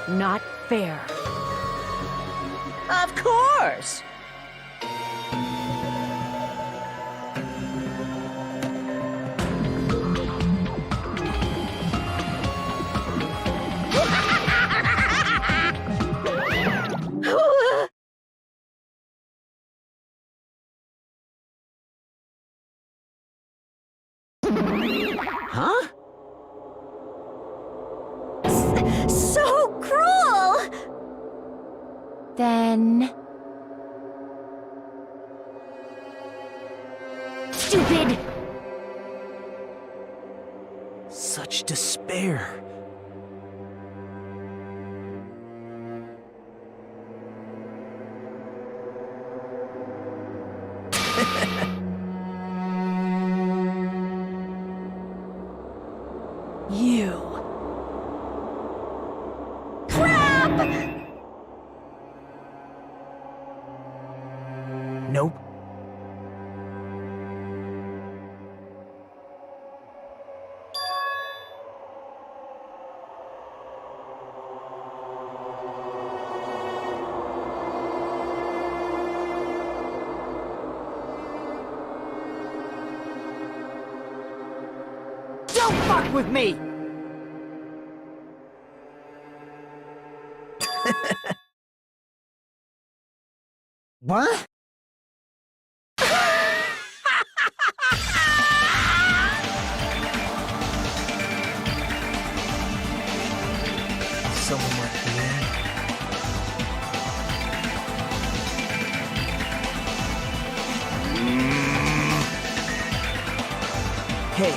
Not fair. Of course. Huh? So cruel! Then... Stupid! Such despair. You. Nope. Don't fuck with me! What? Someone like me. Hey.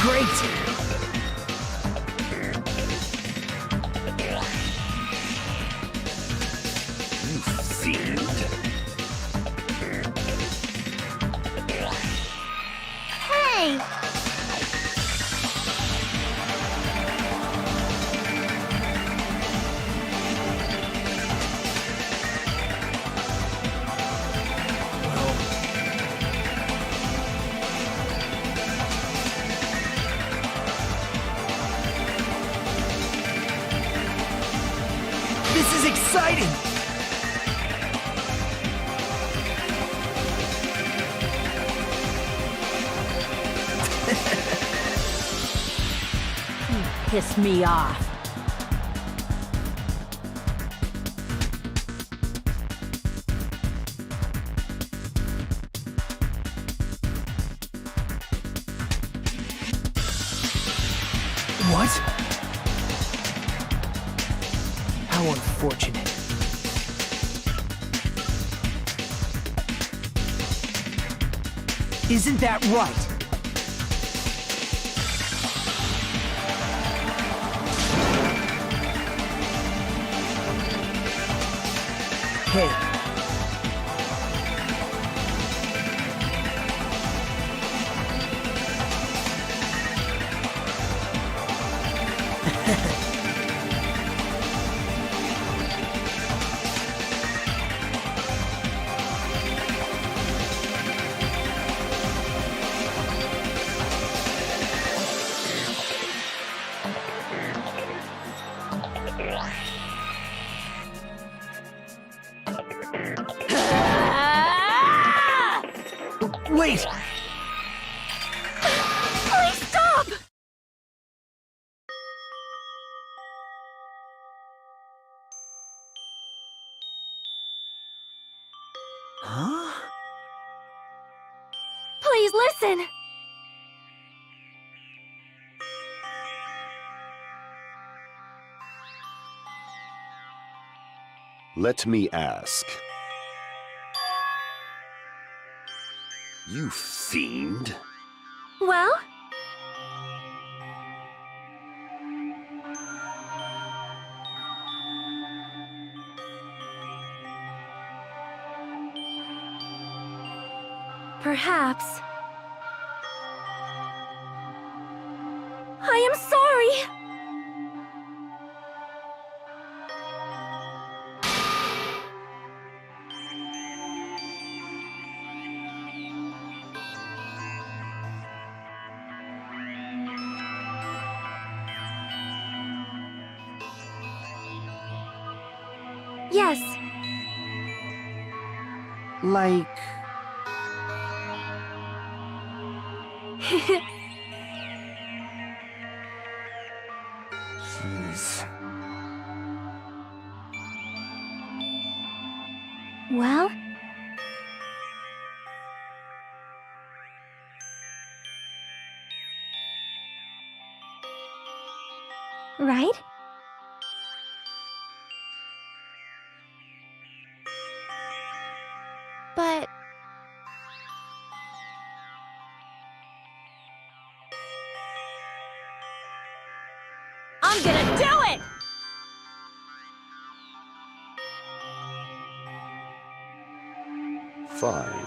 Great! You fiend. Hey! This is exciting! Piss me off. What? How unfortunate. Isn't that right? Hey. Wait! Please stop! Huh? listen! Let me ask. You fiend! Well? Perhaps. I am sorry! Yes. Like... Jeez. Well? Right? But... I'm gonna do it! Fine.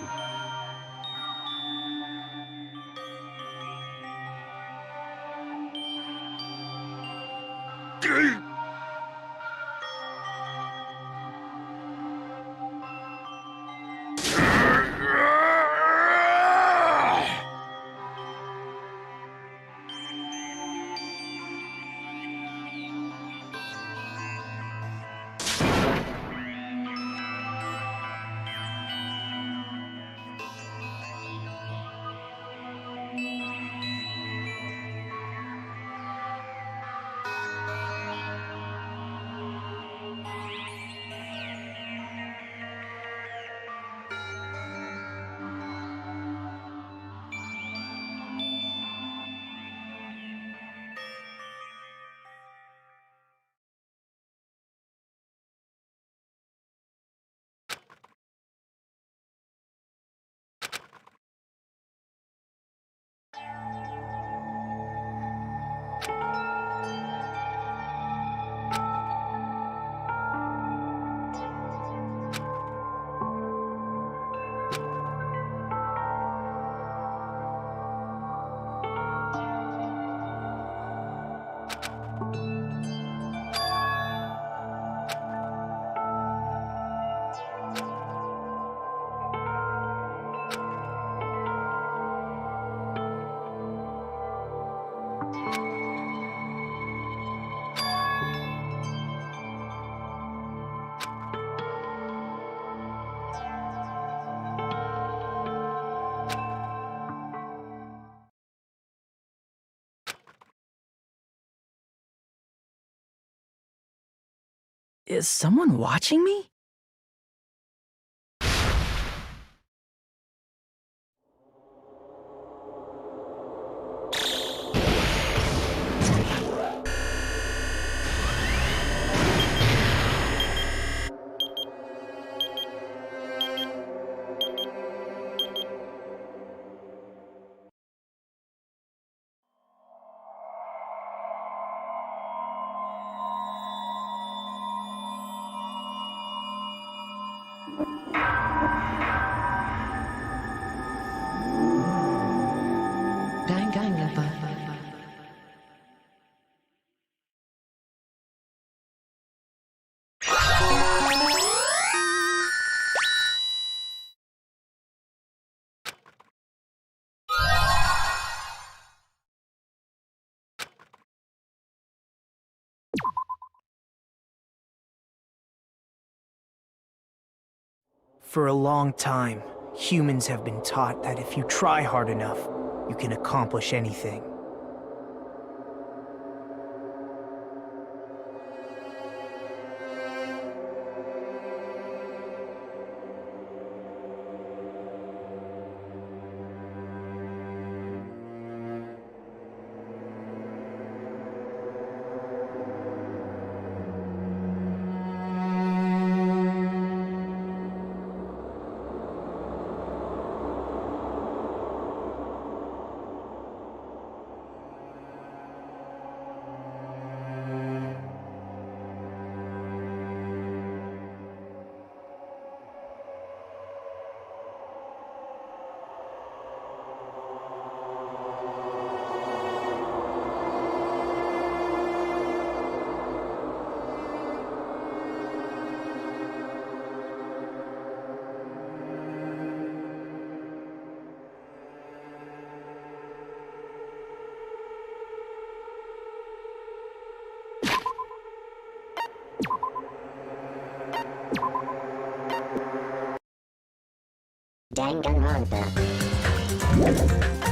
Is someone watching me? Danganronpa. For a long time, humans have been taught that if you try hard enough, you can accomplish anything. Danganronpa.